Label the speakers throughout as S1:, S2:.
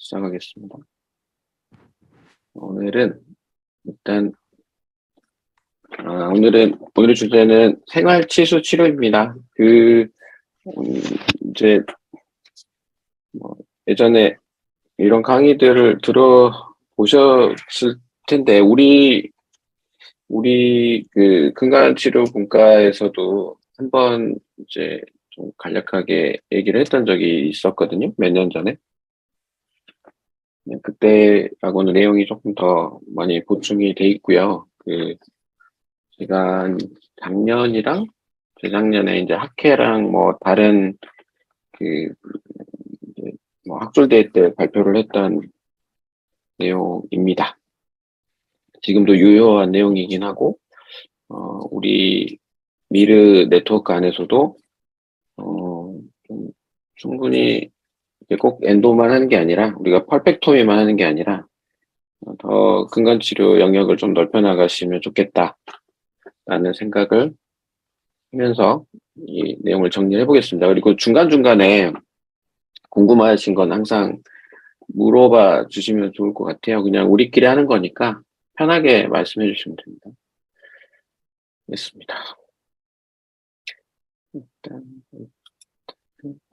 S1: 시작하겠습니다. 오늘은 일단 오늘의 주제는 생활치수 치료입니다. 이제 뭐 예전에 이런 강의들을 들어보셨을 텐데 우리 그 근간치료 분과에서도 한번 이제 좀 간략하게 얘기를 했던 적이 있었거든요. 몇 년 전에. 네, 그때하고는 내용이 조금 더 많이 보충이 돼 있고요. 제가 작년이랑 재작년에 이제 학회랑 뭐 다른 그 이제 뭐 학술대회 때 발표를 했던 내용입니다. 지금도 유효한 내용이긴 하고, 우리 미르 네트워크 안에서도 좀 충분히 꼭 엔도만 하는 게 아니라 우리가 펄펙토미만 하는 게 아니라 더 근간치료 영역을 좀 넓혀 나가시면 좋겠다라는 생각을 하면서 이 내용을 정리해 보겠습니다. 그리고 중간중간에 궁금하신 건 항상 물어봐 주시면 좋을 것 같아요. 그냥 우리끼리 하는 거니까 편하게 말씀해 주시면 됩니다. 됐습니다. 일단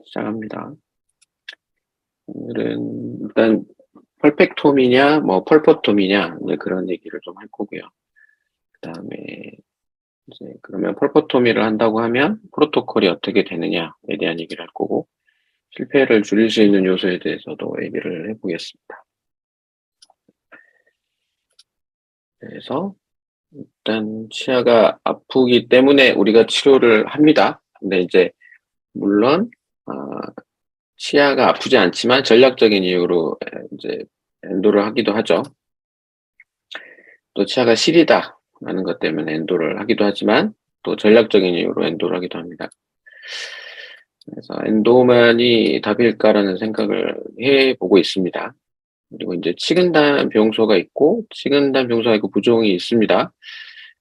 S1: 시작합니다. 오늘은 일단 펄펙톰이냐 뭐 펄퍼톰이냐 그런 얘기를 좀 할 거고요. 그 다음에 이제 그러면 펄퍼토미를 한다고 하면 프로토콜이 어떻게 되느냐에 대한 얘기를 할 거고, 실패를 줄일 수 있는 요소에 대해서도 얘기를 해보겠습니다. 그래서 일단 치아가 아프기 때문에 우리가 치료를 합니다. 근데 이제 물론 치아가 아프지 않지만 전략적인 이유로 이제 엔도를 하기도 하죠. 또 치아가 시리다라는 것 때문에 엔도를 하기도 하지만 또 전략적인 이유로 엔도를 하기도 합니다. 그래서 엔도만이 답일까라는 생각을 해보고 있습니다. 그리고 이제 치근단 병소가 있고 치근단 병소가 있고 부종이 있습니다.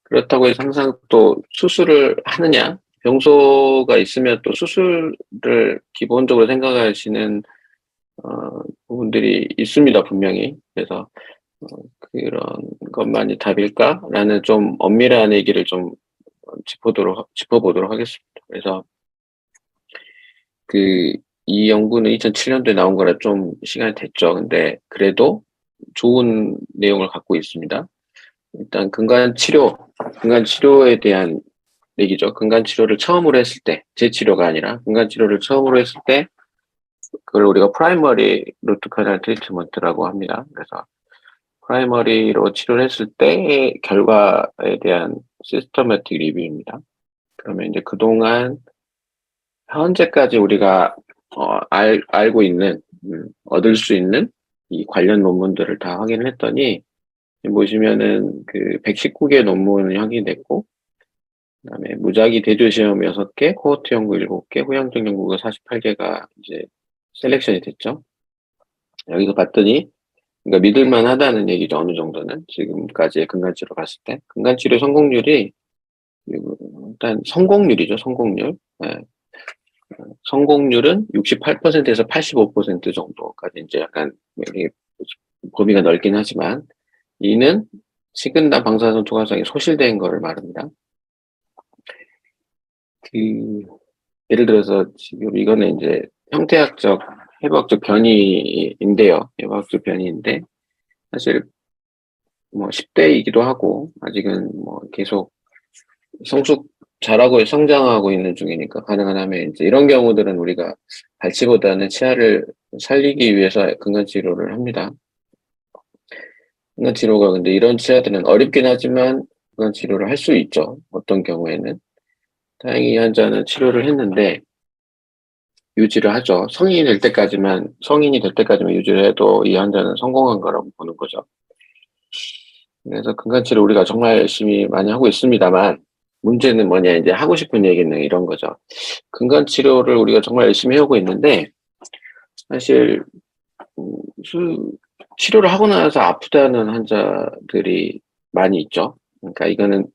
S1: 그렇다고 해서 항상 또 수술을 하느냐? 병소가 있으면 또 수술을 기본적으로 생각하시는 부분들이 있습니다, 분명히. 그래서 그런 것만이 답일까라는 좀 엄밀한 얘기를 좀 짚어보도록 하겠습니다. 그래서 이 연구는 2007년도에 나온 거라 좀 시간이 됐죠. 근데 그래도 좋은 내용을 갖고 있습니다. 일단 근간치료에 대한 얘기죠. 근간치료를 처음으로 했을 때, 재치료가 아니라 근간치료를 처음으로 했을 때, 그걸 우리가 프라이머리 루트 카날 트리트먼트라고 합니다. 그래서 프라이머리로 치료를 했을 때의 결과에 대한 시스터매틱 리뷰입니다. 그러면 이제 그동안 현재까지 우리가 알고 있는, 얻을 수 있는 이 관련 논문들을 다 확인을 했더니, 보시면은 119개 논문이 확인됐고, 그다음에 무작위 대조 시험 6개, 코호트 연구 7개, 후양적 연구가 48개가 이제 셀렉션이 됐죠. 여기서 봤더니, 그러니까 믿을만 하다는 얘기죠, 어느 정도는. 지금까지의 근간치료 봤을 때. 근간치료 성공률이, 일단 성공률이죠, 성공률. 네. 성공률은 68%에서 85% 정도까지 이제 약간 범위가 넓긴 하지만, 이는 식은땀 방사선 초과성이 소실된 거를 말합니다. 예를 들어서 지금 이거는 이제 형태학적, 해부학적 변이인데요. 해부학적 변이인데, 사실 뭐 10대이기도 하고, 아직은 뭐 계속 잘하고 성장하고 있는 중이니까 가능하다면 이제 이런 경우들은 우리가 발치보다는 치아를 살리기 위해서 근간치료를 합니다. 근간치료가 근데 이런 치아들은 어렵긴 하지만 근간치료를 할 수 있죠. 어떤 경우에는. 다행히 이 환자는 치료를 했는데 유지를 하죠. 성인이 될 때까지만 유지를 해도 이 환자는 성공한 거라고 보는 거죠. 그래서 근간치료 우리가 정말 열심히 많이 하고 있습니다만, 문제는 뭐냐, 이제 하고 싶은 얘기는 이런 거죠. 근간치료를 우리가 정말 열심히 해오고 있는데, 사실, 치료를 하고 나서 아프다는 환자들이 많이 있죠. 그러니까 이거는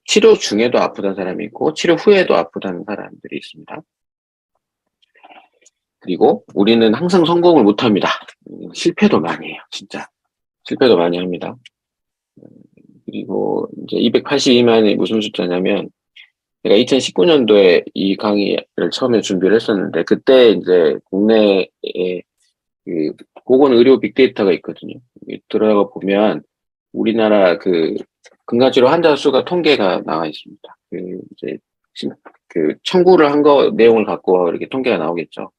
S1: 치료 중에도 아프다는 사람이 있고, 치료 후에도 아프다는 사람들이 있습니다. 그리고 우리는 항상 성공을 못 합니다. 실패도 많이 해요, 진짜. 실패도 많이 합니다. 그리고 이제 282만이 무슨 숫자냐면, 제가 2019년도에 이 강의를 처음에 준비를 했었는데, 그때 이제 국내에 그 보건의료 빅데이터가 있거든요. 들어가 보면 우리나라 그 근간치료 환자 수가 통계가 나와 있습니다. 그 이제 그 청구를 한 거 내용을 갖고 이렇게 통계가 나오겠죠.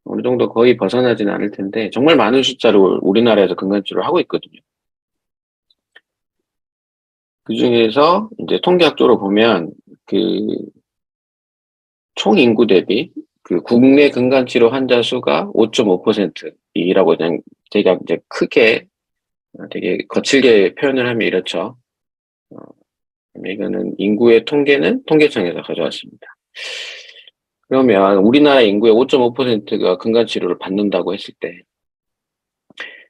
S1: 어느 정도 거의 벗어나지는 않을 텐데 정말 많은 숫자로 우리나라에서 근간치료를 하고 있거든요. 그 중에서 이제 통계학적으로 보면 그 총 인구 대비 그 국내 근간치료 환자 수가 5.5%이라고 그냥 제가 이제 크게 되게 거칠게 표현을 하면 이렇죠. 이거는 인구의 통계는 통계청에서 가져왔습니다. 그러면 우리나라 인구의 5.5%가 근간치료를 받는다고 했을 때,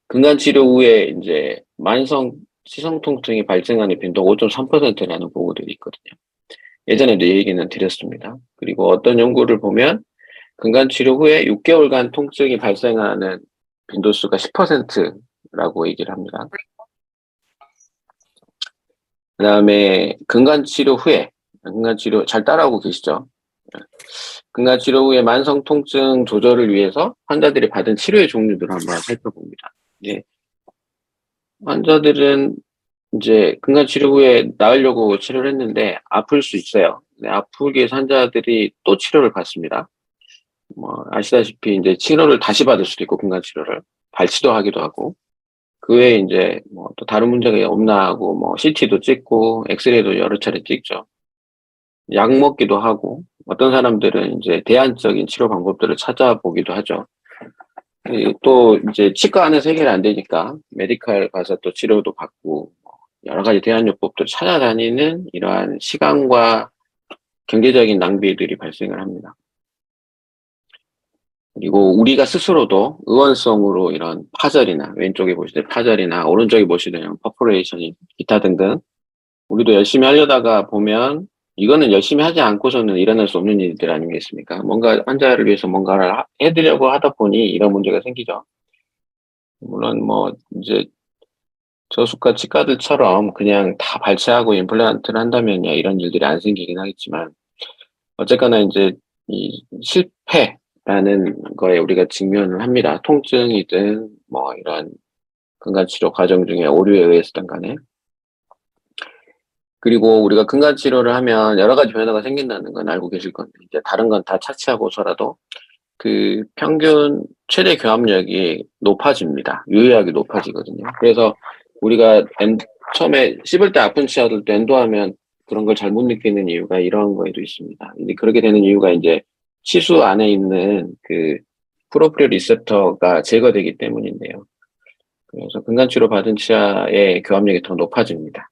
S1: 근간치료 후에 이제 만성 치성 통증이 발생하는 빈도가 5.3%라는 보고들이 있거든요. 예전에도 이 얘기는 드렸습니다. 그리고 어떤 연구를 보면 근간치료 후에 6개월간 통증이 발생하는 빈도수가 10%라고 얘기를 합니다. 그 다음에 근간치료 후에, 근간치료 잘 따라오고 계시죠? 근간치료 후에 만성 통증 조절을 위해서 환자들이 받은 치료의 종류들을 한번 살펴봅니다. 예. 환자들은 이제 근간치료 후에 나으려고 치료를 했는데 아플 수 있어요. 네, 아프기 위해서 환자들이 또 치료를 받습니다. 뭐 아시다시피 이제 치료를 다시 받을 수도 있고 근간치료를 발치도 하기도 하고 그 외에 이제 뭐 또 다른 문제가 없나 하고 뭐 CT도 찍고 엑스레이도 여러 차례 찍죠. 약 먹기도 하고 어떤 사람들은 이제 대안적인 치료 방법들을 찾아보기도 하죠. 또 이제 치과 안에서 해결이 안 되니까 메디칼 가서 또 치료도 받고 여러 가지 대안요법들을 찾아다니는 이러한 시간과 경제적인 낭비들이 발생을 합니다. 그리고 우리가 스스로도 의원성으로 이런 파절이나 왼쪽에 보시듯 파절이나 오른쪽에 보시듯 퍼포레이션이 기타 등등 우리도 열심히 하려다가 보면 이거는 열심히 하지 않고서는 일어날 수 없는 일들 아니겠습니까? 뭔가 환자를 위해서 뭔가를 해드리려고 하다 보니 이런 문제가 생기죠. 물론 뭐 이제 저수가 치과들처럼 그냥 다 발치하고 임플란트를 한다면요 이런 일들이 안 생기긴 하겠지만 어쨌거나 이제 이 실패라는 거에 우리가 직면을 합니다. 통증이든 뭐 이런 근간치료 과정 중에 오류에 의해서든 간에. 그리고 우리가 근간치료를 하면 여러 가지 변화가 생긴다는 건 알고 계실 건데 이제 다른 건 다 차치하고서라도 그 평균 최대 교합력이 높아집니다. 유의하게 높아지거든요. 그래서 우리가 처음에 씹을 때 아픈 치아들 때 엔도하면 그런 걸 잘 못 느끼는 이유가 이러한 거에도 있습니다. 근데 그렇게 되는 이유가 이제 치수 안에 있는 그 프로프리오 리셉터가 제거되기 때문인데요. 그래서 근간치료 받은 치아의 교합력이 더 높아집니다.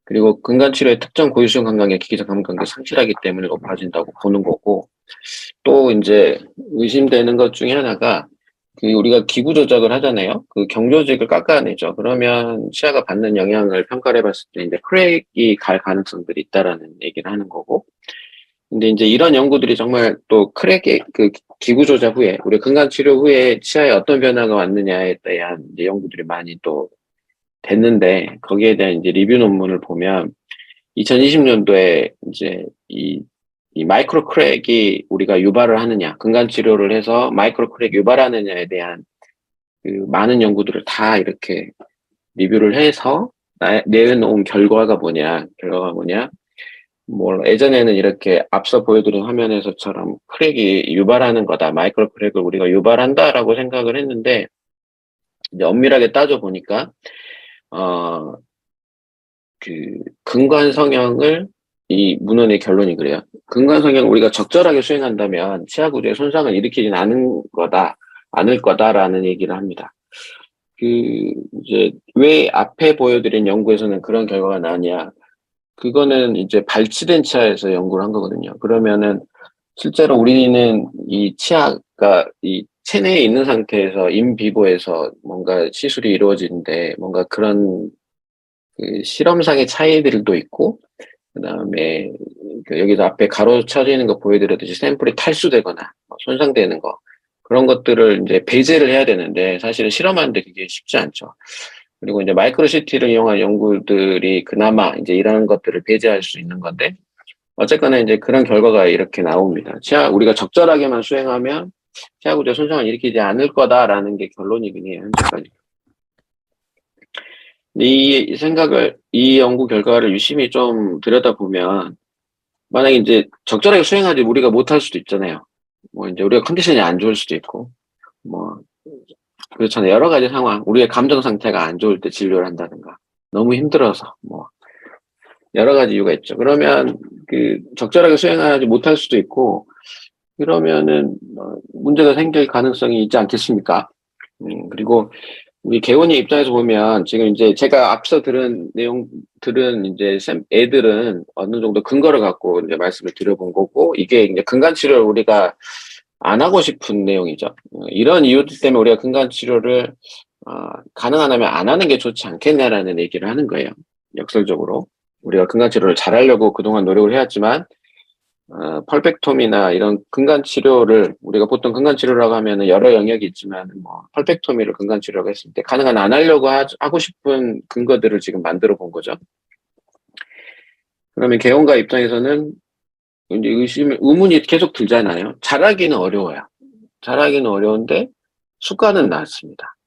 S1: 그리고 근간치료의 특정 고유성 감각의 기기적 감각이 상실하기 때문에 높아진다고 보는 거고, 또 이제 의심되는 것 중에 하나가 그 우리가 기구 조작을 하잖아요. 그 경조직을 깎아내죠. 그러면 치아가 받는 영향을 평가를 해봤을 때 이제 크랙이 갈 가능성들이 있다라는 얘기를 하는 거고. 근데 이제 이런 연구들이 정말 또 크랙의 그 기구 조작 후에 우리 근간 치료 후에 치아에 어떤 변화가 왔느냐에 대한 이제 연구들이 많이 또 됐는데 거기에 대한 이제 리뷰 논문을 보면 2020년도에 이제 이 마이크로 크랙이 우리가 유발을 하느냐, 근간 치료를 해서 마이크로 크랙 유발하느냐에 대한 그 많은 연구들을 다 이렇게 리뷰를 해서 내놓은 결과가 뭐냐, 뭐 예전에는 이렇게 앞서 보여드린 화면에서처럼 크랙이 유발하는 거다, 마이크로 크랙을 우리가 유발한다라고 생각을 했는데 이제 엄밀하게 따져 보니까 그 근관 성형을 이 문헌의 결론이 그래요. 근관 성형 우리가 적절하게 수행한다면 치아 구조에 손상을 일으키진 않을 거다라는 얘기를 합니다. 그 이제 왜 앞에 보여드린 연구에서는 그런 결과가 나냐? 그거는 이제 발치된 치아에서 연구를 한 거거든요. 그러면은 실제로 우리는 이 치아가 이 체내에 있는 상태에서 인비보에서 뭔가 시술이 이루어지는데 뭔가 그런 그 실험상의 차이들도 있고 그다음에 그 여기서 앞에 가로 쳐져 있는 거 보여드렸듯이 샘플이 탈수되거나 손상되는 거 그런 것들을 이제 배제를 해야 되는데 사실은 실험하는데 그게 쉽지 않죠. 그리고 이제 마이크로시티를 이용한 연구들이 그나마 이제 이런 것들을 배제할 수 있는 건데 어쨌거나 이제 그런 결과가 이렇게 나옵니다. 우리가 적절하게만 수행하면 치아 구조에 손상을 일으키지 않을 거다라는 게 결론이긴 해요, 현재까지. 이 연구 결과를 유심히 좀 들여다보면, 만약에 이제 적절하게 수행하지 우리가 못할 수도 있잖아요. 뭐 이제 우리가 컨디션이 안 좋을 수도 있고, 뭐, 그렇잖아요. 여러 가지 상황, 우리의 감정 상태가 안 좋을 때 진료를 한다든가, 너무 힘들어서, 뭐, 여러 가지 이유가 있죠. 그러면 적절하게 수행하지 못할 수도 있고, 그러면은 문제가 생길 가능성이 있지 않겠습니까? 그리고 우리 개원이 입장에서 보면 지금 이제 제가 앞서 들은 이제 애들은 어느 정도 근거를 갖고 이제 말씀을 드려본 거고, 이게 이제 근간 치료를 우리가 안 하고 싶은 내용이죠. 이런 이유들 때문에 우리가 근간 치료를 가능하다면 안 하는 게 좋지 않겠냐라는 얘기를 하는 거예요. 역설적으로 우리가 근간 치료를 잘하려고 그동안 노력을 해왔지만 펄펙토미나 이런 근간 치료를 우리가 보통 근간 치료라고 하면은 여러 영역이 있지만 뭐 펄펙토미를 근간 치료라고 했을 때 가능한 안 하려고 하고 싶은 근거들을 지금 만들어 본 거죠. 그러면 개원가 입장에서는 이제 의문이 계속 들잖아요. 잘하기는 어려워요. 잘하기는 어려운데 수가는 낮습니다.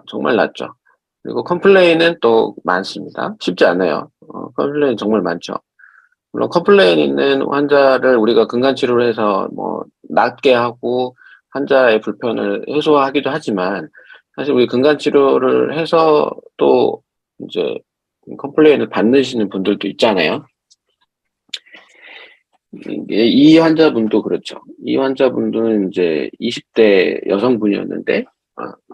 S1: 정말 낮죠. 그리고 컴플레인은 또 많습니다. 쉽지 않아요. 컴플레인 정말 많죠. 물론 컴플레인 있는 환자를 우리가 근간 치료를 해서 뭐 낫게 하고 환자의 불편을 해소하기도 하지만, 사실 우리 근간 치료를 해서 또 이제 컴플레인을 받으시는 분들도 있잖아요. 이 환자분도 그렇죠. 이 환자분은 이제 20대 여성분이었는데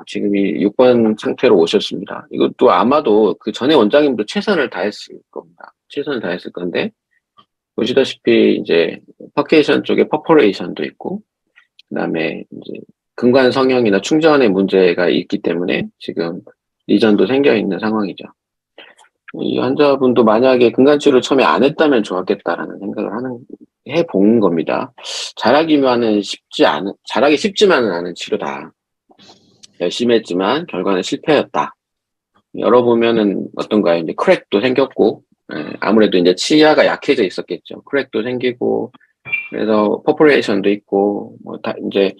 S1: 지금이 6번 상태로 오셨습니다. 이것도 아마도 그 전에 원장님도 최선을 다했을 겁니다. 최선을 다했을 건데, 보시다시피 이제 퍼케이션 쪽에 퍼포레이션도 있고, 그다음에 이제 근관 성형이나 충전에 문제가 있기 때문에 지금 리전도 생겨 있는 상황이죠. 이 환자분도 만약에 근간 치료를 처음에 안 했다면 좋았겠다라는 생각을 해본 겁니다. 잘하기 쉽지만은 않은 치료다. 열심히 했지만 결과는 실패였다. 열어보면은 어떤가요? 이제 크랙도 생겼고, 아무래도 이제 치아가 약해져 있었겠죠. 크랙도 생기고, 그래서 퍼포레이션도 있고, 뭐 다 이제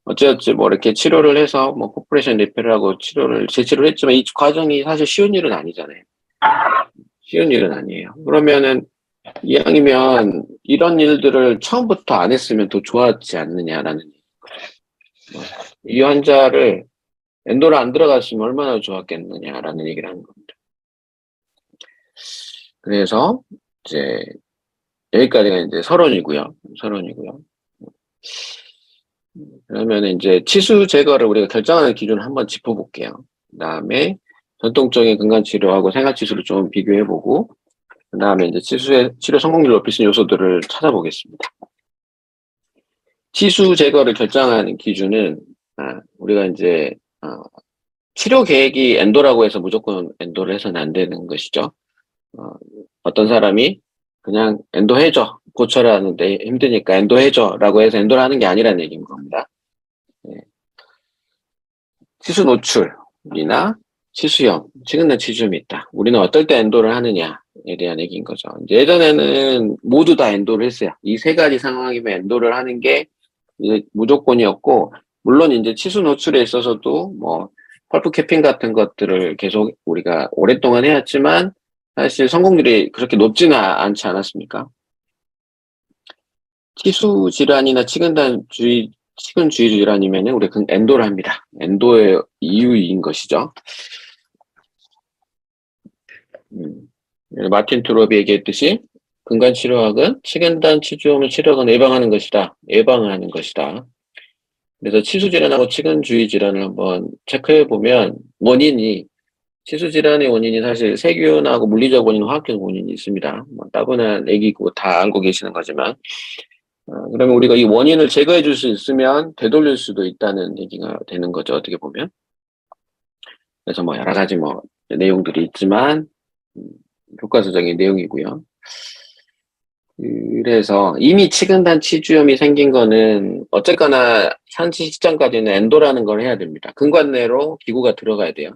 S1: 어찌어찌 뭐 이렇게 치료를 해서 뭐 퍼포레이션 리페어하고 재치료를 했지만 이 과정이 사실 쉬운 일은 아니잖아요. 쉬운 일은 아니에요. 그러면은 이왕이면 이런 일들을 처음부터 안 했으면 더 좋았지 않느냐라는, 이 환자를 엔도를 안 들어갔으면 얼마나 좋았겠느냐라는 얘기를 하는 겁니다. 그래서 이제 여기까지가 이제 서론이고요. 그러면 이제 치수 제거를 우리가 결정하는 기준을 한번 짚어볼게요. 그 다음에 전통적인 근간 치료하고 생활 치수를 좀 비교해보고, 그 다음에 이제 치료 성공률을 높일 수 있는 요소들을 찾아보겠습니다. 치수 제거를 결정하는 기준은 우리가 이제 치료 계획이 엔도라고 해서 무조건 엔도를 해서는 안 되는 것이죠. 어떤 사람이 그냥 엔도 해줘, 고쳐라 하는데 힘드니까 엔도 해줘라고 해서 엔도를 하는 게 아니라는 얘기인 겁니다. 치수 노출이나 치수염, 치근난 치수염이 있다. 우리는 어떨 때 엔도를 하느냐에 대한 얘기인 거죠. 이제 예전에는 모두 다 엔도를 했어요. 이 세 가지 상황이면 엔도를 하는 게 이제 무조건이었고, 물론 이제 치수 노출에 있어서도 뭐 펄프 캐핑 같은 것들을 계속 우리가 오랫동안 해왔지만 사실 성공률이 그렇게 높지는 않지 않았습니까? 치수 질환이나 치근 주의 질환이면은 우리가 엔도를 합니다. 엔도의 이유인 것이죠. 마틴 트롭이 얘기했듯이 근간 치료학은 치근단 치주염을 치료하거나 예방하는 것이다. 예방을 하는 것이다. 그래서 치수 질환하고 치근 주의 질환을 한번 체크해 보면 치수 질환의 원인이 사실 세균하고 물리적 원인, 화학적 원인이 있습니다. 뭐 따분한 얘기고 다 알고 계시는 거지만, 그러면 우리가 이 원인을 제거해 줄 수 있으면 되돌릴 수도 있다는 얘기가 되는 거죠. 어떻게 보면. 그래서 뭐 여러 가지 뭐 내용들이 있지만 효과적인 내용이고요. 그래서 이미 치근단 치주염이 생긴 거는 어쨌거나 현지 시점까지는 엔도라는 걸 해야 됩니다. 근관 내로 기구가 들어가야 돼요.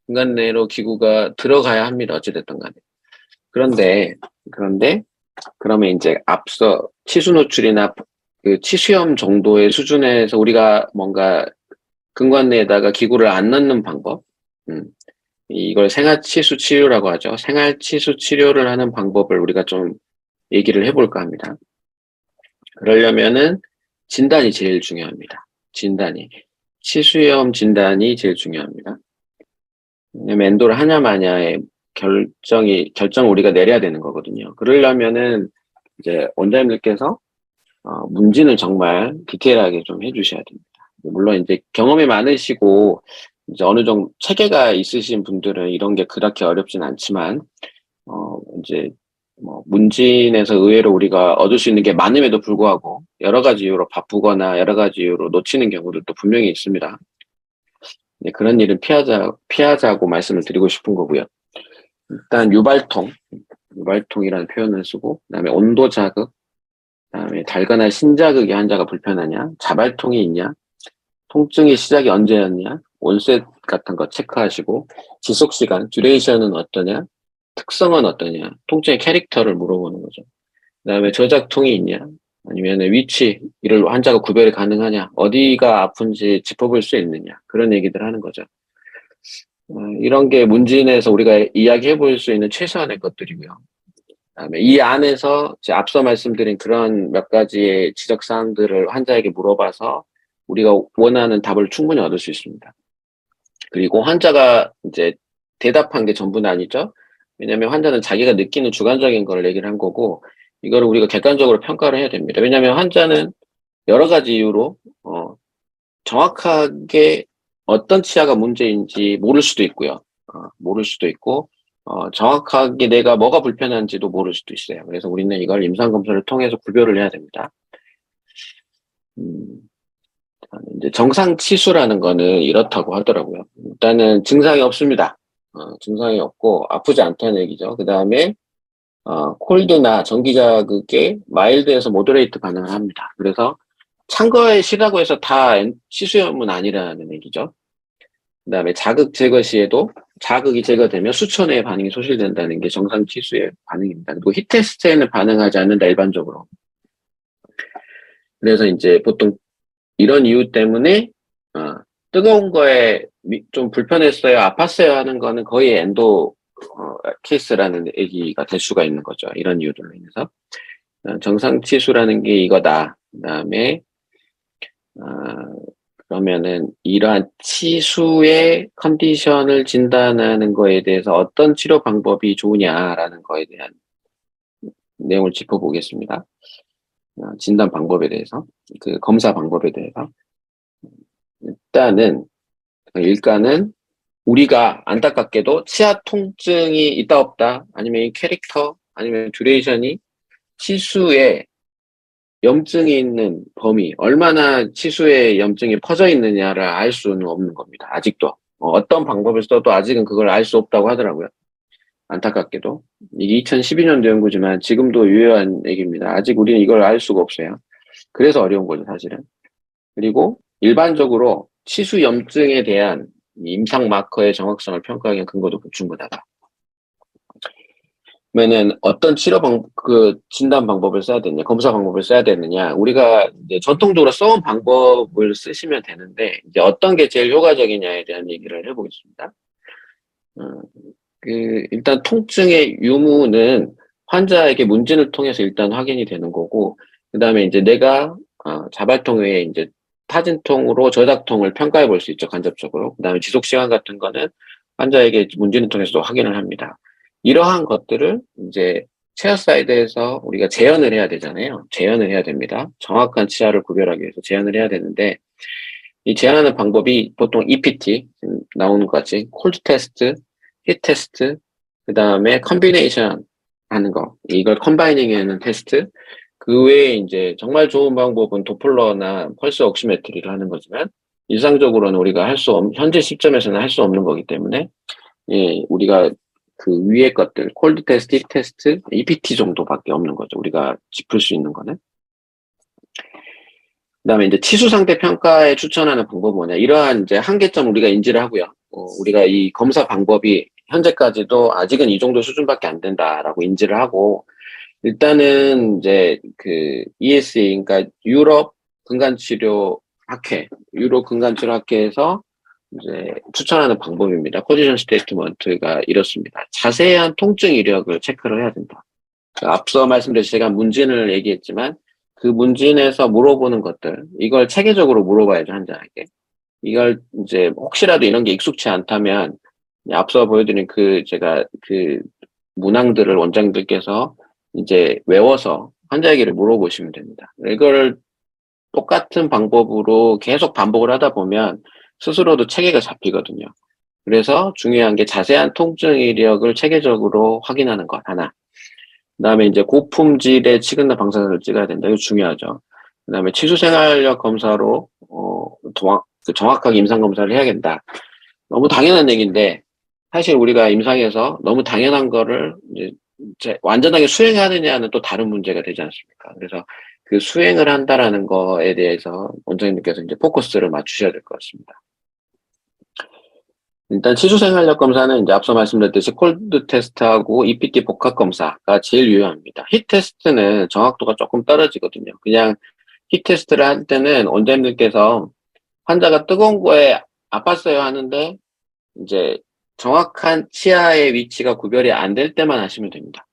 S1: 근관 내로 기구가 들어가야 합니다. 어찌됐든 간에. 그런데 그러면 이제 앞서 치수 노출이나 그 치수염 정도의 수준에서 우리가 뭔가 근관 내에다가 기구를 안 넣는 방법, 음, 이걸 생활치수 치료라고 하죠. 생활치수 치료를 하는 방법을 우리가 좀 얘기를 해볼까 합니다. 그러려면은 진단이 제일 중요합니다. 진단이. 치수염 진단이 제일 중요합니다. 왜냐면 엔도를 하냐 마냐의 결정을 우리가 내려야 되는 거거든요. 그러려면은 이제 원장님들께서 문진을 정말 디테일하게 좀 해주셔야 됩니다. 물론 이제 경험이 많으시고 이제 어느 정도 체계가 있으신 분들은 이런 게 그렇게 어렵진 않지만 이제 뭐 문진에서 의외로 우리가 얻을 수 있는 게 많음에도 불구하고 여러 가지 이유로 바쁘거나 여러 가지 이유로 놓치는 경우들도 분명히 있습니다. 네, 그런 일은 피하자고 말씀을 드리고 싶은 거고요. 일단 유발통이라는 표현을 쓰고, 그다음에 온도 자극, 그다음에 달거나 신자극이 환자가 불편하냐, 자발통이 있냐, 통증의 시작이 언제였냐, 온셋 같은 거 체크하시고, 지속 시간, 듀레이션은 어떠냐, 특성은 어떠냐, 통증의 캐릭터를 물어보는 거죠. 그다음에 저작통이 있냐, 아니면 위치, 이를 환자가 구별이 가능하냐, 어디가 아픈지 짚어볼 수 있느냐, 그런 얘기들 하는 거죠. 이런 게 문진에서 우리가 이야기해 볼 수 있는 최소한의 것들이고요. 그다음에 이 안에서 앞서 말씀드린 그런 몇 가지의 지적 사항들을 환자에게 물어봐서 우리가 원하는 답을 충분히 얻을 수 있습니다. 그리고 환자가 이제 대답한 게 전부는 아니죠. 왜냐하면 환자는 자기가 느끼는 주관적인 걸 얘기를 한 거고 이거를 우리가 객관적으로 평가를 해야 됩니다. 왜냐하면 환자는 여러 가지 이유로 정확하게 어떤 치아가 문제인지 모를 수도 있고요. 모를 수도 있고 정확하게 내가 뭐가 불편한지도 모를 수도 있어요. 그래서 우리는 이걸 임상검사를 통해서 구별을 해야 됩니다. 이제 정상 치수라는 거는 이렇다고 하더라고요. 일단은 증상이 없습니다. 증상이 없고 아프지 않다는 얘기죠. 그 다음에 콜드나 전기자극에 마일드에서 모더레이트 반응을 합니다. 그래서 찬 거에 시라고 해서 다 치수염은 아니라는 얘기죠. 그 다음에 자극 제거 시에도 자극이 제거되면 수천회의 반응이 소실된다는 게 정상 치수의 반응입니다. 그리고 히 테스트에는 반응하지 않는다, 일반적으로. 그래서 이제 보통 이런 이유 때문에 뜨거운 거에 좀 불편했어요, 아팠어요 하는 거는 거의 엔도 케이스라는 얘기가 될 수가 있는 거죠. 이런 이유들로 인해서. 정상 치수라는 게 이거다. 그 다음에 그러면은 이러한 치수의 컨디션을 진단하는 거에 대해서 어떤 치료 방법이 좋으냐라는 거에 대한 내용을 짚어보겠습니다. 진단 방법에 대해서, 그 검사 방법에 대해서. 일단은 우리가 안타깝게도 치아 통증이 있다 없다, 아니면 이 캐릭터, 아니면 듀레이션이 치수에 염증이 있는 범위, 얼마나 치수에 염증이 퍼져 있느냐를 알 수는 없는 겁니다. 아직도. 어떤 방법을 써도 아직은 그걸 알 수 없다고 하더라고요. 안타깝게도. 이게 2012년도 연구지만 지금도 유효한 얘기입니다. 아직 우리는 이걸 알 수가 없어요. 그래서 어려운 거죠, 사실은. 그리고 일반적으로 치수 염증에 대한 임상 마커의 정확성을 평가하기엔 근거도 충분하다. 그러면은 어떤 진단 방법을 써야 되느냐, 검사 방법을 써야 되느냐, 우리가 이제 전통적으로 써온 방법을 쓰시면 되는데, 이제 어떤 게 제일 효과적이냐에 대한 얘기를 해보겠습니다. 일단 통증의 유무는 환자에게 문진을 통해서 일단 확인이 되는 거고, 그 다음에 이제 내가, 자발통 외에 이제 타진통으로 저작통을 평가해 볼 수 있죠, 간접적으로. 그 다음에 지속시간 같은 거는 환자에게 문진을 통해서도 확인을 합니다. 이러한 것들을 이제 체어사이드에서 우리가 재현을 해야 되잖아요. 재현을 해야 됩니다. 정확한 치아를 구별하기 위해서 재현을 해야 되는데, 이 재현하는 방법이 보통 EPT, 나오는 것 같이, 콜드 테스트, 히트 테스트, 그 다음에 컨비네이션 하는 거, 이걸 컴바이닝 하는 테스트, 그 외에 이제 정말 좋은 방법은 도플러나 펄스 옥시메트리를 하는 거지만, 일상적으로는 우리가 현재 시점에서는 할 수 없는 거기 때문에, 예, 우리가 그 위에 것들, 콜드 테스트, 힙 테스트, EPT 정도밖에 없는 거죠. 우리가 짚을 수 있는 거는. 그다음에 이제 치수 상태 평가에 추천하는 방법은 뭐냐? 이러한 이제 한계점 우리가 인지를 하고요. 우리가 이 검사 방법이 현재까지도 아직은 이 정도 수준밖에 안 된다라고 인지를 하고, 일단은 이제 그 ESA, 그러니까 유럽 근간치료 학회, 유럽 근간치료 학회에서 이제 추천하는 방법입니다. 포지션 스테이트먼트가 이렇습니다. 자세한 통증 이력을 체크를 해야 된다. 앞서 말씀드렸듯이 제가 문진을 얘기했지만 그 문진에서 물어보는 것들, 이걸 체계적으로 물어봐야죠, 환자에게. 이걸 이제 혹시라도 이런 게 익숙치 않다면 앞서 보여드린 제가 그 문항들을 원장님들께서 이제 외워서 환자에게 물어보시면 됩니다. 이걸 똑같은 방법으로 계속 반복을 하다 보면 스스로도 체계가 잡히거든요. 그래서 중요한 게 자세한 통증 이력을 체계적으로 확인하는 것 하나. 그다음에 이제 고품질의 치근나 방사선을 찍어야 된다. 이거 중요하죠. 그다음에 치수생활력 검사로 정확하게 임상 검사를 해야 된다. 너무 당연한 얘기인데 사실 우리가 임상에서 너무 당연한 거를 이제 완전하게 수행하느냐는 또 다른 문제가 되지 않습니까? 그래서 그 수행을 한다라는 거에 대해서 원장님께서 이제 포커스를 맞추셔야 될 것 같습니다. 일단 치수생활력 검사는 이제 앞서 말씀드렸듯이 콜드 테스트하고 EPT 복합 검사가 제일 유효합니다. 힛 테스트는 정확도가 조금 떨어지거든요. 그냥 힛 테스트를 할 때는 원장님들께서 환자가 뜨거운 거에 아팠어요 하는데 이제 정확한 치아의 위치가 구별이 안 될 때만 하시면 됩니다.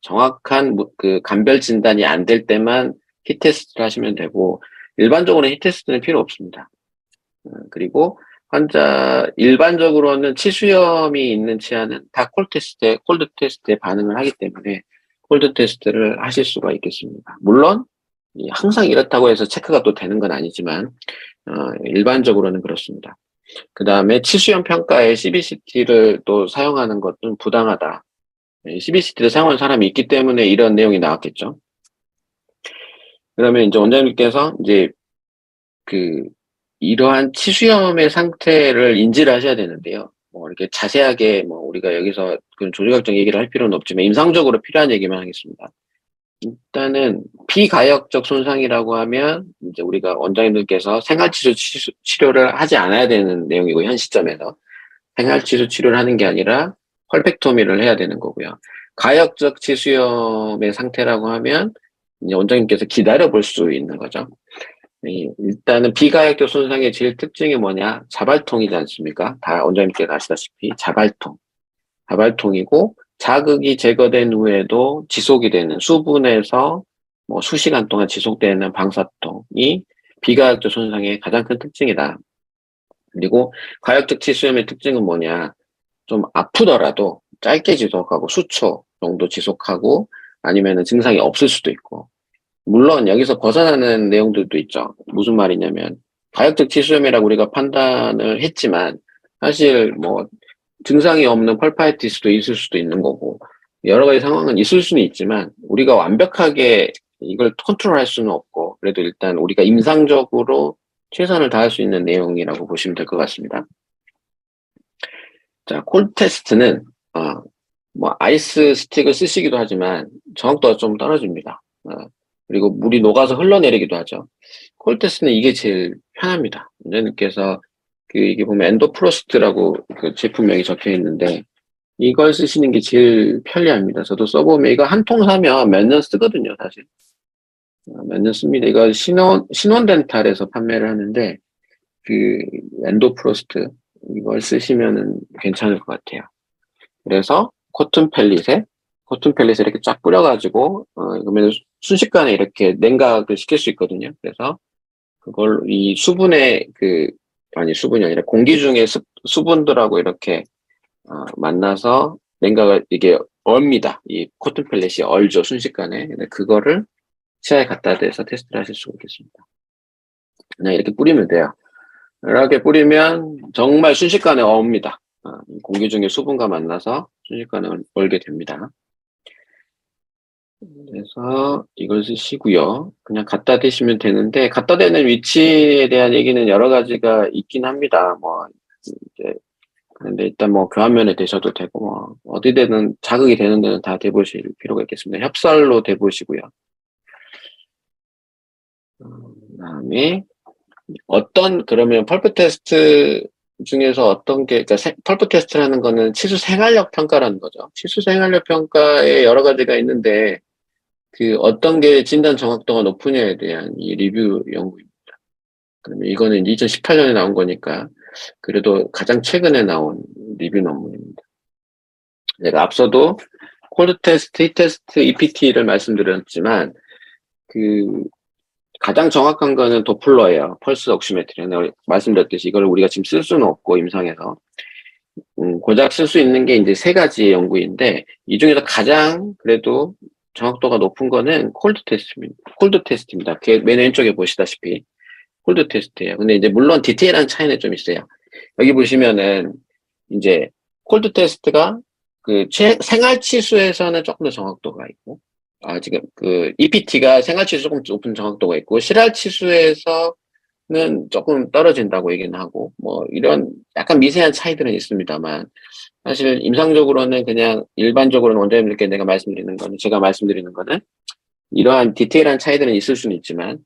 S1: 정확한 그 감별 진단이 안 될 때만 힛 테스트를 하시면 되고 일반적으로는 힛 테스트는 필요 없습니다. 그리고 일반적으로는 치수염이 있는 치아는 다 콜드 테스트에 반응을 하기 때문에 콜드 테스트를 하실 수가 있겠습니다. 물론 항상 이렇다고 해서 체크가 또 되는 건 아니지만 일반적으로는 그렇습니다. 그 다음에 치수염 평가에 CBCT를 또 사용하는 것은 부당하다. CBCT를 사용하는 사람이 있기 때문에 이런 내용이 나왔겠죠. 그러면 이제 원장님께서 이제 이러한 치수염의 상태를 인지를 하셔야 되는데요. 뭐 이렇게 자세하게 뭐 우리가 여기서 그런 조직학적 얘기를 할 필요는 없지만 임상적으로 필요한 얘기만 하겠습니다. 일단은 비가역적 손상이라고 하면 이제 우리가 원장님들께서 생활치수 치료를 하지 않아야 되는 내용이고 현 시점에서 생활치수 치료를 하는 게 아니라 펄펙토미를 해야 되는 거고요. 가역적 치수염의 상태라고 하면 이제 원장님께서 기다려 볼 수 있는 거죠. 일단은 비가역적 손상의 제일 특징이 뭐냐? 자발통이지 않습니까? 다 원장님께서 아시다시피 자발통이고 자극이 제거된 후에도 지속이 되는 수분에서 뭐 수시간 동안 지속되는 방사통이 비가역적 손상의 가장 큰 특징이다. 그리고 가역적 치수염의 특징은 뭐냐? 좀 아프더라도 짧게 지속하고 수초 정도 지속하고 아니면은 증상이 없을 수도 있고 물론 여기서 벗어나는 내용들도 있죠. 무슨 말이냐면 가역적 치수염이라고 우리가 판단을 했지만 사실 뭐 증상이 없는 펄파이티스도 있을 수도 있는 거고 여러 가지 상황은 있을 수는 있지만 우리가 완벽하게 이걸 컨트롤할 수는 없고 그래도 일단 우리가 임상적으로 최선을 다할 수 있는 내용이라고 보시면 될 것 같습니다. 자, 콜 테스트는 뭐 아이스 스틱을 쓰시기도 하지만 정확도가 좀 떨어집니다. 그리고 물이 녹아서 흘러내리기도 하죠. 콜 테스트는 이게 제일 편합니다. 원장님께서 이게 보면 엔도프로스트라고 그 제품명이 적혀 있는데 이걸 쓰시는 게 제일 편리합니다. 저도 써보면 이거 한 통 사면 몇 년 쓰거든요, 사실. 몇 년 씁니다. 이거 신원덴탈에서 판매를 하는데 그 엔도프로스트 이걸 쓰시면은 괜찮을 것 같아요. 그래서 코튼 펠릿에 이렇게 쫙 뿌려가지고 그러면 순식간에 이렇게 냉각을 시킬 수 있거든요. 그래서 그걸 이 수분의 수분이 아니라 공기 중에 수분들하고 이렇게 만나서 냉각을 이게 얼입니다. 이 코튼 펠렛이 얼죠 순식간에. 근데 그거를 치아에 갖다 대서 테스트를 하실 수가 있겠습니다. 그냥 이렇게 뿌리면 돼요. 이렇게 뿌리면 정말 순식간에 얼입니다. 공기 중에 수분과 만나서 순식간에 얼게 됩니다. 그래서 이걸 쓰시고요. 그냥 갖다 대시면 되는데 갖다 대는 위치에 대한 얘기는 여러 가지가 있긴 합니다. 뭐 이제 그런데 일단 뭐 교환면에 되셔도 되고, 뭐, 어디든 자극이 되는 데는 다 대보실 필요가 있겠습니다. 협살로 대보시고요. 그다음에 그러면 펄프 테스트 중에서 어떤 게, 그러니까 펄프 테스트라는 거는 치수 생활력 평가라는 거죠. 치수 생활력 평가에 여러 가지가 있는데, 어떤 게 진단 정확도가 높으냐에 대한 이 리뷰 연구입니다. 그러면 이거는 2018년에 나온 거니까, 그래도 가장 최근에 나온 리뷰 논문입니다. 제가 앞서도 콜드 테스트, 히 테스트, EPT를 말씀드렸지만, 그, 가장 정확한 거는 도플러예요. 펄스 옥시메트리. 말씀드렸듯이 이걸 우리가 지금 쓸 수는 없고, 임상에서. 고작 쓸 수 있는 게 이제 세 가지 연구인데, 이 중에서 가장 그래도 정확도가 높은 거는 콜드 테스트입니다. 콜드 테스트입니다. 맨 왼쪽에 보시다시피 콜드 테스트예요. 근데 이제 물론 디테일한 차이는 좀 있어요. 여기 보시면은 이제 콜드 테스트가 생활 치수에서는 조금 더 정확도가 있고, 지금 EPT가 생활 치수 조금 높은 정확도가 있고, 실활 치수에서는 조금 떨어진다고 얘기는 하고, 뭐 이런 약간 미세한 차이들은 있습니다만, 사실 임상적으로는 그냥 일반적으로는 원장님들께 제가 말씀드리는 거는 이러한 디테일한 차이들은 있을 수는 있지만,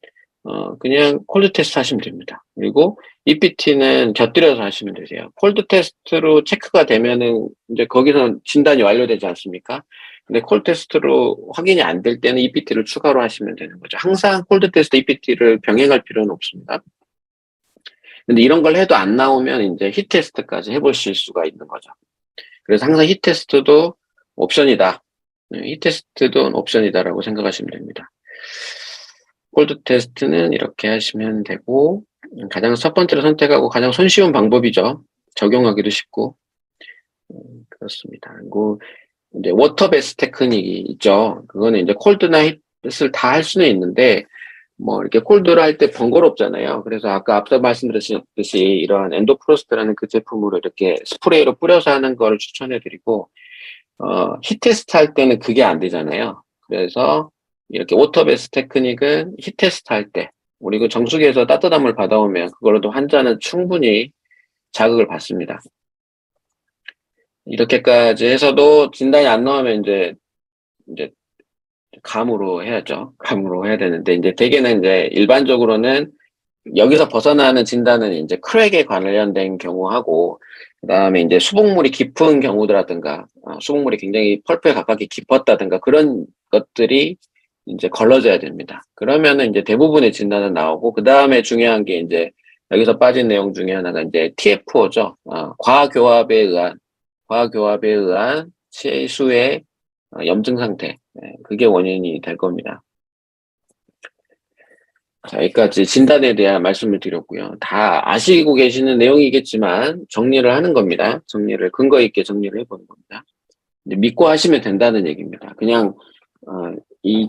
S1: 그냥 콜드 테스트 하시면 됩니다. 그리고 EPT는 곁들여서 하시면 되세요. 콜드 테스트로 체크가 되면은 이제 거기서 진단이 완료되지 않습니까? 근데 콜드 테스트로 확인이 안 될 때는 EPT를 추가로 하시면 되는 거죠. 항상 콜드 테스트 EPT를 병행할 필요는 없습니다. 근데 이런 걸 해도 안 나오면 이제 힛 테스트까지 해보실 수가 있는 거죠. 그래서 항상 힛 테스트도 옵션이다. 힛 테스트도 옵션이다라고 생각하시면 됩니다. 콜드 테스트는 이렇게 하시면 되고, 가장 첫 번째로 선택하고 가장 손쉬운 방법이죠. 적용하기도 쉽고, 그렇습니다. 그리고 이제 워터 베스 테크닉이 있죠. 그거는 이제 콜드나 힛을 다 할 수는 있는데, 뭐 이렇게 콜드를 할 때 번거롭잖아요. 그래서 아까 앞서 말씀드렸듯이 이러한 엔도프로스트라는 그 제품으로 이렇게 스프레이로 뿌려서 하는 걸 추천해드리고, 힛 테스트 할 때는 그게 안 되잖아요. 그래서 이렇게 워터베스 테크닉은 힛 테스트 할 때, 우리 정수기에서 따뜻한 물 받아오면 그걸로도 환자는 충분히 자극을 받습니다. 이렇게까지 해서도 진단이 안 나오면 이제 감으로 해야죠. 감으로 해야 되는데, 이제 대개는 이제 일반적으로는 여기서 벗어나는 진단은 이제 크랙에 관련된 경우하고, 그 다음에 이제 수복물이 깊은 경우라든가, 수복물이 굉장히 펄프에 가깝게 깊었다든가, 그런 것들이 이제 걸러져야 됩니다. 그러면은 이제 대부분의 진단은 나오고, 그 다음에 중요한 게 이제 여기서 빠진 내용 중에 하나가 이제 TFO죠. 과교합에 의한 치수의 염증 상태. 네, 그게 원인이 될 겁니다. 자, 여기까지 진단에 대한 말씀을 드렸고요. 다 아시고 계시는 내용이겠지만 정리를 하는 겁니다. 근거 있게 정리를 해보는 겁니다. 믿고 하시면 된다는 얘기입니다. 그냥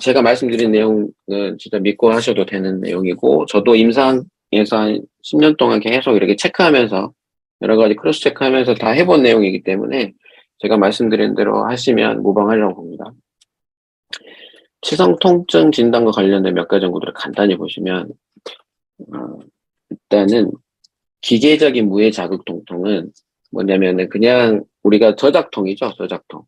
S1: 제가 말씀드린 내용은 진짜 믿고 하셔도 되는 내용이고, 저도 임상에서 한 10년 동안 계속 이렇게 체크하면서 여러 가지 크로스 체크하면서 다 해본 내용이기 때문에 제가 말씀드린 대로 하시면 무방하리라고 봅니다. 치성 통증 진단과 관련된 몇 가지 연구들을 간단히 보시면, 일단은 기계적인 무해 자극 통증은 뭐냐면은 그냥 우리가 저작통이죠, 저작통.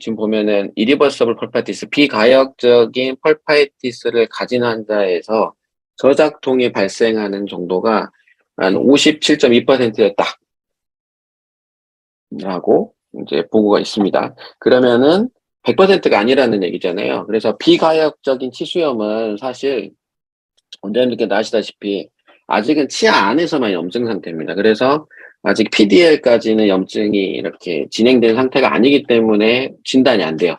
S1: 지금 보면은 irreversible 펄파이티스, 비가역적인 펄파이티스를 가진 환자에서 저작통이 발생하는 정도가 한 57.2%였다. 라고 이제 보고가 있습니다. 그러면은 100%가 아니라는 얘기잖아요. 그래서 비가역적인 치수염은 사실 원장님들께서 아시다시피 아직은 치아 안에서만 염증 상태입니다. 그래서 아직 PDL까지는 염증이 이렇게 진행된 상태가 아니기 때문에 진단이 안 돼요.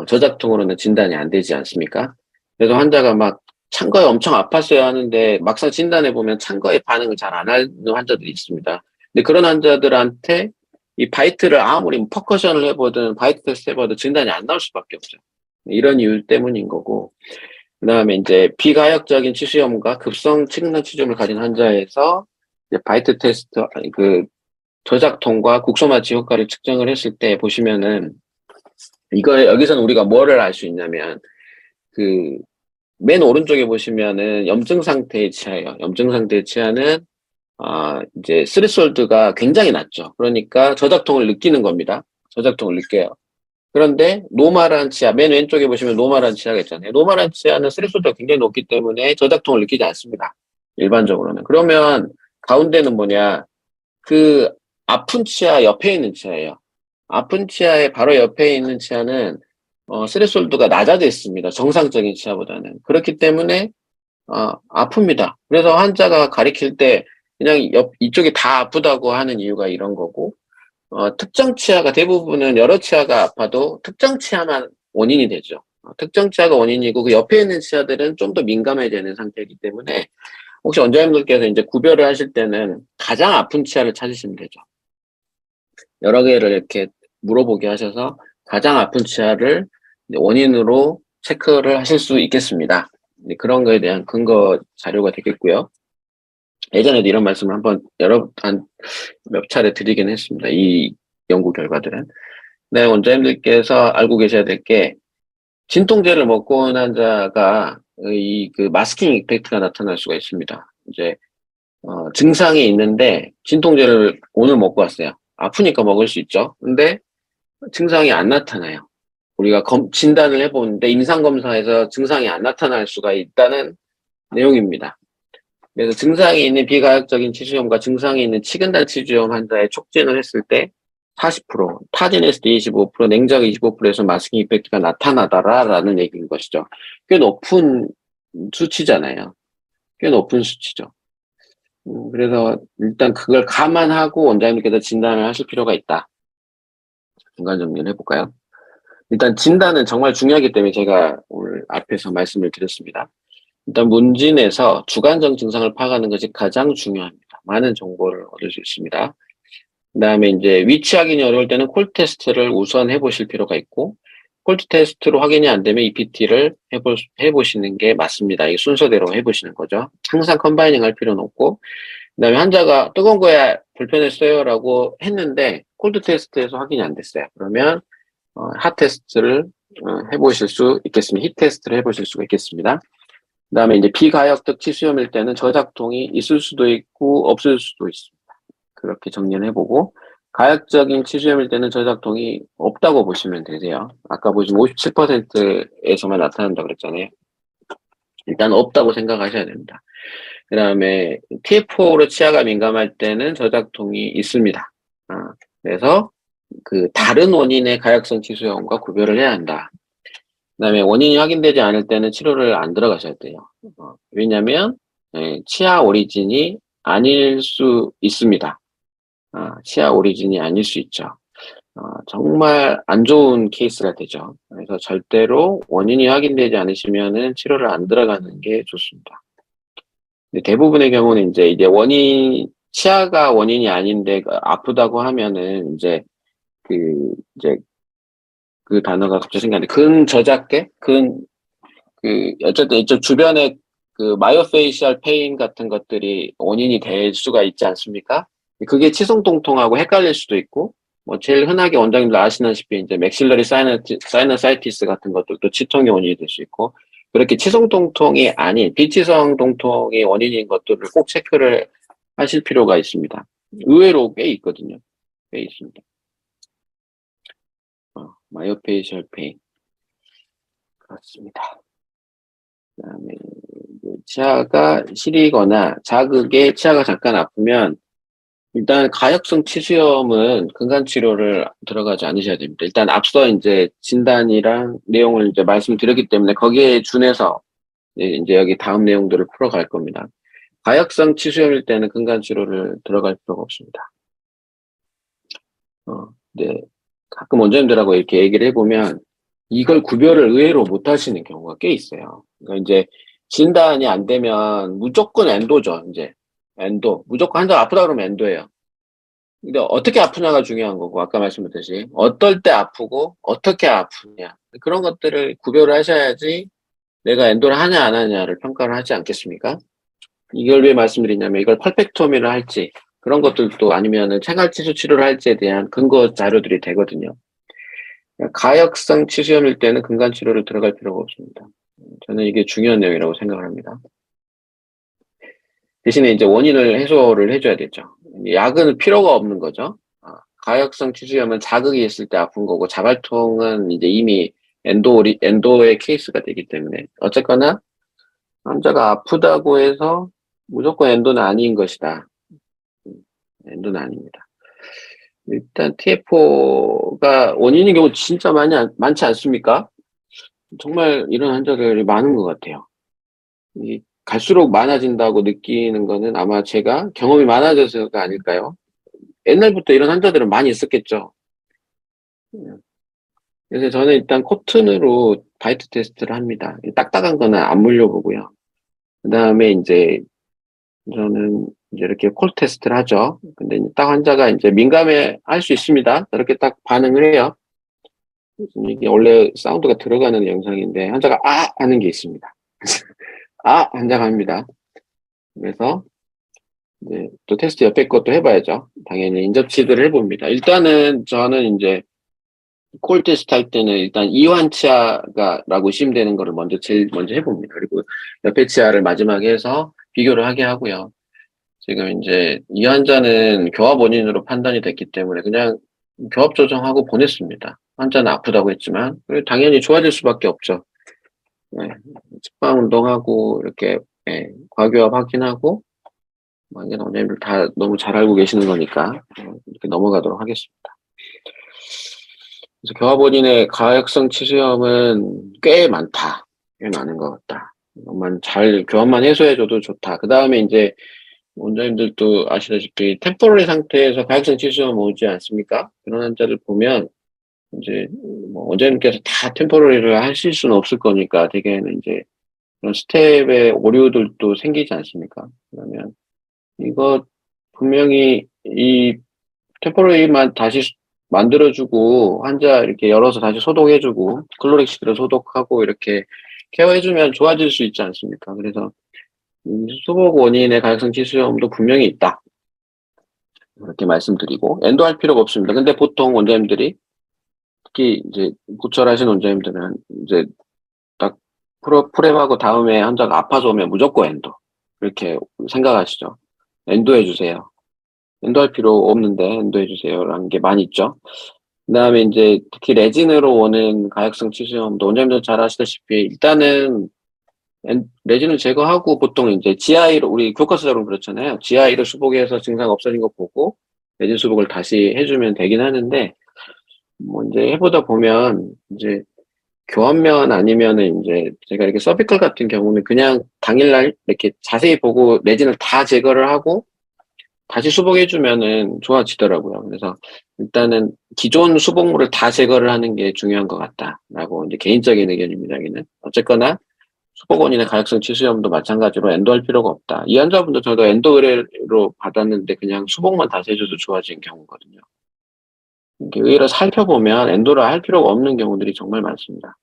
S1: 저작통으로는 진단이 안 되지 않습니까? 그래서 환자가 막 찬거에 엄청 아팠어야 하는데 막상 진단해 보면 찬거에 반응을 잘 안 하는 환자들이 있습니다. 근데 그런 환자들한테 이 바이트를 아무리 퍼커션을 해보든 바이트 테스트 해봐도 진단이 안 나올 수밖에 없죠. 이런 이유 때문인 거고, 그 다음에 이제 비가역적인 치수염과 급성 측량 치주염을 가진 환자에서 이제 바이트 테스트, 저작통과 국소마취 효과를 측정을 했을 때 보시면은, 여기서는 우리가 뭐를 알 수 있냐면, 맨 오른쪽에 보시면은 염증 상태의 치아예요. 염증 상태의 치아는 이제 스레솔드가 굉장히 낮죠. 그러니까 저작통을 느끼는 겁니다. 저작통을 느껴요. 그런데 노멀한 치아, 맨 왼쪽에 보시면 노멀한 치아가 있잖아요. 노멀한 치아는 스레솔드가 굉장히 높기 때문에 저작통을 느끼지 않습니다. 일반적으로는. 그러면 가운데는 뭐냐? 그 아픈 치아 옆에 있는 치아예요. 아픈 치아의 바로 옆에 있는 치아는 스레솔드가 낮아져 있습니다. 정상적인 치아보다는. 그렇기 때문에 아픕니다. 그래서 환자가 가리킬 때 그냥 이쪽이 다 아프다고 하는 이유가 이런 거고, 특정 치아가 대부분은 여러 치아가 아파도 특정 치아만 원인이 되죠. 특정 치아가 원인이고 그 옆에 있는 치아들은 좀 더 민감해지는 상태이기 때문에 혹시 원장님들께서 이제 구별을 하실 때는 가장 아픈 치아를 찾으시면 되죠. 여러 개를 이렇게 물어보게 하셔서 가장 아픈 치아를 원인으로 체크를 하실 수 있겠습니다. 그런 거에 대한 근거 자료가 되겠고요. 예전에도 이런 말씀을 몇 차례 드리긴 했습니다. 이 연구 결과들은. 네, 원장님들께서 알고 계셔야 될 게, 진통제를 먹고 온 환자가 그 마스킹 이펙트가 나타날 수가 있습니다. 이제, 증상이 있는데, 진통제를 오늘 먹고 왔어요. 아프니까 먹을 수 있죠. 근데 증상이 안 나타나요. 우리가 진단을 해보는데, 임상검사에서 증상이 안 나타날 수가 있다는 내용입니다. 그래서 증상이 있는 비가역적인 치주염과 증상이 있는 치근달 치주염 환자의 촉진을 했을 때 40%, 타진했을 때 25%, 냉각 25%에서 마스킹 이펙트가 나타나다라는 얘기인 것이죠. 꽤 높은 수치잖아요. 꽤 높은 수치죠. 그래서 일단 그걸 감안하고 원장님께서 진단을 하실 필요가 있다. 중간 정리를 해볼까요? 일단 진단은 정말 중요하기 때문에 제가 오늘 앞에서 말씀을 드렸습니다. 일단 문진에서 주관적 증상을 파악하는 것이 가장 중요합니다. 많은 정보를 얻을 수 있습니다. 그 다음에 이제 위치 확인이 어려울 때는 콜 테스트를 우선 해보실 필요가 있고, 콜 테스트로 확인이 안 되면 EPT를 해보시는 게 맞습니다. 이 순서대로 해보시는 거죠. 항상 컴바이닝 할 필요는 없고, 그 다음에 환자가 뜨거운 거에 불편했어요 라고 했는데, 콜드 테스트에서 확인이 안 됐어요. 그러면, 핫 테스트를 해보실 수 있겠습니다. 히 테스트를 해보실 수가 있겠습니다. 그 다음에 이제 비가역적 치수염일 때는 저작통이 있을 수도 있고 없을 수도 있습니다. 그렇게 정리를 해보고, 가역적인 치수염일 때는 저작통이 없다고 보시면 되세요. 아까 보시면 57%에서만 나타난다고 그랬잖아요. 일단 없다고 생각하셔야 됩니다. 그 다음에 TF4로 치아가 민감할 때는 저작통이 있습니다. 그래서 그 다른 원인의 가역성 치수염과 구별을 해야 한다. 그 다음에 원인이 확인되지 않을 때는 치료를 안 들어가셔야 돼요. 왜냐면, 치아 오리진이 아닐 수 있습니다. 치아 오리진이 아닐 수 있죠. 정말 안 좋은 케이스가 되죠. 그래서 절대로 원인이 확인되지 않으시면은 치료를 안 들어가는 게 좋습니다. 대부분의 경우는 이제 치아가 원인이 아닌데 아프다고 하면은 이제 그 단어가 갑자기 생각나는데, 근저작계? 어쨌든 이쪽 주변에 그 마이오페이셜 페인 같은 것들이 원인이 될 수가 있지 않습니까? 그게 치성통통하고 헷갈릴 수도 있고, 뭐 제일 흔하게 원장님들 아시다시피 이제 맥실러리 사이너사이티스 같은 것들도 치통의 원인이 될 수 있고, 그렇게 치성통통이 아닌 비치성 통통의 원인인 것들을 꼭 체크를 하실 필요가 있습니다. 의외로 꽤 있거든요. 꽤 있습니다. 마이오페이셜 페인. 그렇습니다. 그다음에 치아가 시리거나 자극에 치아가 잠깐 아프면 일단 가역성 치수염은 근간 치료를 들어가지 않으셔야 됩니다. 일단 앞서 이제 진단이랑 내용을 이제 말씀드렸기 때문에 거기에 준해서 이제 여기 다음 내용들을 풀어갈 겁니다. 가역성 치수염일 때는 근간 치료를 들어갈 필요가 없습니다. 네. 가끔 원장님들하고 이렇게 얘기를 해보면 이걸 구별을 의외로 못 하시는 경우가 꽤 있어요. 그러니까 이제 진단이 안 되면 무조건 엔도죠, 이제. 엔도. 무조건 환자가 아프다 그러면 엔도예요. 근데 어떻게 아프냐가 중요한 거고, 아까 말씀드렸듯이. 어떨 때 아프고, 어떻게 아프냐. 그런 것들을 구별을 하셔야지 내가 엔도를 하냐, 안 하냐를 평가를 하지 않겠습니까? 이걸 왜 말씀드리냐면, 이걸 펄펙토미를 할지, 그런 것들도 아니면은 생활치수 치료를 할지에 대한 근거 자료들이 되거든요. 가역성 치수염일 때는 근간 치료를 들어갈 필요가 없습니다. 저는 이게 중요한 내용이라고 생각을 합니다. 대신에 이제 원인을 해소를 해줘야 되죠. 약은 필요가 없는 거죠. 가역성 치수염은 자극이 있을 때 아픈 거고, 자발통은 이제 이미 엔도의 케이스가 되기 때문에. 어쨌거나, 환자가 아프다고 해서 무조건 엔도는 아닌 것이다. 엔도는 아닙니다. 일단 TF4가 원인인 경우 진짜 많지 않습니까? 정말 이런 환자들이 많은 것 같아요. 갈수록 많아진다고 느끼는 거는 아마 제가 경험이 많아져서가 아닐까요? 옛날부터 이런 환자들은 많이 있었겠죠. 그래서 저는 일단 코튼으로 바이트 테스트를 합니다. 딱딱한 거는 안 물려보고요. 그 다음에 이제 저는 이제 이렇게 콜 테스트를 하죠. 근데 이제 딱 환자가 이제 민감해 할 수 있습니다. 이렇게 딱 반응을 해요. 이게 원래 사운드가 들어가는 영상인데 환자가 하는 게 있습니다. 환자가 합니다. 그래서 이제 또 테스트 옆에 것도 해봐야죠. 당연히 인접치들을 해봅니다. 일단은 저는 이제 콜 테스트 할 때는 일단 이환치아라고 의심되는 거를 제일 먼저 해봅니다. 그리고 옆에 치아를 마지막에 해서 비교를 하게 하고요. 지금 이제 이 환자는 교합 원인으로 판단이 됐기 때문에 그냥 교합 조정하고 보냈습니다. 환자는 아프다고 했지만 당연히 좋아질 수밖에 없죠. 네. 측방 운동하고 이렇게 과교합 확인하고 이건 원장님들 다 너무 잘 알고 계시는 거니까 이렇게 넘어가도록 하겠습니다. 그래서 교합 원인의 가역성 치수염은 꽤 많다. 꽤 많은 것 같다. 교합만 해소해줘도 좋다. 그 다음에 이제 원장님들도 아시다시피 템포러리 상태에서 가역성 치수염 오지 않습니까? 그런 환자를 보면 이제 뭐 원장님께서 다 템포러리를 하실 수는 없을 거니까 대개는 이제 그런 스텝의 오류들도 생기지 않습니까? 그러면 이거 분명히 이 템포러리만 다시 만들어주고 환자 이렇게 열어서 다시 소독해주고 클로렉시드로 소독하고 이렇게 케어해주면 좋아질 수 있지 않습니까? 그래서 수복 원인의 가역성 치수염도 분명히 있다. 그렇게 말씀드리고 엔도할 필요가 없습니다. 근데 보통 원장님들이 특히 이제 고철하신 원장님들은 이제 딱 프랩하고 다음에 환자가 아파서 오면 무조건 엔도 이렇게 생각하시죠. 엔도해 주세요. 엔도할 필요 없는데 엔도해 주세요라는 게 많이 있죠. 그 다음에 이제 특히 레진으로 오는 가역성 치수염도 원장님들 잘 아시다시피 일단은 레진을 제거하고 보통 이제 GI로 우리 교과서적으로 그렇잖아요. GI로 수복해서 증상 없어진 거 보고 레진 수복을 다시 해주면 되긴 하는데 뭐 이제 해보다 보면 이제 교환면 아니면은 이제 제가 이렇게 서비컬 같은 경우는 그냥 당일날 이렇게 자세히 보고 레진을 다 제거를 하고 다시 수복해주면은 좋아지더라고요. 그래서 일단은 기존 수복물을 다 제거를 하는 게 중요한 것 같다라고 이제 개인적인 의견입니다. 여기는 어쨌거나 수복 원인의 가역성 치수염도 마찬가지로 엔도할 필요가 없다. 이 환자분도 저도 엔도 의뢰로 받았는데 그냥 수복만 다시 해줘도 좋아진 경우거든요. 이게 의외로 살펴보면 엔도를 할 필요가 없는 경우들이 정말 많습니다.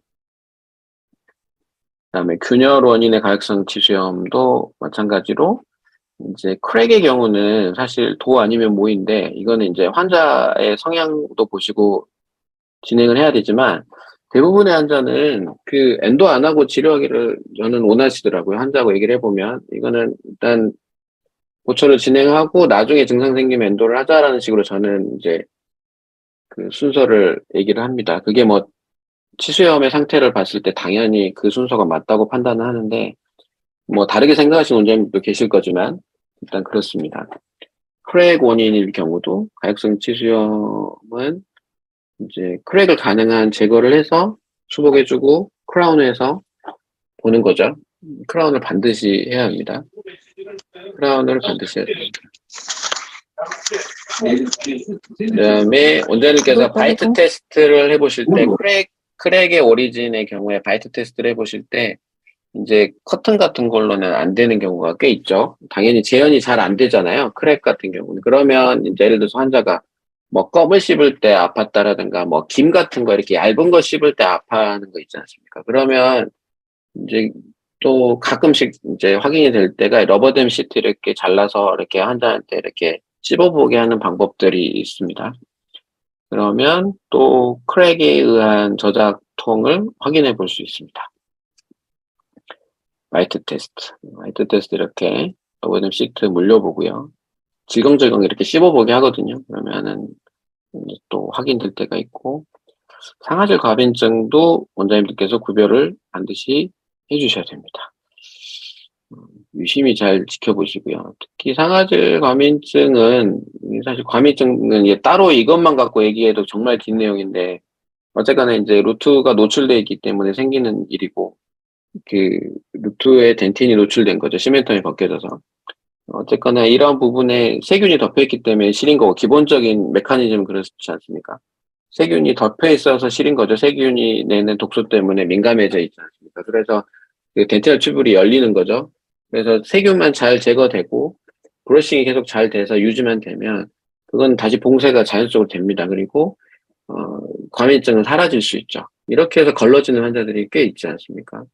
S1: 그다음에 균열 원인의 가역성 치수염도 마찬가지로 이제 크랙의 경우는 사실 도 아니면 모인데 이거는 이제 환자의 성향도 보시고 진행을 해야 되지만 대부분의 환자는 그 엔도 안 하고 치료하기를 저는 원하시더라고요. 환자하고 얘기를 해보면 이거는 일단 고철을 진행하고 나중에 증상 생기면 엔도를 하자라는 식으로 저는 이제 그 순서를 얘기를 합니다. 그게 뭐 치수염의 상태를 봤을 때 당연히 그 순서가 맞다고 판단을 하는데 뭐 다르게 생각하시는 원장님도 계실 거지만 일단 그렇습니다. 크랙 원인일 경우도 가역성 치수염은 이제 크랙을 가능한 제거를 해서 수복해주고 크라운해서 보는 거죠. 크라운을 반드시 해야 합니다. 크라운을 반드시 해야 됩니다. 그다음에 원장님께서 바이트 테스트를 해보실 때 크랙의 오리진의 경우에 바이트 테스트를 해보실 때 이제 커튼 같은 걸로는 안 되는 경우가 꽤 있죠. 당연히 재현이 잘 안 되잖아요. 크랙 같은 경우는. 그러면 이제 예를 들어서 환자가 뭐 껌을 씹을 때 아팠다라든가 뭐 김 같은 거 이렇게 얇은 거 씹을 때 아파하는 거 있지 않습니까? 그러면 이제 또 가끔씩 이제 확인이 될 때가 러버댐 시트 이렇게 잘라서 이렇게 환자한테 이렇게 씹어보게 하는 방법들이 있습니다. 그러면 또 크랙에 의한 저작통을 확인해 볼 수 있습니다. 화이트 테스트 이렇게 저번에 시트 물려보고요. 질겅질겅 이렇게 씹어보게 하거든요. 그러면은 이제 또 확인될 때가 있고, 상아질 과민증도 원장님들께서 구별을 반드시 해주셔야 됩니다. 유심히 잘 지켜보시고요. 특히 상아질 과민증은, 사실 과민증은 이게 따로 이것만 갖고 얘기해도 정말 긴 내용인데, 어쨌거나 이제 루트가 노출되어 있기 때문에 생기는 일이고, 그 루트에 덴틴이 노출된 거죠. 시멘텀이 벗겨져서. 어쨌거나 이러한 부분에 세균이 덮여있기 때문에 실인 거고, 기본적인 메커니즘은 그렇지 않습니까? 세균이 덮여 있어서 실인 거죠. 세균이 내는 독소 때문에 민감해져 있지 않습니까? 그래서 그 덴탈 튜블이 열리는 거죠. 그래서 세균만 잘 제거되고 브러싱이 계속 잘 돼서 유지만 되면 그건 다시 봉쇄가 자연적으로 됩니다. 그리고 과민증은 사라질 수 있죠. 이렇게 해서 걸러지는 환자들이 꽤 있지 않습니까?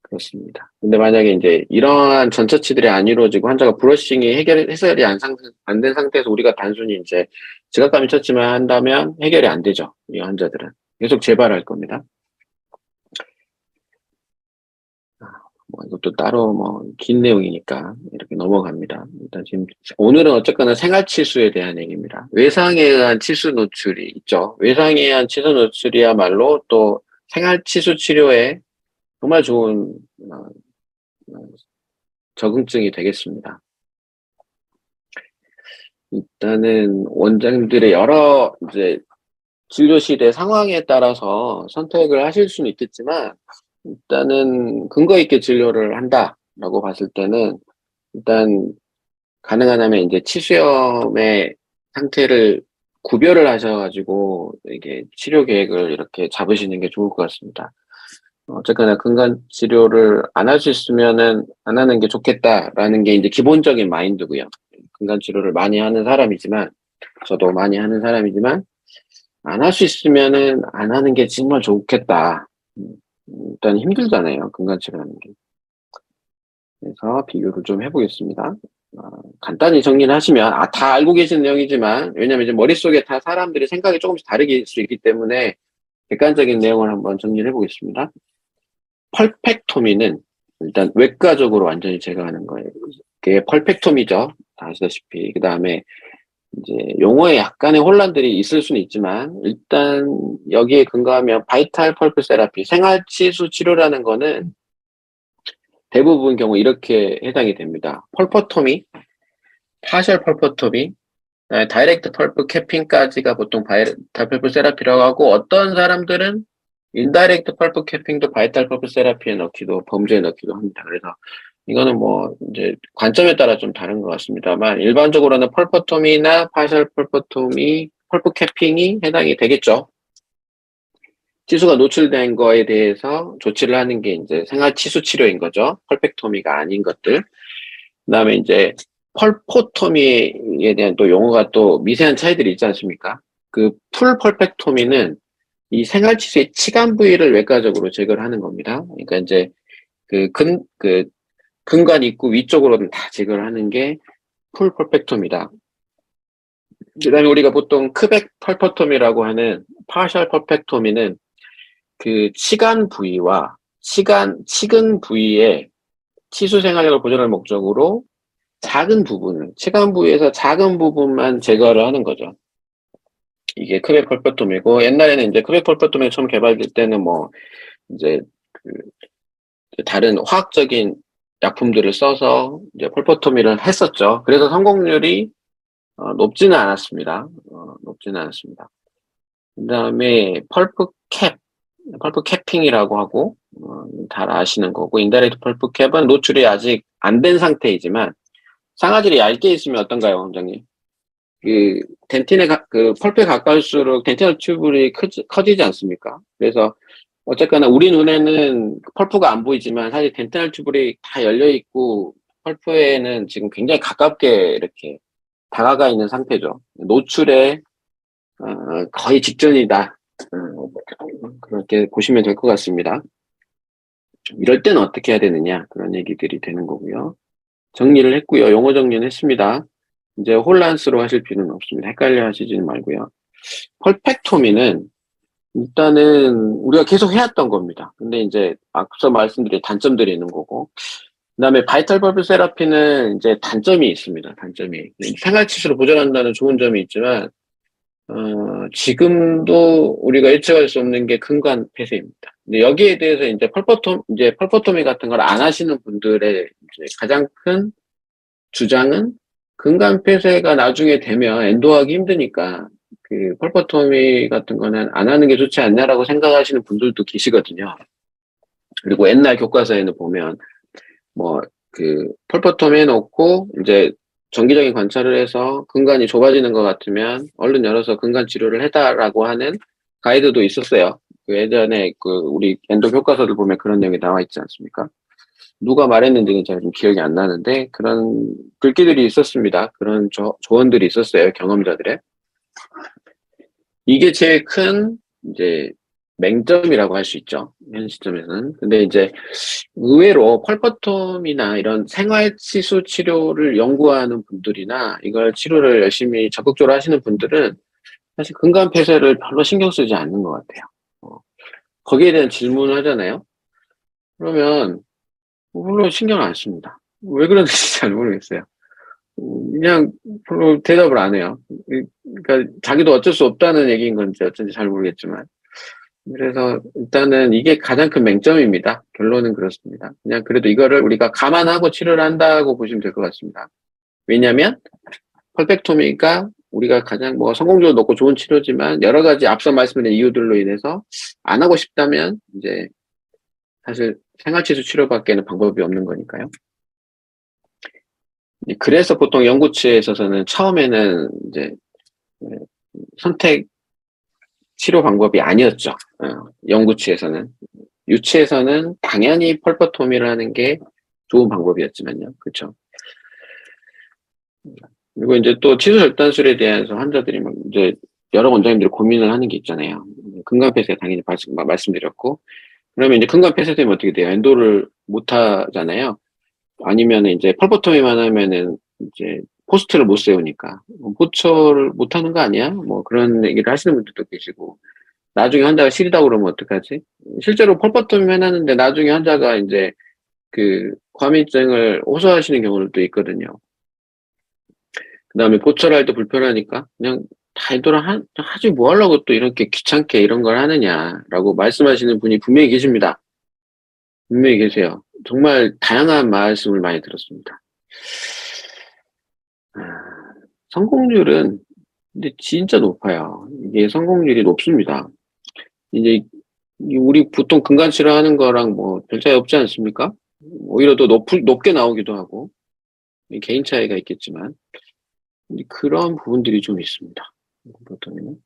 S1: 그렇습니다. 근데 만약에 이제 이러한 전처치들이 안 이루어지고 환자가 브러싱이 해결이 안 된 상태에서 우리가 단순히 이제 지각감이 쳤지만 한다면 해결이 안 되죠. 이 환자들은. 계속 재발할 겁니다. 뭐 이것도 따로 뭐 긴 내용이니까 이렇게 넘어갑니다. 일단 지금 오늘은 어쨌거나 생활치수에 대한 얘기입니다. 외상에 의한 치수 노출이 있죠. 외상에 의한 치수 노출이야말로 또 생활치수 치료에 정말 좋은 적응증이 되겠습니다. 일단은 원장님들의 여러 이제 진료실의 상황에 따라서 선택을 하실 수는 있겠지만 일단은 근거 있게 진료를 한다라고 봤을 때는 일단 가능하다면 이제 치수염의 상태를 구별을 하셔가지고 이게 치료 계획을 이렇게 잡으시는 게 좋을 것 같습니다. 어쨌거나 근간 치료를 안 할 수 있으면은 안 하는 게 좋겠다라는 게 이제 기본적인 마인드고요. 근간 치료를 많이 하는 사람이지만 저도 많이 하는 사람이지만 안 할 수 있으면은 안 하는 게 정말 좋겠다. 일단 힘들잖아요. 근간 치료하는 게. 그래서 비교를 좀 해보겠습니다. 간단히 정리를 하시면 다 알고 계신 내용이지만 왜냐면 이제 머릿속에 다 사람들이 생각이 조금씩 다르게 수 있기 때문에 객관적인 내용을 한번 정리를 해보겠습니다. 펄펙토미는 일단 외과적으로 완전히 제거하는 거예요. 그게 펄펙토미죠. 다 아시다시피. 그 다음에 이제 용어에 약간의 혼란들이 있을 수는 있지만 일단 여기에 근거하면 바이탈 펄프 세라피, 생활치수 치료라는 거는 대부분 경우 이렇게 해당이 됩니다. 펄퍼토미, 파셜 펄퍼토미, 다이렉트 펄프 캐핑까지가 보통 바이탈 펄프 세라피라고 하고 어떤 사람들은 인다이렉트 펄프 캐핑도 바이탈 펄프 세라피에 넣기도 범주에 넣기도 합니다. 그래서 이거는 뭐 이제 관점에 따라 좀 다른 것 같습니다만 일반적으로는 펄퍼토미나 파셜 펄퍼토미, 펄프 캐핑이 해당이 되겠죠. 치수가 노출된 거에 대해서 조치를 하는 게 이제 생활 치수 치료인 거죠. 펄펙토미가 아닌 것들. 그다음에 이제 펄포토미에 대한 또 용어가 또 미세한 차이들이 있지 않습니까? 그 풀 펄펙토미는 이 생활 치수의 치간 부위를 외과적으로 제거를 하는 겁니다. 그러니까 이제 그 근관 입구 위쪽으로는 다 제거를 하는 게 풀 펄펙토미다. 그다음에 우리가 보통 크백 펄퍼토미라고 하는 파셜 펄펙토미는 그 치간 부위와 치근 부위의 치수 생활력을 보존할 목적으로 작은 부분을, 치간 부위에서 작은 부분만 제거를 하는 거죠. 이게 크백 펄퍼토미고, 옛날에는 이제 크백 펄퍼토미 처음 개발될 때는 뭐, 이제 그 다른 화학적인 약품들을 써서 이제 펄퍼토미를 했었죠. 그래서 성공률이 높지는 않았습니다. 높지는 않았습니다. 그 다음에 펄프 캐핑이라고 하고 잘 아시는 거고 인다이렉트 펄프 캡은 노출이 아직 안 된 상태이지만 상아질이 얇게 있으면 어떤가요, 원장님? 그 그 펄프에 가까울수록 덴티널 튜블이 커지지 않습니까? 그래서 어쨌거나 우리 눈에는 펄프가 안 보이지만 사실 덴티널 튜블이 다 열려 있고 펄프에는 지금 굉장히 가깝게 이렇게 다가가 있는 상태죠. 노출에 거의 직전이다. 그렇게 보시면 될 것 같습니다. 이럴 때는 어떻게 해야 되느냐 그런 얘기들이 되는 거고요. 정리를 했고요. 용어 정리는 했습니다. 이제 혼란스러워 하실 필요는 없습니다. 헷갈려 하시지는 말고요. 펄펙토미는 일단은 우리가 계속 해왔던 겁니다. 근데 이제 앞서 말씀드린 단점들이 있는 거고 그다음에 바이탈 벌브 세라피는 이제 단점이 있습니다. 단점이 생활치수를 보장한다는 좋은 점이 있지만 지금도 우리가 예측할 수 없는 게 근간 폐쇄입니다. 근데 여기에 대해서 이제 펄퍼토미 같은 걸 안 하시는 분들의 이제 가장 큰 주장은 근간 폐쇄가 나중에 되면 엔도하기 힘드니까 그 펄퍼토미 같은 거는 안 하는 게 좋지 않냐라고 생각하시는 분들도 계시거든요. 그리고 옛날 교과서에는 보면 뭐 그 펄퍼토미 해놓고 이제 정기적인 관찰을 해서 근간이 좁아지는 것 같으면 얼른 열어서 근간 치료를 해다라고 하는 가이드도 있었어요. 그 예전에 그 우리 엔도 교과서를 보면 그런 내용이 나와 있지 않습니까? 누가 말했는지는 제가 좀 기억이 안 나는데 그런 글귀들이 있었습니다. 그런 조언들이 있었어요. 경험자들의. 이게 제일 큰 이제 맹점이라고 할 수 있죠. 현 시점에서는. 근데 이제 의외로 펄퍼tom이나 이런 생활치수 치료를 연구하는 분들이나 이걸 치료를 열심히 적극적으로 하시는 분들은 사실 근간 폐쇄를 별로 신경 쓰지 않는 것 같아요. 거기에 대한 질문을 하잖아요. 그러면 별로 신경 안 씁니다. 왜 그런지 잘 모르겠어요. 그냥 별로 대답을 안 해요. 그러니까 자기도 어쩔 수 없다는 얘기인 건지 어쩐지 잘 모르겠지만. 그래서 일단은 이게 가장 큰 맹점입니다. 결론은 그렇습니다. 그냥 그래도 이거를 우리가 감안하고 치료를 한다고 보시면 될 것 같습니다. 왜냐하면 펄펙토미가 우리가 가장 뭐 성공률도 높고 좋은 치료지만 여러 가지 앞서 말씀드린 이유들로 인해서 안 하고 싶다면 이제 사실 생활치수 치료밖에는 방법이 없는 거니까요. 그래서 보통 연구치에 있어서는 처음에는 이제 선택 치료 방법이 아니었죠. 연구치에서는. 유치에서는 당연히 펄퍼토미를 하는 게 좋은 방법이었지만요. 그렇죠. 그리고 이제 또 치수 절단술에 대해서 환자들이 막 이제 여러 원장님들이 고민을 하는 게 있잖아요. 근간 폐쇄 당연히 말씀드렸고, 그러면 이제 근간 폐쇄되면 어떻게 돼요? 엔도를 못 하잖아요. 아니면 이제 펄퍼토미만 하면은 이제 포스트를 못 세우니까 포처를 못 하는 거 아니야? 뭐 그런 얘기를 하시는 분들도 계시고, 나중에 환자가 시리다고 그러면 어떡하지? 실제로 펄퍼토미만 하는데 나중에 환자가 이제 그 과민증을 호소하시는 경우도 있거든요. 그 다음에 보철 할 때 불편하니까 그냥 다 엔도를 하지 뭐 하려고 또 이렇게 귀찮게 이런 걸 하느냐라고 말씀하시는 분이 분명히 계십니다. 분명히 계세요. 정말 다양한 말씀을 많이 들었습니다. 성공률은 근데 진짜 높아요. 이게 성공률이 높습니다. 이제 우리 보통 근간 치료하는 거랑 뭐 별 차이 없지 않습니까? 오히려 더 높게 나오기도 하고 개인 차이가 있겠지만 그런 부분들이 좀 있습니다. 보통은.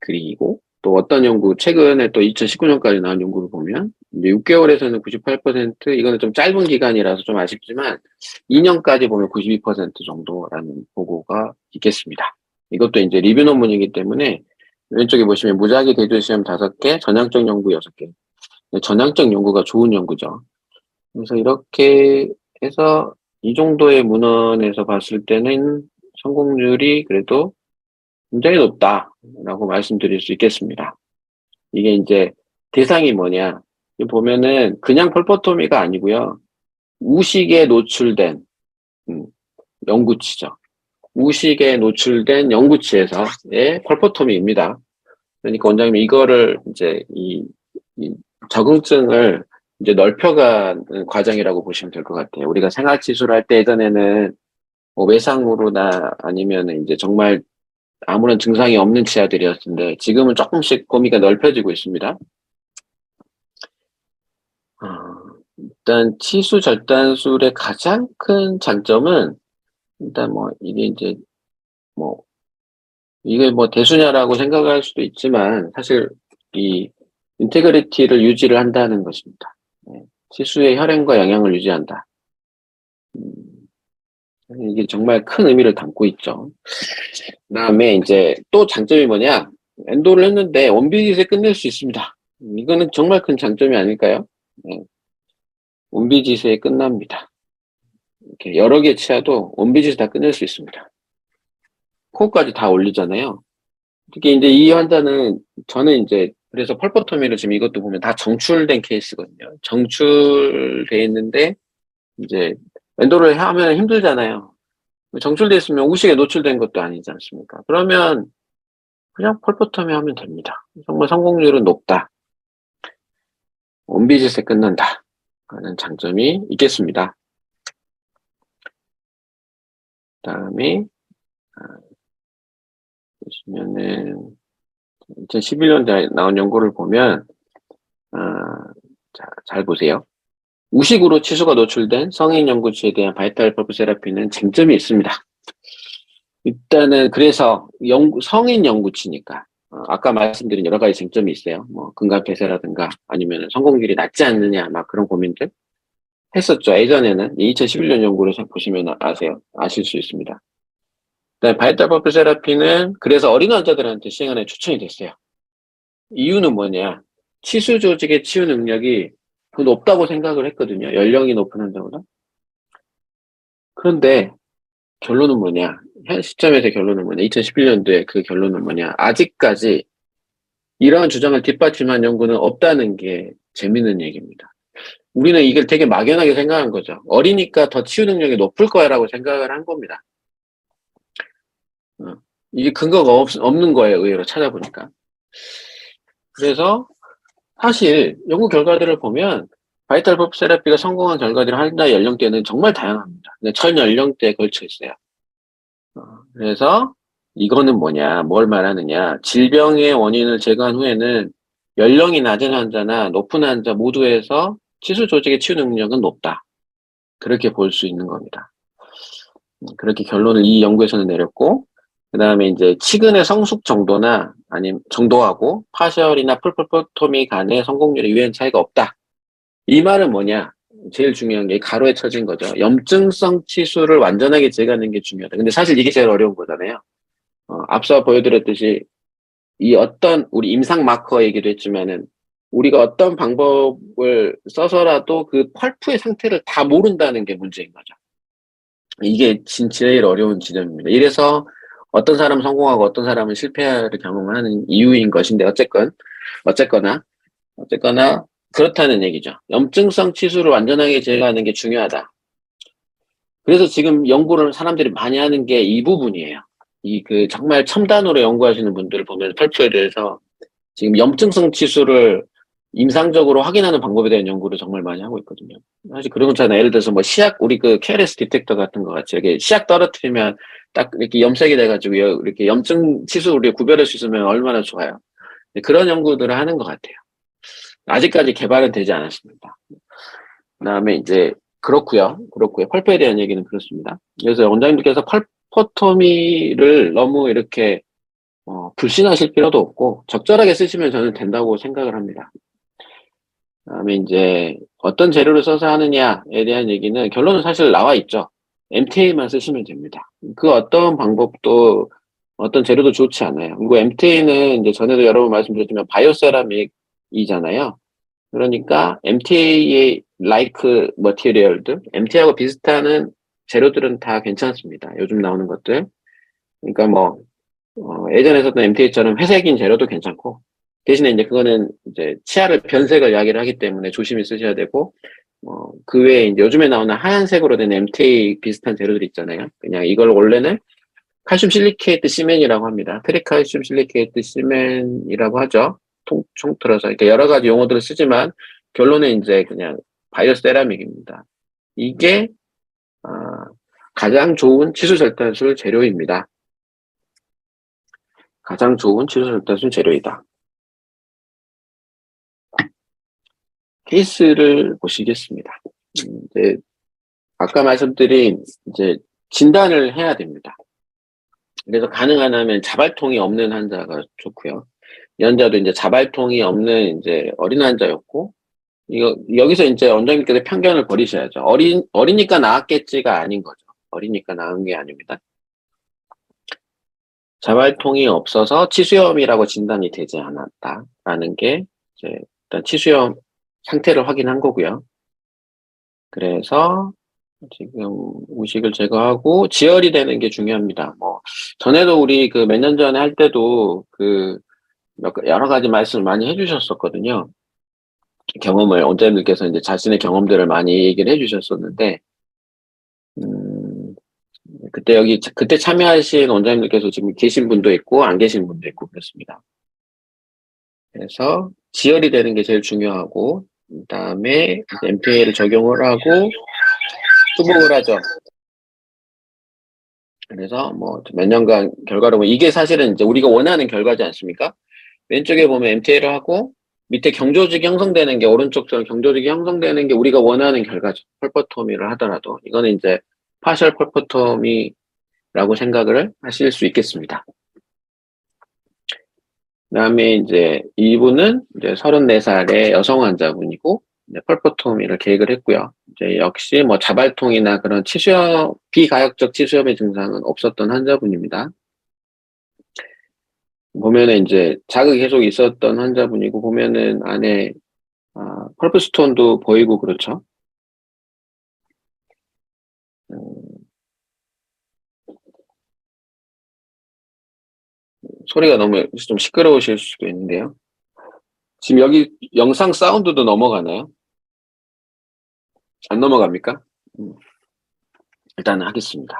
S1: 그리고 또 어떤 연구, 최근에 또 2019년까지 나온 연구를 보면, 이제 6개월에서는 98%, 이거는 좀 짧은 기간이라서 좀 아쉽지만, 2년까지 보면 92% 정도라는 보고가 있겠습니다. 이것도 이제 리뷰 논문이기 때문에, 왼쪽에 보시면 무작위 대조 시험 5개, 전향적 연구 6개. 전향적 연구가 좋은 연구죠. 그래서 이렇게 해서 이 정도의 문헌에서 봤을 때는 성공률이 그래도 굉장히 높다라고 말씀드릴 수 있겠습니다. 이게 이제 대상이 뭐냐? 보면은 그냥 펄퍼토미가 아니고요. 우식에 노출된 영구치죠. 우식에 노출된 영구치에서의 펄퍼토미입니다. 그러니까 원장님이 이거를 이제 이 적응증을 이제 넓혀가는 과정이라고 보시면 될 것 같아요. 우리가 생활치수를 할 때 예전에는 뭐 외상으로나 아니면 이제 정말 아무런 증상이 없는 치아들이었는데 지금은 조금씩 범위가 넓혀지고 있습니다. 일단 치수 절단술의 가장 큰 장점은 일단 뭐 이게 뭐 대수냐라고 생각할 수도 있지만 사실 이 인테그리티를 유지를 한다는 것입니다. 치수의 혈행과 영양을 유지한다. 이게 정말 큰 의미를 담고 있죠. 그다음에 이제 또 장점이 뭐냐? 엔도를 했는데 원비짓에 끝낼 수 있습니다. 이거는 정말 큰 장점이 아닐까요? 네. 원비짓에 끝납니다. 이렇게 여러 개 치아도 원비짓에 다 끝낼 수 있습니다. 코까지 다 올리잖아요. 특히 이제 이 환자는 저는 이제 그래서 펄퍼토미를 지금 이것도 보면 다 정출된 케이스거든요. 정출돼 있는데 이제 엔도를 하면 힘들잖아요. 정출돼 있으면 우식에 노출된 것도 아니지 않습니까? 그러면 그냥 펄퍼토미 하면 됩니다. 정말 성공률은 높다. 원비짓에 끝난다. 하는 장점이 있겠습니다. 그다음에 보시면은 2011년에 나온 연구를 보면 자, 잘 보세요. 우식으로 치수가 노출된 성인 연구치에 대한 바이탈 펄프 세라피는 쟁점이 있습니다. 일단은 그래서 성인 연구치니까 아까 말씀드린 여러 가지 쟁점이 있어요. 뭐 근간 폐쇄라든가 아니면 성공률이 낮지 않느냐 막 그런 고민들 했었죠. 예전에는 2011년 연구를 보시면 아실 수 있습니다. 바이탈 펄프 세라피는 그래서 어린 환자들한테 시행하는 추천이 됐어요. 이유는 뭐냐? 치수 조직의 치유 능력이 더 높다고 생각을 했거든요. 연령이 높은 환자보다. 그런데 결론은 뭐냐? 현 시점에서 결론은 뭐냐? 2011년도에 그 결론은 뭐냐? 아직까지 이러한 주장을 뒷받침한 연구는 없다는 게 재밌는 얘기입니다. 우리는 이걸 되게 막연하게 생각한 거죠. 어리니까 더 치유 능력이 높을 거야라고 생각을 한 겁니다. 이게 근거가 없는 거예요. 의외로 찾아보니까. 그래서 사실 연구 결과들을 보면 바이탈 펄프 세라피가 성공한 결과들이 환자 연령대는 정말 다양합니다. 전 연령대에 걸쳐 있어요. 그래서 이거는 뭐냐, 뭘 말하느냐. 질병의 원인을 제거한 후에는 연령이 낮은 환자나 높은 환자 모두에서 치수 조직의 치유 능력은 높다. 그렇게 볼 수 있는 겁니다. 그렇게 결론을 이 연구에서는 내렸고, 그 다음에 이제 치근의 성숙 정도나 아니면 정도하고 파셜이나 풀펄퍼토미 간의 성공률에 유의한 차이가 없다. 이 말은 뭐냐? 제일 중요한 게 가로에 쳐진 거죠. 염증성 치수를 완전하게 제거하는 게 중요하다. 근데 사실 이게 제일 어려운 거잖아요. 앞서 보여드렸듯이 이 어떤 우리 임상 마커 얘기도 했지만은 우리가 어떤 방법을 써서라도 그 펄프의 상태를 다 모른다는 게 문제인 거죠. 이게 제일 어려운 지점입니다. 이래서 어떤 사람은 성공하고 어떤 사람은 실패를 경험하는 이유인 것인데 어쨌거나 그렇다는 얘기죠. 염증성 치수를 완전하게 제거하는 게 중요하다. 그래서 지금 연구를 사람들이 많이 하는 게 이 부분이에요. 정말 첨단으로 연구하시는 분들을 보면 펄프에 대해서 지금 염증성 치수를 임상적으로 확인하는 방법에 대한 연구를 정말 많이 하고 있거든요. 사실 그런 거잖아요. 예를 들어서 뭐 시약, 우리 그 KRS 디텍터 같은 거 같이 이렇게 시약 떨어뜨리면 딱 이렇게 염색이 돼가지고 이렇게 염증 치수 우리 구별할 수 있으면 얼마나 좋아요. 그런 연구들을 하는 것 같아요. 아직까지 개발은 되지 않았습니다. 그다음에 이제 그렇고요. 펄프에 대한 얘기는 그렇습니다. 그래서 원장님께서 펄퍼토미를 너무 이렇게 불신하실 필요도 없고 적절하게 쓰시면 저는 된다고 생각을 합니다. 그다음에 이제 어떤 재료를 써서 하느냐에 대한 얘기는 결론은 사실 나와 있죠. MTA만 쓰시면 됩니다. 그 어떤 방법도 어떤 재료도 좋지 않아요. 그리고 MTA는 이제 전에도 여러 번 말씀드렸지만 바이오세라믹이잖아요. 그러니까 MTA의 like 머티리얼들, MTA하고 비슷한 재료들은 다 괜찮습니다. 요즘 나오는 것들. 그러니까 뭐 예전에 썼던 MTA처럼 회색인 재료도 괜찮고, 대신에 이제 그거는 이제 치아를 변색을 이야기를 하기 때문에 조심히 쓰셔야 되고, 그 외에 이제 요즘에 나오는 하얀색으로 된 MTA 비슷한 재료들 있잖아요. 그냥 이걸 원래는 칼슘 실리케이트 시멘이라고 합니다. 트리칼슘 실리케이트 시멘이라고 하죠. 통틀어서 이렇게 여러 가지 용어들을 쓰지만 결론은 이제 그냥 바이오 세라믹입니다. 이게 가장 좋은 치수 절단술 재료입니다. 가장 좋은 치수 절단술 재료이다. 케이스를 보시겠습니다. 이제 아까 말씀드린 이제 진단을 해야 됩니다. 그래서 가능한 하면 자발통이 없는 환자가 좋고요. 이 환자도 이제 자발통이 없는 이제 어린 환자였고, 여기서 이제 원장님께서 편견을 버리셔야죠. 어리니까 나았겠지가 아닌 거죠. 어리니까 나은 게 아닙니다. 자발통이 없어서 치수염이라고 진단이 되지 않았다라는 게 이제 일단 치수염 상태를 확인한 거고요. 그래서 지금 우식을 제거하고 지혈이 되는 게 중요합니다. 전에도 우리 그 몇 년 전에 할 때도 여러 가지 말씀을 많이 해주셨었거든요. 원장님들께서 이제 자신의 경험들을 많이 얘기를 해주셨었는데, 음, 그때 참여하신 원장님들께서 지금 계신 분도 있고, 안 계신 분도 있고, 그렇습니다. 그래서, 지열이 되는 게 제일 중요하고, 그 다음에 MTA를 적용을 하고, 수복을 하죠. 그래서 뭐 몇 년간 결과로 이게 사실은 이제 우리가 원하는 결과지 않습니까? 왼쪽에 보면 MTA를 하고 밑에 경조직이 형성되는 게 오른쪽처럼 경조직이 형성되는 게 우리가 원하는 결과죠. 펄퍼토미를 하더라도 이거는 이제 파셜 펄퍼토미라고 생각을 하실 수 있겠습니다. 그다음에 이제 이분은 이제 34살의 여성 환자분이고 펄퍼토미를 계획을 했고요. 이제 역시 뭐 자발통이나 그런 비가역적 치수염의 증상은 없었던 환자분입니다. 보면은 이제 자극이 계속 있었던 환자분이고 보면은 안에 펄프스톤도 보이고 그렇죠. 소리가 너무 좀 시끄러우실 수도 있는데요. 지금 여기 영상 사운드도 넘어가나요? 안 넘어갑니까? 일단은 하겠습니다.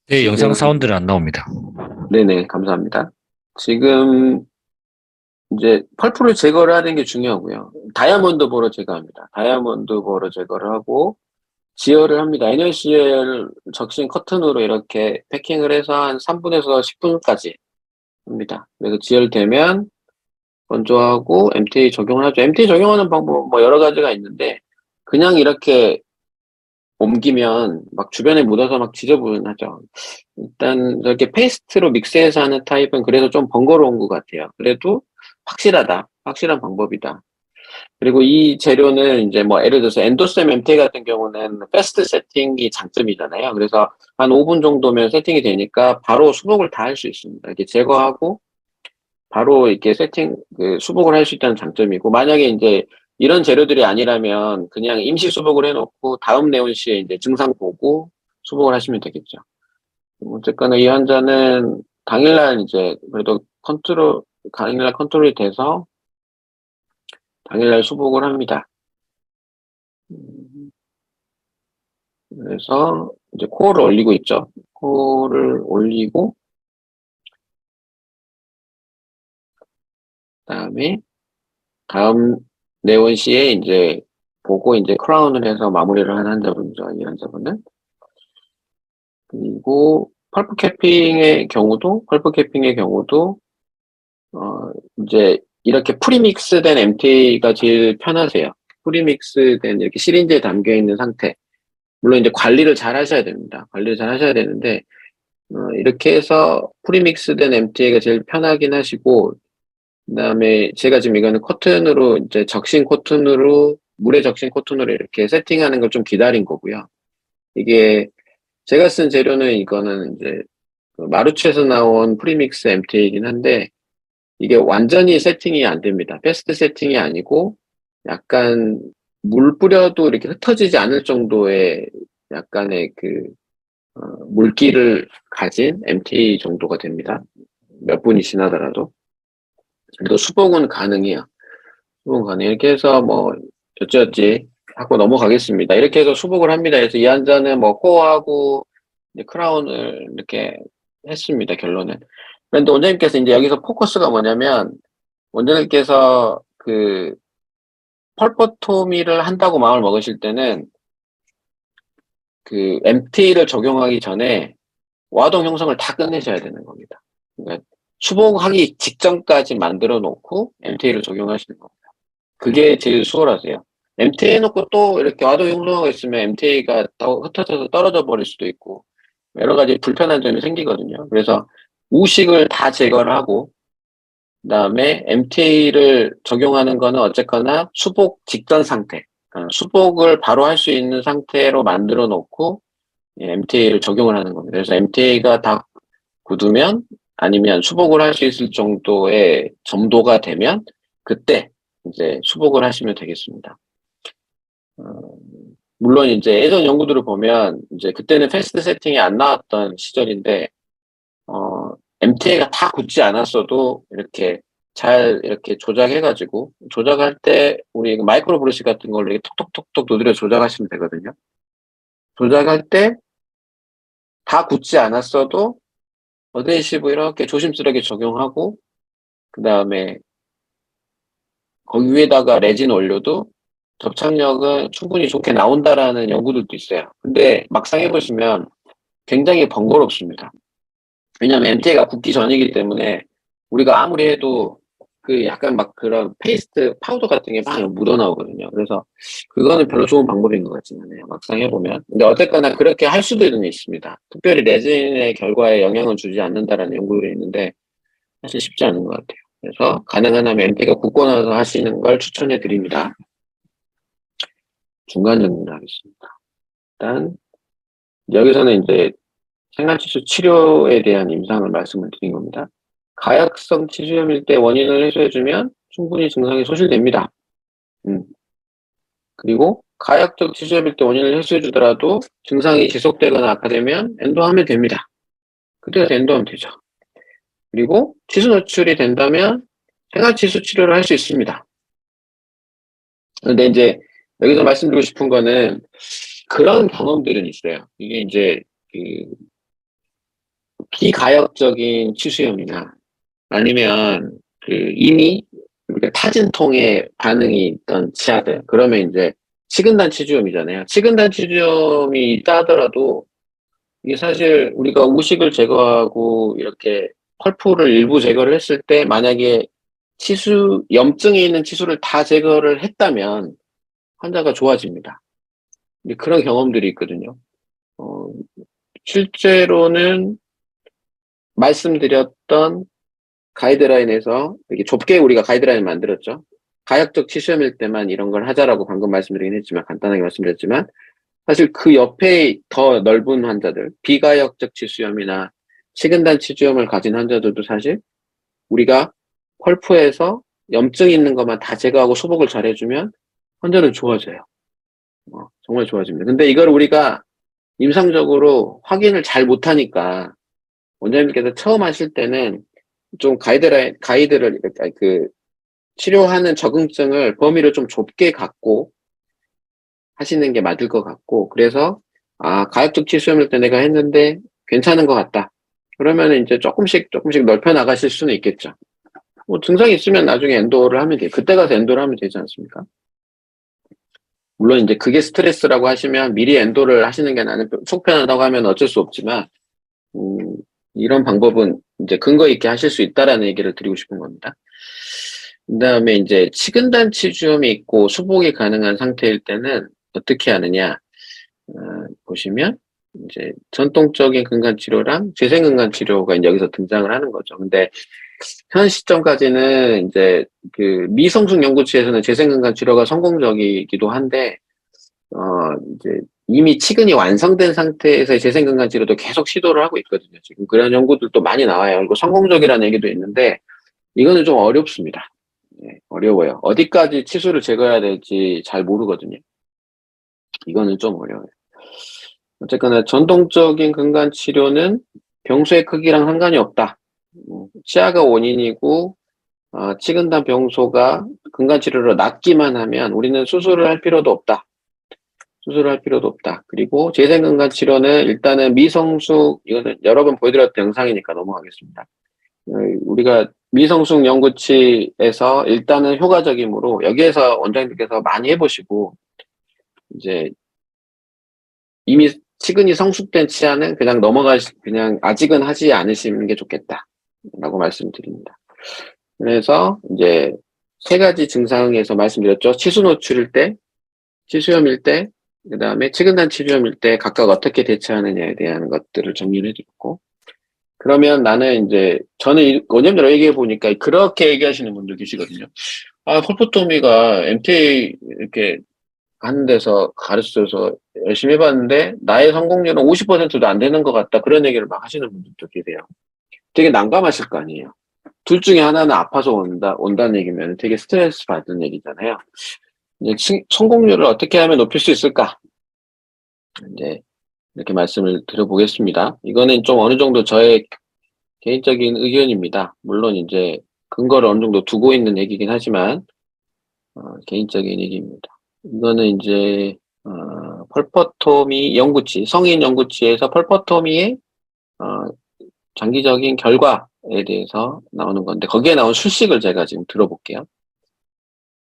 S2: 네,
S1: 지금,
S2: 영상 사운드는 안 나옵니다.
S1: 네네, 감사합니다. 지금 이제 펄프를 제거를 하는 게 중요하고요. 다이아몬드 보러 제거합니다. 다이아몬드 보러 제거를 하고 지혈을 합니다. NaCl 적신 커튼으로 이렇게 패킹을 해서 한 3분에서 10분까지 합니다. 그래서 지혈되면 건조하고 MTA 적용을 하죠. MTA 적용하는 방법 뭐 여러 가지가 있는데 그냥 이렇게 옮기면 막 주변에 묻어서 막 지저분하죠. 일단 이렇게 페이스트로 믹스해서 하는 타입은 그래서 좀 번거로운 것 같아요. 그래도 확실한 방법이다. 그리고 이 재료는 이제 뭐 예를 들어서 엔도셈 MT 같은 경우는 패스트 세팅이 장점이잖아요. 그래서 한 5분 정도면 세팅이 되니까 바로 수복을 다 할 수 있습니다. 이렇게 제거하고 바로 이렇게 수복을 할 수 있다는 장점이고, 만약에 이제 이런 재료들이 아니라면 그냥 임시 수복을 해놓고 다음 네온 시에 이제 증상 보고 수복을 하시면 되겠죠. 어쨌거나 이 환자는 당일날 이제 그래도 당일날 컨트롤이 돼서 당일날 수복을 합니다. 그래서 이제 코어를 올리고 있죠. 코어를 올리고 그다음에 다음 네온 시에 이제 보고 이제 크라운을 해서 마무리를 하는 환자분이죠. 이 환자분은. 그리고 펄프 캐핑의 경우도 이제 이렇게 프리믹스된 MT가 제일 편하세요. 프리믹스된 이렇게 시린지에 담겨 있는 상태. 물론 이제 관리를 잘 하셔야 됩니다. 관리를 잘 하셔야 되는데 이렇게 해서 프리믹스된 MTA가 제일 편하긴 하시고, 그다음에 제가 지금 이거는 커튼으로 이제 물에 적신 코튼으로 이렇게 세팅하는 걸 좀 기다린 거고요. 이게 제가 쓴 재료는 이거는 이제 그 마루츠에서 나온 프리믹스 MTA이긴 한데 이게 완전히 세팅이 안 됩니다. 패스트 세팅이 아니고 약간 물 뿌려도 이렇게 흩어지지 않을 정도의 약간의 물기를 가진 MTA 정도가 됩니다. 몇 분이 지나더라도. 그래도 수복은 가능해요. 수복은 가능해요. 이렇게 해서 뭐 어찌어찌 하고 넘어가겠습니다. 이렇게 해서 수복을 합니다. 그래서 이 환자는 뭐 코어하고 이제 크라운을 이렇게 했습니다. 결론은. 그런데 원장님께서 이제 여기서 포커스가 뭐냐면 원장님께서 펄퍼토미를 한다고 마음을 먹으실 때는 MT를 적용하기 전에 와동 형성을 다 끝내셔야 되는 겁니다. 그러니까 수복하기 직전까지 만들어 놓고 MT를 적용하시는 겁니다. 그게 제일 수월하세요. MT 해놓고 또 이렇게 와동 형성하고 있으면 MT가 흩어져서 떨어져 버릴 수도 있고 여러 가지 불편한 점이 생기거든요. 그래서 우식을 다 제거를 하고 그다음에 MTA를 적용하는 거는 어쨌거나 수복 직전 상태, 수복을 바로 할 수 있는 상태로 만들어 놓고 MTA를 적용을 하는 겁니다. 그래서 MTA가 다 굳으면 아니면 수복을 할 수 있을 정도의 점도가 되면 그때 이제 수복을 하시면 되겠습니다. 물론 이제 예전 연구들을 보면 이제 그때는 패스트 세팅이 안 나왔던 시절인데 MTA가 다 굳지 않았어도 이렇게 잘 이렇게 조작해가지고, 조작할 때, 우리 마이크로 브러쉬 같은 걸로 이렇게 톡톡톡톡 두드려 조작하시면 되거든요. 조작할 때 다 굳지 않았어도 어드헤시브 이렇게 조심스럽게 적용하고, 그 다음에 거기 위에다가 레진 올려도 접착력은 충분히 좋게 나온다라는 연구들도 있어요. 근데 막상 해보시면 굉장히 번거롭습니다. 왜냐면 MTA가 굳기 전이기 때문에 우리가 아무리 해도 그 약간 막 그런 페이스트 파우더 같은 게 막 묻어나오거든요. 그래서 그거는 별로 좋은 방법인 것 같지는 않아요. 막상 해보면. 근데 어쨌거나 그렇게 할 수도 있습니다. 특별히 레진의 결과에 영향을 주지 않는다라는 연구들이 있는데 사실 쉽지 않은 것 같아요. 그래서 가능한 하면 MTA가 굳고 나서 하시는 걸 추천해 드립니다. 중간 정리를 하겠습니다. 일단 여기서는 이제 생활치수 치료에 대한 임상을 말씀을 드린 겁니다. 가약성 치수염일 때 원인을 해소해주면 충분히 증상이 소실됩니다. 그리고 가약적 치수염일 때 원인을 해소해주더라도 증상이 지속되거나 악화되면 엔도하면 됩니다. 그때가 엔도하면 되죠. 그리고 치수 노출이 된다면 생활치수 치료를 할 수 있습니다. 근데 이제 여기서 말씀드리고 싶은 거는 그런 경험들은 있어요. 이게 이제 그 비가역적인 치수염이나 아니면 그 이미 우리가 타진 통에 반응이 있던 치아들 그러면 이제 치근단 치주염이잖아요. 치근단 치주염이 있다 하더라도 이게 사실 우리가 우식을 제거하고 이렇게 펄프를 일부 제거를 했을 때 만약에 치수 염증이 있는 치수를 다 제거를 했다면 환자가 좋아집니다. 그런 경험들이 있거든요. 어, 실제로는 말씀드렸던 가이드라인에서 이렇게 좁게 우리가 가이드라인을 만들었죠. 가역적 치수염일 때만 이런 걸 하자라고 방금 말씀드리긴 했지만 간단하게 말씀드렸지만 사실 그 옆에 더 넓은 환자들 비가역적 치수염이나 치근단 치주염을 가진 환자들도 사실 우리가 펄프에서 염증 있는 것만 다 제거하고 수복을 잘 해주면 환자는 좋아져요. 정말 좋아집니다. 근데 이걸 우리가 임상적으로 확인을 잘 못하니까 원장님께서 처음 하실 때는 좀 가이드를, 그, 치료하는 적응증을 범위를 좀 좁게 갖고 하시는 게 맞을 것 같고, 그래서, 가역적 치수염일 때 내가 했는데 괜찮은 것 같다. 그러면 이제 조금씩 넓혀 나가실 수는 있겠죠. 뭐 증상이 있으면 나중에 엔도를 하면 돼요. 그때 가서 엔도를 하면 되지 않습니까? 물론 이제 그게 스트레스라고 하시면 미리 엔도를 하시는 게 나는 속 편하다고 하면 어쩔 수 없지만, 음, 이런 방법은 이제 근거 있게 하실 수 있다라는 얘기를 드리고 싶은 겁니다. 그 다음에 이제 치근단 치주염이 있고 수복이 가능한 상태일 때는 어떻게 하느냐, 보시면 이제 전통적인 근간 치료랑 재생 근간 치료가 이제 여기서 등장을 하는 거죠. 근데 현 시점까지는 이제 그 미성숙 연구치에서는 재생 근간 치료가 성공적이기도 한데, 이제 이미 치근이 완성된 상태에서의 재생근간 치료도 계속 시도를 하고 있거든요. 지금 그런 연구들도 많이 나와요. 그리고 성공적이라는 얘기도 있는데 이거는 좀 어렵습니다. 네, 어려워요. 어디까지 치수를 제거해야 될지 잘 모르거든요. 이거는 좀 어려워요. 어쨌거나 전통적인 근간 치료는 병소의 크기랑 상관이 없다. 치아가 원인이고 치근단 병소가 근간 치료로 낫기만 하면 우리는 수술을 할 필요도 없다. 수술을 할 필요도 없다. 그리고 재생근간 치료는 일단은 미성숙, 이거는 여러 번 보여드렸던 영상이니까 넘어가겠습니다. 우리가 미성숙 연구치에서 일단은 효과적이므로 여기에서 원장님께서 많이 해보시고, 이제 이미 치근이 성숙된 치아는 그냥 아직은 하지 않으시는 게 좋겠다. 라고 말씀드립니다. 그래서 이제 세 가지 증상에서 말씀드렸죠. 치수 노출일 때, 치수염일 때, 그 다음에 치근단 치료염일 때 각각 어떻게 대처하느냐에 대한 것들을 정리를 해드렸고, 그러면 나는 이제, 저는 원장님들 얘기해 보니까 그렇게 얘기하시는 분들 계시거든요. 콜포토미가 MTA 이렇게 하는 데서 가르쳐서 열심히 해봤는데, 나의 성공률은 50%도 안 되는 것 같다. 그런 얘기를 막 하시는 분들도 계세요. 되게 난감하실 거 아니에요. 둘 중에 하나는 아파서 온다는 얘기면 되게 스트레스 받는 얘기잖아요. 이제 성공률을 어떻게 하면 높일 수 있을까? 이제 이렇게 말씀을 드려보겠습니다. 이거는 좀 어느 정도 저의 개인적인 의견입니다. 물론 이제 근거를 어느 정도 두고 있는 얘기긴 하지만, 개인적인 얘기입니다. 이거는 이제, 펄퍼토미 연구치, 성인 연구치에서 펄퍼토미의, 어, 장기적인 결과에 대해서 나오는 건데, 거기에 나온 수식을 제가 지금 들어볼게요.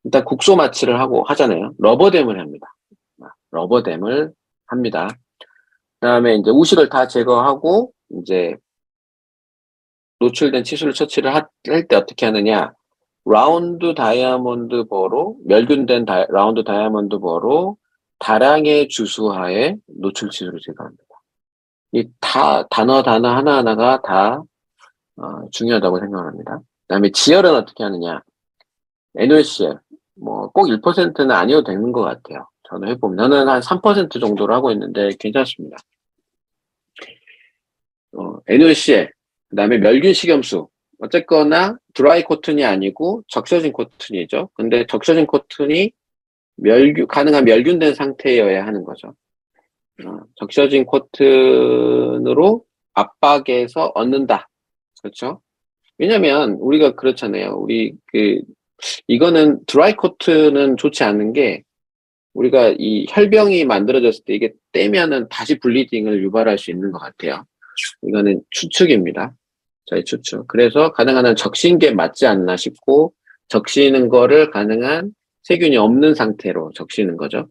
S1: 일단 국소 마취를 하잖아요. 러버댐을 합니다. 러버댐을 합니다. 그 다음에 이제 우식을 다 제거하고, 이제 노출된 치수를 처치를 할 때 어떻게 하느냐. 라운드 다이아몬드 버로, 멸균된 라운드 다이아몬드 버로 다량의 주수하에 노출 치수를 제거합니다. 이 단어 하나하나가 다, 중요하다고 생각합니다. 그 다음에 지열은 어떻게 하느냐. NOCL, 꼭 1%는 아니어도 되는 것 같아요. 저는 해보면. 저는 한 3% 정도로 하고 있는데 괜찮습니다. NOCL, 그 다음에 멸균 식염수. 어쨌거나 드라이 코튼이 아니고 적셔진 코튼이죠. 근데 적셔진 코튼이 가능한 멸균된 상태여야 하는 거죠. 적셔진 코튼으로 압박해서 얻는다. 그렇죠? 왜냐면 우리가 그렇잖아요. 이거는 드라이 코트는 좋지 않은 게 우리가 이 혈병이 만들어졌을 때 이게 떼면은 다시 블리딩을 유발할 수 있는 것 같아요. 이거는 추측입니다. 저희 추측. 그래서 가능한 한 적신 게 맞지 않나 싶고 적시는 거를 가능한 세균이 없는 상태로 적시는 거죠.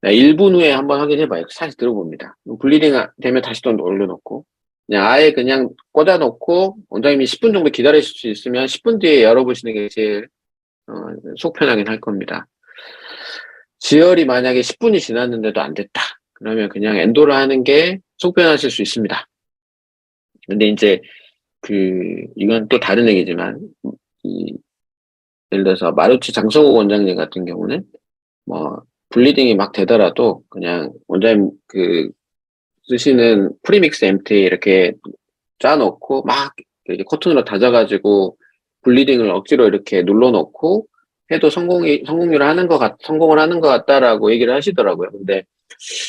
S1: 1분 후에 한번 확인해봐요. 다시 들어봅니다. 블리딩 되면 다시 또 올려놓고 그냥 꽂아놓고 원장님이 10분 정도 기다리실 수 있으면 10분 뒤에 열어보시는 게 제일 속 편하긴 할 겁니다. 지혈이 만약에 10분이 지났는데도 안 됐다. 그러면 그냥 엔도를 하는 게 속 편하실 수 있습니다. 근데 이제 이건 또 다른 얘기지만 예를 들어서 마루치 장성호 원장님 같은 경우는 블리딩이 막 되더라도 그냥 원장님 쓰시는 프리믹스 MT 이렇게 짜놓고 막 이렇게 코튼으로 다져가지고 블리딩을 억지로 이렇게 눌러놓고 해도 성공을 하는 것 같다라고 얘기를 하시더라고요. 근데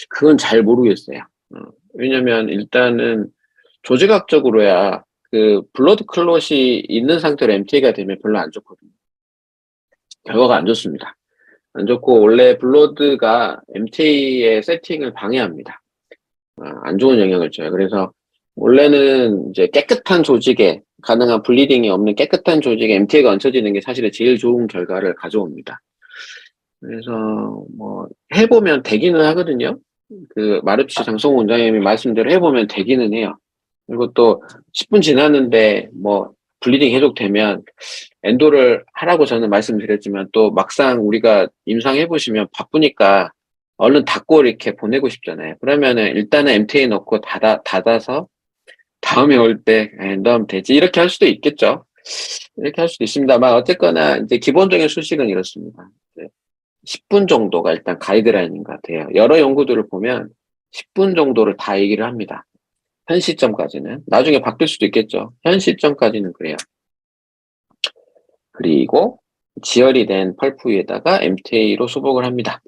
S1: 그건 잘 모르겠어요. 왜냐면 일단은 조직학적으로야 블러드 클롯이 있는 상태로 MT가 되면 별로 안 좋거든요. 결과가 안 좋습니다. 안 좋고 원래 블러드가 MT의 세팅을 방해합니다. 안 좋은 영향을 줘요. 그래서 원래는 이제 깨끗한 조직에 가능한 블리딩이 없는 깨끗한 조직에 MTA가 얹혀지는 게 사실은 제일 좋은 결과를 가져옵니다. 그래서 해보면 되기는 하거든요. 마르치 장성호 원장님이 말씀대로 해보면 되기는 해요. 그리고 또 10분 지났는데 블리딩 계속되면 엔도를 하라고 저는 말씀드렸지만 또 막상 우리가 임상해보시면 바쁘니까 얼른 닫고 이렇게 보내고 싶잖아요. 그러면은 일단은 MTA 넣고 닫아서 다음에 올 때 넣으면 되지. 이렇게 할 수도 있겠죠. 이렇게 할 수도 있습니다만 어쨌거나 이제 기본적인 수식은 이렇습니다. 10분 정도가 일단 가이드라인인 것 같아요. 여러 연구들을 보면 10분 정도를 다 얘기를 합니다. 현 시점까지는. 나중에 바뀔 수도 있겠죠. 현 시점까지는 그래요. 그리고 지혈이 된 펄프 위에다가 MTA로 수복을 합니다.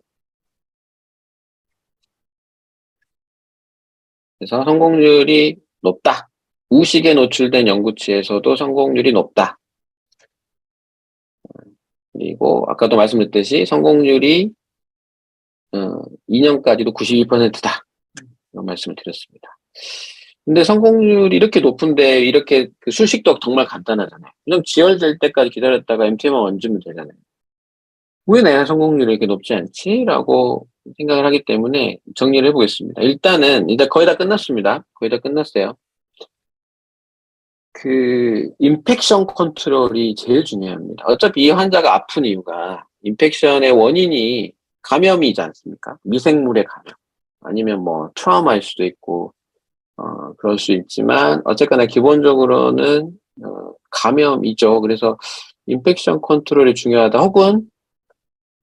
S1: 그래서 성공률이 높다. 우식에 노출된 연구치에서도 성공률이 높다. 그리고 아까도 말씀드렸듯이 성공률이 2년까지도 92%다. 이런 말씀을 드렸습니다. 근데 성공률이 이렇게 높은데 이렇게 수식도 정말 간단하잖아요. 그냥 지혈될 때까지 기다렸다가 MT만 얹으면 되잖아요. 왜 내가 성공률이 이렇게 높지 않지? 라고 생각을 하기 때문에 정리를 해보겠습니다. 일단 거의 다 끝났습니다. 거의 다 끝났어요. 임팩션 컨트롤이 제일 중요합니다. 어차피 이 환자가 아픈 이유가 임팩션의 원인이 감염이지 않습니까? 미생물의 감염. 아니면 트라우마일 수도 있고, 그럴 수 있지만, 어쨌거나 기본적으로는, 감염이죠. 그래서 임팩션 컨트롤이 중요하다. 혹은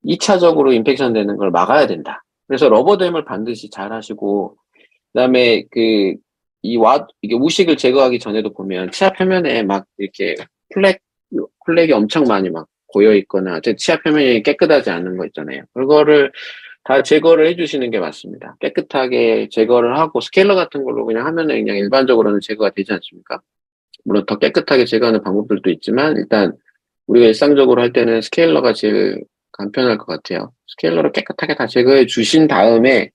S1: 2차적으로 임팩션 되는 걸 막아야 된다. 그래서 러버댐을 반드시 잘 하시고, 그 다음에 이게 우식을 제거하기 전에도 보면 치아 표면에 막 이렇게 플렉이 엄청 많이 막 고여 있거나, 치아 표면이 깨끗하지 않은 거 있잖아요. 그거를 다 제거를 해주시는 게 맞습니다. 깨끗하게 제거를 하고 스케일러 같은 걸로 그냥 하면은 그냥 일반적으로는 제거가 되지 않습니까? 물론 더 깨끗하게 제거하는 방법들도 있지만 일단 우리가 일상적으로 할 때는 스케일러가 제일 간편할 것 같아요. 스케일러로 깨끗하게 다 제거해 주신 다음에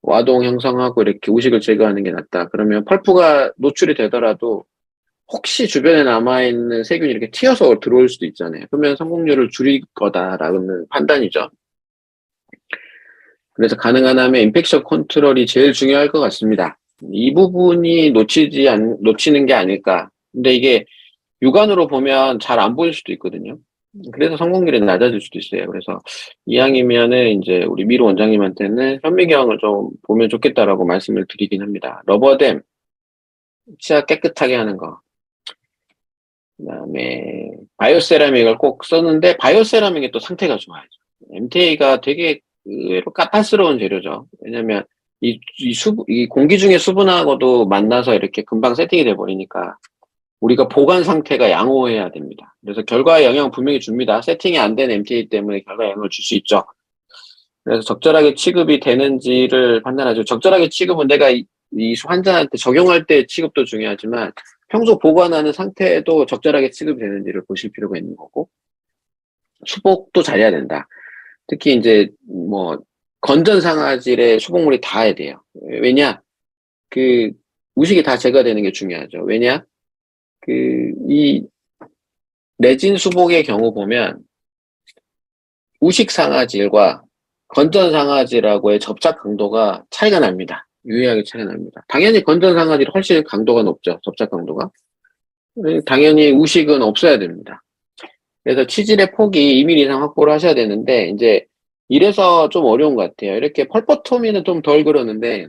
S1: 와동 형성하고 이렇게 우식을 제거하는 게 낫다. 그러면 펄프가 노출이 되더라도 혹시 주변에 남아있는 세균이 이렇게 튀어서 들어올 수도 있잖아요. 그러면 성공률을 줄일 거다라는 판단이죠. 그래서 가능한 하면 임팩션 컨트롤이 제일 중요할 것 같습니다. 이 부분이 놓치는 게 아닐까. 근데 이게 육안으로 보면 잘 안 보일 수도 있거든요. 그래서 성공률이 낮아질 수도 있어요. 그래서 이왕이면은 이제 우리 미루 원장님한테는 현미경을 좀 보면 좋겠다라고 말씀을 드리긴 합니다. 러버댐, 치아 깨끗하게 하는 거. 그다음에 바이오세라믹을 꼭 썼는데 바이오세라믹이 또 상태가 좋아야죠. MTA가 되게 의외로 까탈스러운 재료죠. 왜냐면 이 공기 중에 수분하고도 만나서 이렇게 금방 세팅이 돼 버리니까 우리가 보관 상태가 양호해야 됩니다. 그래서 결과에 영향 분명히 줍니다. 세팅이 안 된 MTA 때문에 결과에 영향을 줄 수 있죠. 그래서 적절하게 취급이 되는지를 판단하죠. 적절하게 취급은 내가 이 환자한테 적용할 때 취급도 중요하지만 평소 보관하는 상태에도 적절하게 취급이 되는지를 보실 필요가 있는 거고, 수복도 잘해야 된다. 특히 이제 뭐 건전 상아질에 수복물이 닿아야 돼요. 왜냐? 그 우식이 다 제거되는 게 중요하죠. 왜냐? 이 레진 수복의 경우 보면 우식 상아질과 건전 상아질하고의 접착 강도가 차이가 납니다. 유의하게 차이가 납니다. 당연히 건전 상아질이 훨씬 강도가 높죠. 접착 강도가. 당연히 우식은 없어야 됩니다. 그래서 치질의 폭이 2mm 이상 확보를 하셔야 되는데 이제 이래서 좀 어려운 것 같아요. 이렇게 펄퍼토미는 좀 덜 그러는데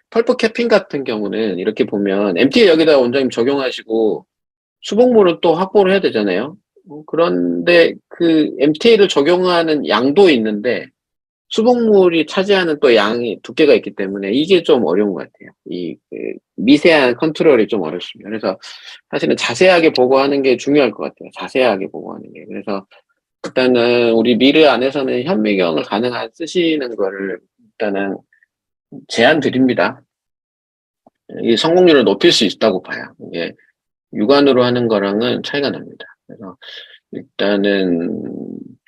S1: 펄퍼 캐핑 같은 경우는 이렇게 보면 MTA 여기다 원장님 적용하시고 수복물을 또 확보를 해야 되잖아요. 그런데 그 MTA를 적용하는 양도 있는데 수복물이 차지하는 또 양이 두께가 있기 때문에 이게 좀 어려운 것 같아요. 미세한 컨트롤이 좀 어렵습니다. 그래서 사실은 자세하게 보고하는 게 중요할 것 같아요. 자세하게 보고하는 게. 그래서 일단은 우리 미르 안에서는 현미경을 가능한 쓰시는 거를 일단은 제안 드립니다. 이 성공률을 높일 수 있다고 봐요. 이게 육안으로 하는 거랑은 차이가 납니다. 그래서 일단은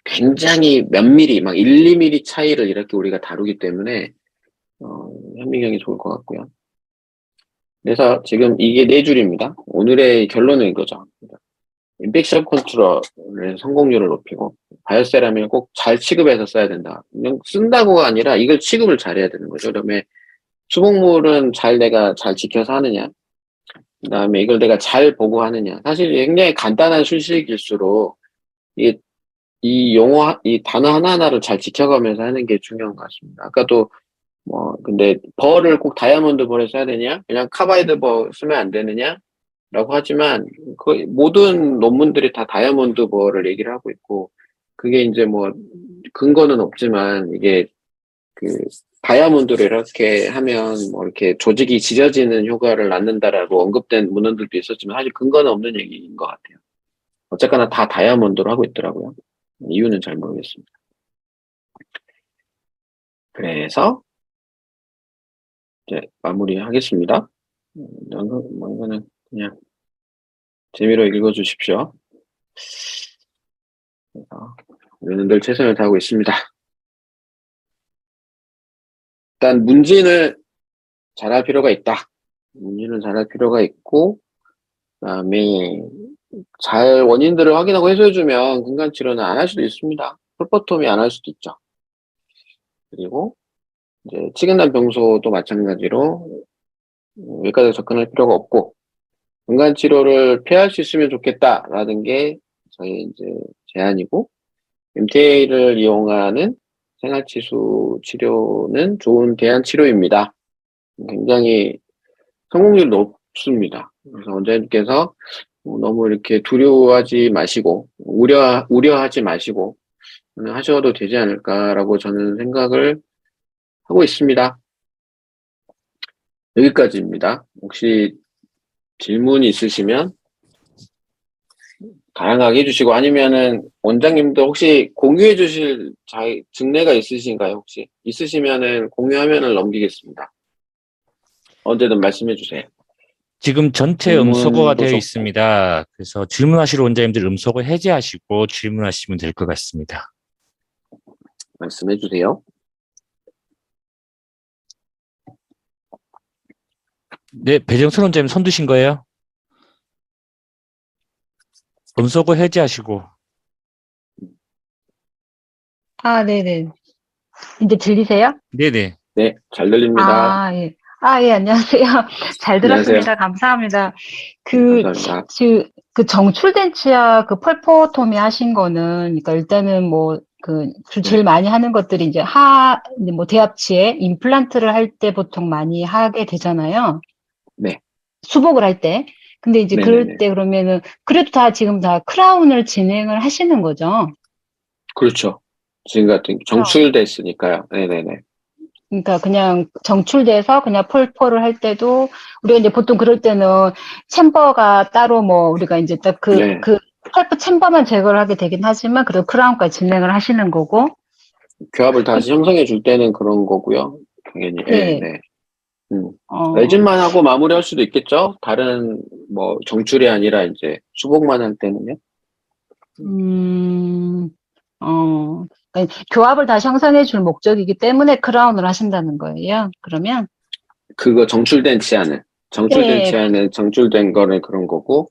S1: 굉장히 몇 미리, 막 1, 2mm 차이를 이렇게 우리가 다루기 때문에 현미경이 좋을 것 같고요. 그래서 지금 이게 네 줄입니다. 오늘의 결론은 이거죠. 인펙션 컨트롤의 성공률을 높이고 바이오세라믹을 꼭 잘 취급해서 써야 된다. 그냥 쓴다고가 아니라 이걸 취급을 잘해야 되는 거죠. 그다음에 수복물은 내가 잘 지켜서 하느냐. 그다음에 이걸 내가 잘 보고 하느냐. 사실 굉장히 간단한 수식일수록 이 단어 하나하나를 잘 지켜가면서 하는 게 중요한 것 같습니다. 아까도 근데 벌을 꼭 다이아몬드 벌에 써야 되냐? 그냥 카바이드 벌 쓰면 안 되느냐? 라고 하지만 거의 모든 논문들이 다 다이아몬드 벌을 얘기를 하고 있고 그게 이제 근거는 없지만 이게 다이아몬드를 이렇게 하면 이렇게 조직이 지져지는 효과를 낳는다라고 언급된 문헌들도 있었지만 사실 근거는 없는 얘기인 것 같아요. 어쨌거나 다 다이아몬드로 하고 있더라고요. 이유는 잘 모르겠습니다. 그래서 이제 마무리하겠습니다. 이거는 그냥 재미로 읽어주십시오. 우리는 늘 최선을 다하고 있습니다. 일단 문진을 잘할 필요가 있다. 문진을 잘할 필요가 있고 그다음에 잘 원인들을 확인하고 해소해주면 근간치료는 안 할 수도 있습니다. 풀퍼톰이 안 할 수도 있죠. 그리고 이제 치근단 병소도 마찬가지로 외과적 접근할 필요가 없고 근간치료를 피할 수 있으면 좋겠다라는 게 저희 이제 제안이고 MTA를 이용하는 생활치수 치료는 좋은 대안 치료입니다. 굉장히 성공률이 높습니다. 그래서 원장님께서 너무 이렇게 두려워하지 마시고 우려하지 마시고 하셔도 되지 않을까라고 저는 생각을 하고 있습니다. 여기까지입니다. 혹시 질문이 있으시면 다양하게 해주시고 아니면은 원장님도 혹시 공유해 주실 증례가 있으신가요? 혹시 있으시면은 공유 화면을 넘기겠습니다. 언제든 말씀해 주세요.
S2: 지금 전체 음소거가
S1: 질문도
S2: 되어
S1: 좋고.
S2: 있습니다. 그래서 질문하시러 원자님들 음소거 해제하시고 질문하시면 될 것 같습니다.
S1: 말씀해 주세요.
S2: 네, 배정선 원자님 손 드신 거예요? 음소거 해제하시고.
S3: 아, 네네. 이제 들리세요?
S2: 네네.
S1: 네, 잘 들립니다.
S3: 아, 예. 아, 예, 안녕하세요. 잘
S1: 안녕하세요.
S3: 들었습니다. 감사합니다.
S1: 네,
S3: 그,
S1: 감사합니다.
S3: 그 정출된 치아 그 펄포토미 하신 거는, 그러니까 일단은 뭐, 제일
S1: 네.
S3: 많이 하는 것들이 이제 이제 뭐 대합치에 임플란트를 할 때 보통 많이 하게 되잖아요.
S1: 네.
S3: 수복을 할 때. 근데 이제 그럴
S1: 네네네.
S3: 때 그러면은, 그래도 지금 다 크라운을 진행을 하시는 거죠?
S1: 그렇죠. 지금 같은
S3: 크라운.
S1: 정출됐으니까요. 네네네.
S3: 그러니까 그냥 정출돼서 그냥 폴포를 할 때도 우리가 이제 보통 그럴 때는 챔버가 따로 뭐 우리가 이제 딱
S1: 네.
S3: 펄프 챔버만 제거를 하게 되긴 하지만 그래도 크라운까지 진행을 하시는 거고.
S1: 교합을 다시 형성해 줄 때는 그런 거고요. 당연히. 네,
S3: 네.
S1: 네. 음.
S3: 어,
S1: 레진만 하고 마무리할 수도 있겠죠? 다른, 뭐, 정출이 아니라 이제 수복만 할 때는요?
S3: 음, 그러니까 교합을 다시 형성해 줄 목적이기 때문에 크라운을 하신다는 거예요. 그러면
S1: 그거 정출된 치아는. 정출된
S3: 네,
S1: 치아는 정출된 거는 그런 거고,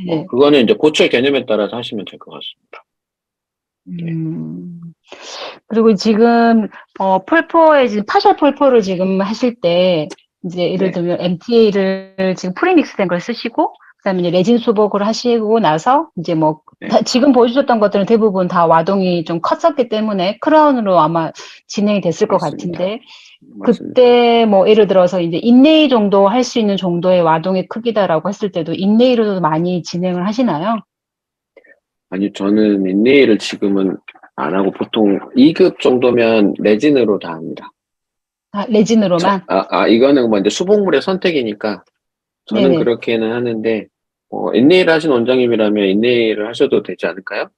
S3: 네.
S1: 그거는 이제 고철 개념에 따라서 하시면 될 것 같습니다. 네.
S3: 음, 그리고 지금 폴포에 지금 파셜 폴포를 지금 하실 때 이제 예를
S1: 네.
S3: 들면 MTA를 지금 프리믹스된 걸 쓰시고 그다음에 이제 레진 수복을 하시고 나서 이제 뭐
S1: 네.
S3: 지금 보여주셨던 것들은 대부분 다 와동이 좀 컸었기 때문에 크라운으로 아마 진행이 됐을 것
S1: 맞습니다.
S3: 같은데
S1: 맞습니다.
S3: 그때 뭐 예를 들어서 이제 인레이 정도 할 수 있는 정도의 와동의 크기다라고 했을 때도 인레이로도 많이 진행을 하시나요?
S1: 아니, 저는 인네일을 지금은 안 하고 보통 2급 정도면 레진으로 다 합니다.
S3: 아, 레진으로만?
S1: 이거는 뭐 이제 수복물의 선택이니까 저는
S3: 네네.
S1: 그렇게는 하는데, 인네일 하신 원장님이라면 인네일을 하셔도 되지 않을까요?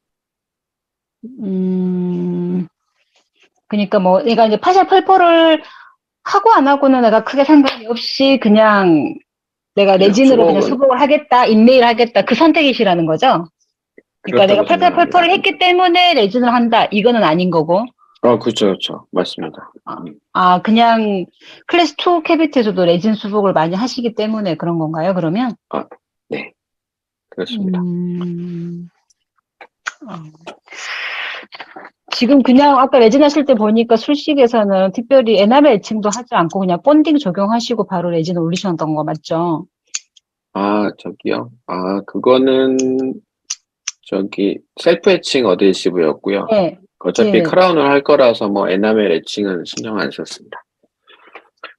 S3: 음, 그러니까 뭐 내가 이제 파샤 펄펄을 하고 안 하고는 내가 크게 상관이 없이 그냥 내가
S1: 그죠?
S3: 레진으로 그냥
S1: 수복은
S3: 수복을 하겠다, 인레일 하겠다 그 선택이시라는 거죠? 그러니까 내가
S1: 그렇다고
S3: 펄펄
S1: 생각합니다.
S3: 펄펄을 했기 때문에 레진을 한다 이거는 아닌 거고
S1: 그렇죠, 그렇죠. 맞습니다.
S3: 아, 그냥 클래스 2 캐비티에서도 레진 수복을 많이 하시기 때문에 그런 건가요, 그러면?
S1: 아, 네, 그렇습니다.
S3: 음, 어. 지금 그냥 아까 레진 하실 때 보니까 술식에서는 특별히 에나멜 애칭도 하지 않고 그냥 본딩 적용하시고 바로 레진 올리셨던 거 맞죠?
S1: 저기요. 그거는 셀프 애칭 어드헤시브였고요.
S3: 네.
S1: 어차피
S3: 네네.
S1: 크라운을 할 거라서 뭐 에나멜 애칭은 신경 안 썼습니다.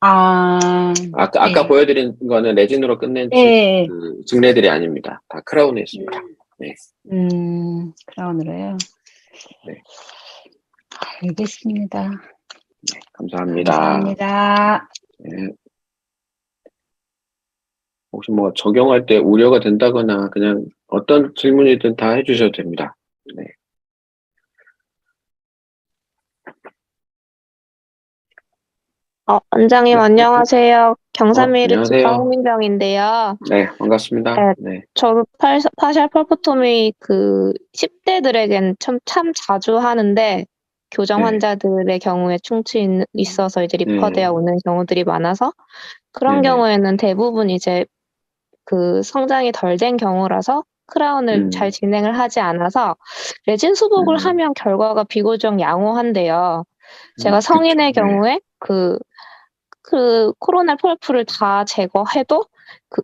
S3: 아,
S1: 아까
S3: 네.
S1: 보여드린 거는 레진으로 끝낸
S3: 네.
S1: 증례들이 아닙니다. 다 크라운에 있습니다.
S3: 음,
S1: 네,
S3: 크라운으로요.
S1: 네,
S3: 알겠습니다.
S1: 네, 감사합니다.
S3: 감사합니다.
S1: 네, 혹시 뭐 적용할 때 우려가 된다거나 그냥 어떤 질문이든 다 해주셔도 됩니다. 네,
S4: 원장님
S1: 네,
S4: 안녕하세요. 경삼미르치과
S1: 안녕하세요.
S4: 홍민정인데요.
S1: 네, 반갑습니다.
S4: 네,
S1: 네,
S4: 저 파셜 펄포토미 10대들에겐 참 자주 하는데 교정
S1: 네,
S4: 환자들의 경우에 충치 있어서 이제
S1: 네,
S4: 리퍼돼야 오는 경우들이 많아서
S1: 네,
S4: 그런
S1: 네,
S4: 경우에는 대부분 이제 성장이 덜 된 경우라서 크라운을 잘
S1: 음,
S4: 진행을 하지 않아서 레진 수복을
S1: 음,
S4: 하면 결과가 비교적 양호한데요. 제가
S1: 그쵸,
S4: 성인의
S1: 네,
S4: 경우에 코로나 펄프를 다 제거해도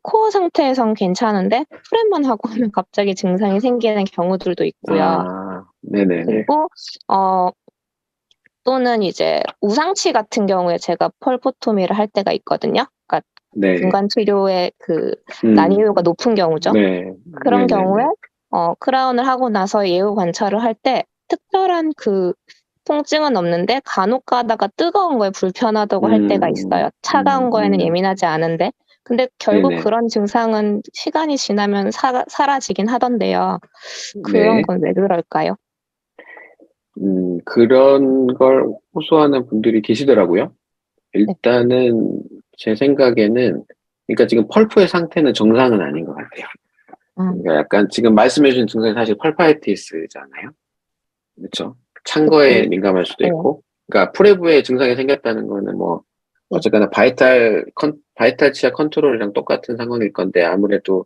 S4: 코어 상태에선 괜찮은데 프랩만 하고 하면 갑자기 증상이 생기는 경우들도 있고요.
S1: 네네네,
S4: 그리고 또는 이제 우상치 같은 경우에 제가 펄포토미를 할 때가 있거든요. 그러니까
S1: 네,
S4: 분간 치료의
S1: 음,
S4: 난이도가 높은 경우죠.
S1: 네,
S4: 그런 경우에
S1: 네네네,
S4: 크라운을 하고 나서 예후 관찰을 할 때 특별한 통증은 없는데 간혹 가다가 뜨거운 거에 불편하다고 할 때가 있어요. 차가운 거에는 예민하지 않은데. 근데 결국
S1: 네네,
S4: 그런 증상은 시간이 지나면 사라지긴 하던데요. 그런
S1: 네.
S4: 건 왜 그럴까요?
S1: 그런 걸 호소하는 분들이 계시더라고요.
S4: 네.
S1: 일단은 제 생각에는 그러니까 지금 펄프의 상태는 정상은 아닌 것 같아요. 그러니까 약간 지금 말씀해주신 증상이 사실 펄파이티스잖아요. 그렇죠? 찬 거에
S4: 그치.
S1: 민감할 수도
S4: 네.
S1: 있고, 그러니까 프레브에 증상이 생겼다는 거는 뭐
S4: 네.
S1: 어쨌거나 바이탈 치아 컨트롤이랑 똑같은 상황일 건데 아무래도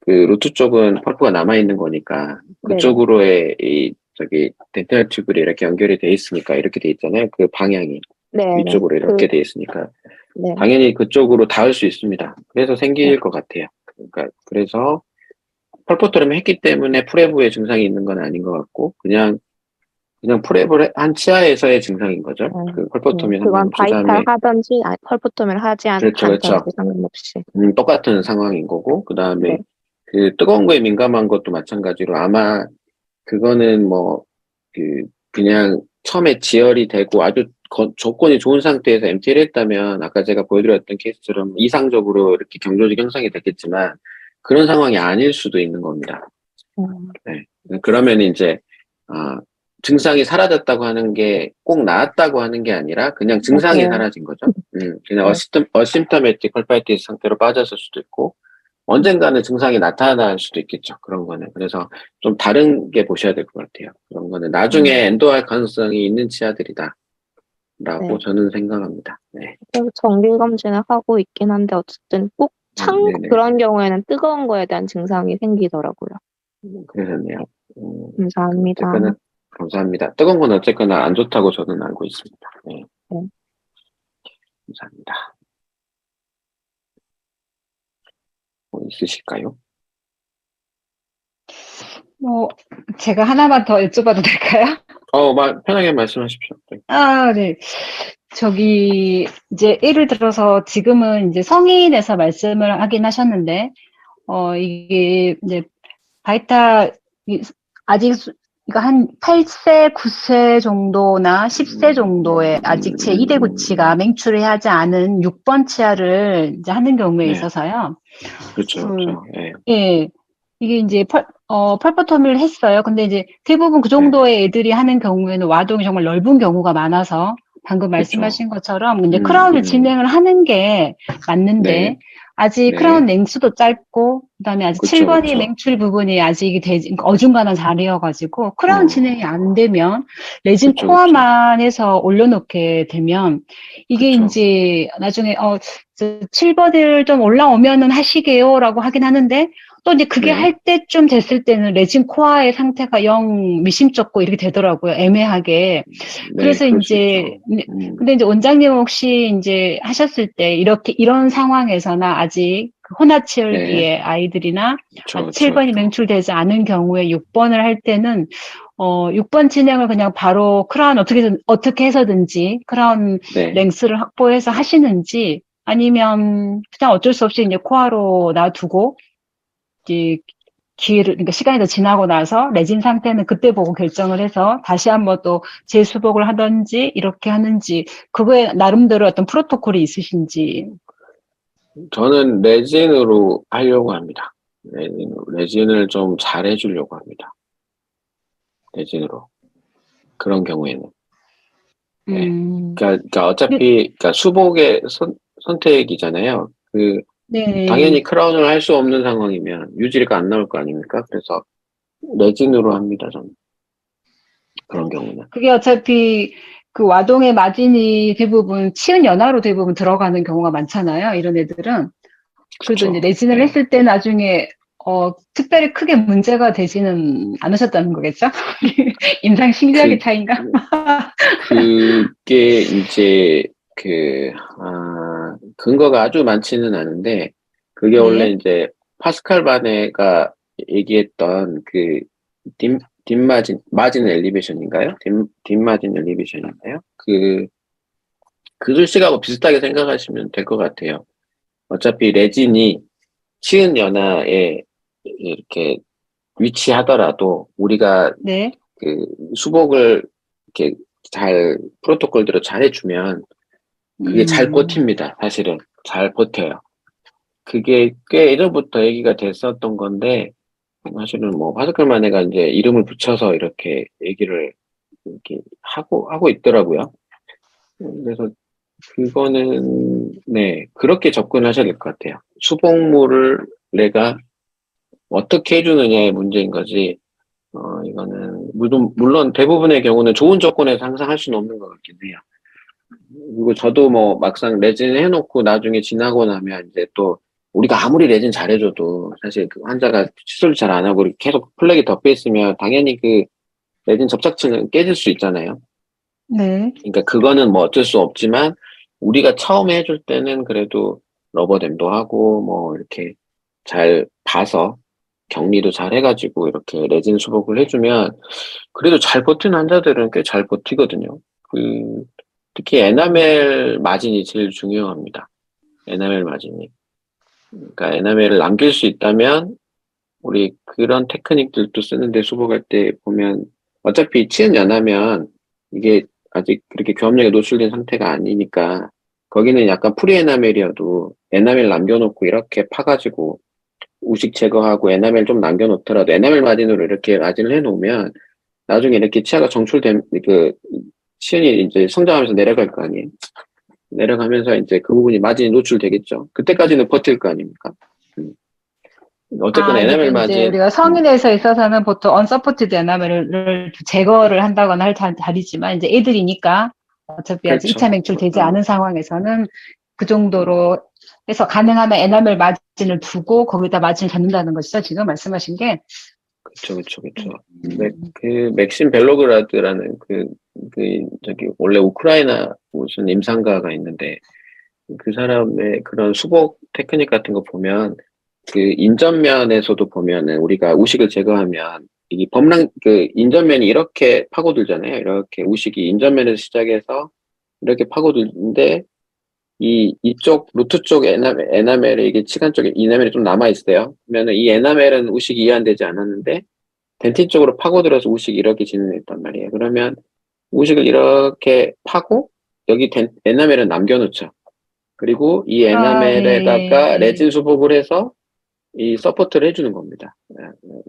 S1: 그 루트 쪽은 펄프가 남아 있는 거니까
S4: 네네.
S1: 그쪽으로의 이 저기 덴탈 튜브들이 이렇게 연결이 돼 있으니까 이렇게 돼 있잖아요. 그 방향이
S4: 네네.
S1: 위쪽으로 이렇게 돼 있으니까
S4: 네.
S1: 당연히 그쪽으로 닿을 수 있습니다. 그래서 생길
S4: 네.
S1: 것 같아요. 그러니까 그래서 펄포토미를 했기 때문에 프레브의 증상이 있는 건 아닌 것 같고 그냥 프레브를 한 치아에서의 증상인 거죠. 그 펄포토미 한
S4: 그건
S1: 번
S4: 바이탈
S1: 주사함에
S4: 하든지, 펄포토미를 하지
S1: 그렇죠,
S4: 않던지
S1: 그렇죠.
S4: 상관없이.
S1: 똑같은 상황인 거고 그
S4: 네.
S1: 다음에 그 뜨거운 거에 민감한 것도 마찬가지로 아마 그거는 뭐 그냥 처음에 지혈이 되고 아주 조건이 좋은 상태에서 MT를 했다면 아까 제가 보여드렸던 케이스처럼 이상적으로 이렇게 경조직 형성이 됐겠지만 그런 상황이 아닐 수도 있는 겁니다. 네. 그러면 이제 증상이 사라졌다고 하는 게 꼭 나았다고 하는 게 아니라 그냥 증상이
S4: 맞아요.
S1: 사라진 거죠. 그냥
S4: 네.
S1: 어심토매틱 컬파이티스 상태로 빠졌을 수도 있고 언젠가는 증상이 나타날 수도 있겠죠. 그런 거는. 그래서 좀 다른 게 보셔야 될 것 같아요. 그런 거는 나중에 엔도할 가능성이 있는 치아들이다. 라고
S4: 네.
S1: 저는 생각합니다. 네.
S4: 그래서 정기 검진을 하고 있긴 한데 어쨌든 꼭
S1: 네네.
S4: 그런 경우에는 뜨거운 거에 대한 증상이 생기더라고요.
S1: 그러셨네요.
S4: 감사합니다.
S1: 어쨌거나, 감사합니다. 뜨거운 건 어쨌거나 안 좋다고 저는 알고 있습니다. 네.
S4: 네.
S1: 감사합니다. 뭐 있으실까요?
S3: 뭐, 제가 하나만 더 여쭤봐도 될까요?
S1: 편하게 말씀하십시오. 네.
S3: 네. 이제 예를 들어서 지금은 이제 성인에서 말씀을 하긴 하셨는데, 이게 이제 아직 이거 한 8세, 9세 정도나 10세 정도에 아직 제2대 구치가 맹출을 하지 않은 6번 치아를 이제 하는 경우에
S1: 네.
S3: 있어서요.
S1: 그렇죠, 그렇죠. 네.
S3: 예. 이게 이제 펄퍼토미를 했어요. 근데 이제 대부분 그 정도의 애들이 하는 경우에는 와동이 정말 넓은 경우가 많아서 방금
S1: 그렇죠.
S3: 말씀하신 것처럼 이제 크라운을 진행을 하는 게 맞는데
S1: 네.
S3: 아직
S1: 네.
S3: 크라운 랭수도 짧고 그다음에 아직
S1: 그쵸,
S3: 7번이
S1: 그쵸.
S3: 맹출 부분이 아직 그러니까 어중간한 자리여가지고 크라운
S1: 어.
S3: 진행이 안 되면 레진
S1: 그쵸,
S3: 코어만 해서 올려놓게 되면 이게
S1: 그쵸.
S3: 이제 나중에 7번을 좀 올라오면은 하시게요라고 하긴 하는데 또 이제 그게
S1: 네.
S3: 할 때쯤 됐을 때는 레진 코어의 상태가 영 미심쩍고 이렇게 되더라고요. 애매하게.
S1: 네,
S3: 그래서
S1: 그럴 수
S3: 이제
S1: 있죠.
S3: 근데 이제 원장님 혹시 이제 하셨을 때 이런 상황에서나 아직 그 혼합치열기의
S1: 네.
S3: 아이들이나
S1: 그쵸,
S3: 7번이
S1: 그쵸.
S3: 맹출되지 않은 경우에 6번을 할 때는 6번 진행을 그냥 바로 크라운 어떻게 해서든지 크라운
S1: 네.
S3: 랭스를 확보해서 하시는지 아니면 그냥 어쩔 수 없이 이제 코어로 놔두고 이제 그러니까 시간이 더 지나고 나서 레진 상태는 그때 보고 결정을 해서 다시 한번 또 재수복을 하든지 이렇게 하는지 그거에 나름대로 어떤 프로토콜이 있으신지.
S1: 저는 레진으로 하려고 합니다. 레진을 좀 잘 해주려고 합니다. 레진으로. 그런 경우에는. 네. 그러니까 어차피, 수복의 선택이잖아요.
S3: 네.
S1: 당연히 크라운을 할 수 없는 상황이면 유지가 안 나올 거 아닙니까? 그래서 레진으로 합니다, 저는. 그런 경우는.
S3: 그게 어차피 그 와동의 마진이 대부분 치은 연화로 대부분 들어가는 경우가 많잖아요. 이런 애들은. 그래도 이제
S1: 그쵸.
S3: 레진을
S1: 네.
S3: 했을 때 나중에 특별히 크게 문제가 되지는 않으셨다는 거겠죠? 인상 심리학의 차이인가?
S1: 그게 이제 근거가 아주 많지는 않은데 그게 원래
S3: 네.
S1: 이제 파스칼 바네가 얘기했던 마진 엘리베이션인가요? 뒷마진 엘리베이션인가요? 그 글씨하고 비슷하게 생각하시면 될 것 같아요. 어차피 레진이 치은 연화에 이렇게 위치하더라도 우리가
S3: 네.
S1: 수복을 이렇게 잘 프로토콜대로 잘 해주면 그게 잘 버팁니다. 사실은 잘 버텨요. 그게 꽤 예전부터 얘기가 됐었던 건데 사실은 뭐 파스칼만네가 이제 이름을 붙여서 이렇게 얘기를 이렇게 하고 있더라고요. 그래서 그거는 네 그렇게 접근하셔야 될 것 같아요. 수복물을 내가 어떻게 해주느냐의 문제인 거지. 이거는 물론 대부분의 경우는 좋은 조건에서 항상 할 수는 없는 것 같긴 해요. 그리고 저도 뭐 막상 레진 해놓고 나중에 지나고 나면 이제 또 우리가 아무리 레진 잘해줘도 사실 그 환자가 시술을 잘 안 하고 이렇게 계속 플렉이 덮여 있으면 당연히 그 레진 접착층은 깨질 수 있잖아요.
S3: 네.
S1: 그러니까 그거는 뭐 어쩔 수 없지만 우리가 처음에 해줄 때는 그래도 러버댐도 하고 뭐 이렇게 잘 봐서 격리도 잘 해가지고 이렇게 레진 수복을 해주면 그래도 잘 버티는 환자들은 꽤 잘 버티거든요. 특히 에나멜 마진이 제일 중요합니다. 에나멜 마진이. 그러니까 에나멜을 남길 수 있다면 우리 그런 테크닉들도 쓰는데 수복할 때 보면 어차피 치은 연하면 이게 아직 그렇게 교합력에 노출된 상태가 아니니까 거기는 약간 프리 에나멜이어도 에나멜 남겨놓고 이렇게 파가지고 우식 제거하고 에나멜 좀 남겨놓더라도 에나멜 마진으로 이렇게 마진을 해놓으면 나중에 이렇게 치아가 정출된 치은이 이제 성장하면서 내려갈 거 아니에요. 내려가면서 이제 그 부분이 마진이 노출되겠죠. 그때까지는 버틸 거 아닙니까? 어쨌거나 에나멜
S3: 이제
S1: 마진.
S3: 우리가 성인에서 있어서는 보통 언서포티드 에나멜을 제거를 한다거나 할 자리지만 이제 애들이니까 어차피 아직
S1: 그렇죠.
S3: 2차 맥출되지 않은 상황에서는 그 정도로 해서 가능하면 에나멜 마진을 두고 거기다 마진을 잡는다는 것이죠. 지금 말씀하신 게.
S1: 그렇죠. 그 맥심 벨로그라드라는 저기 원래 우크라이나 무슨 임상가가 있는데 그 사람의 그런 수복 테크닉 같은 거 보면 그 인전면에서도 보면은 우리가 우식을 제거하면 이 인전면이 이렇게 파고들잖아요. 이렇게 우식이 인전면에서 시작해서 이렇게 파고들는데 이쪽 루트 쪽 에나멜에 이게 치간 쪽에 에나멜이 좀 남아 있어요. 그러면은 이 에나멜은 우식이 이완되지 않았는데 덴틴 쪽으로 파고들어서 우식이 이렇게 진행했단 말이에요. 그러면 우식을 이렇게 파고 여기 에나멜은 남겨놓죠. 그리고 이 에나멜에다가 레진 수복을 해서 이 서포트를 해주는 겁니다.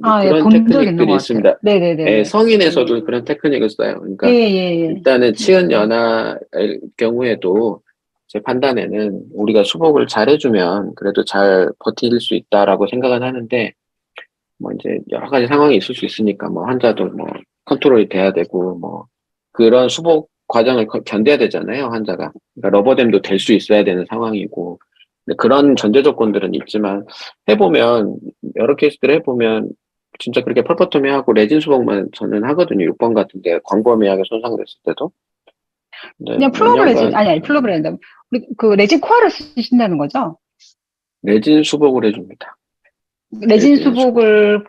S1: 그런
S3: 본 적 있는
S1: 테크닉들이
S3: 것
S1: 있습니다.
S3: 같아요. 네네네.
S1: 성인에서도 그런 테크닉을 써요. 그러니까
S3: 예.
S1: 일단은 치은 연화의 경우에도 제 판단에는 우리가 수복을 잘 해주면 그래도 잘 버틸 수 있다라고 생각은 하는데 뭐 이제 여러 가지 상황이 있을 수 있으니까 뭐 환자도 뭐 컨트롤이 돼야 되고 뭐 그런 수복 과정을 견뎌야 되잖아요, 환자가. 그러니까 러버댐도 될 수 있어야 되는 상황이고 근데 그런 전제 조건들은 있지만 해보면 여러 케이스들 해보면 진짜 그렇게 펄퍼토미하고 레진 수복만 저는 하거든요. 6번 같은데 광범위하게 손상됐을 때도.
S3: 그냥 플러그 레진 아니 플러그 레진 그 레진 코어를 쓰신다는 거죠?
S1: 레진 수복을 해줍니다.
S3: 레진 수복을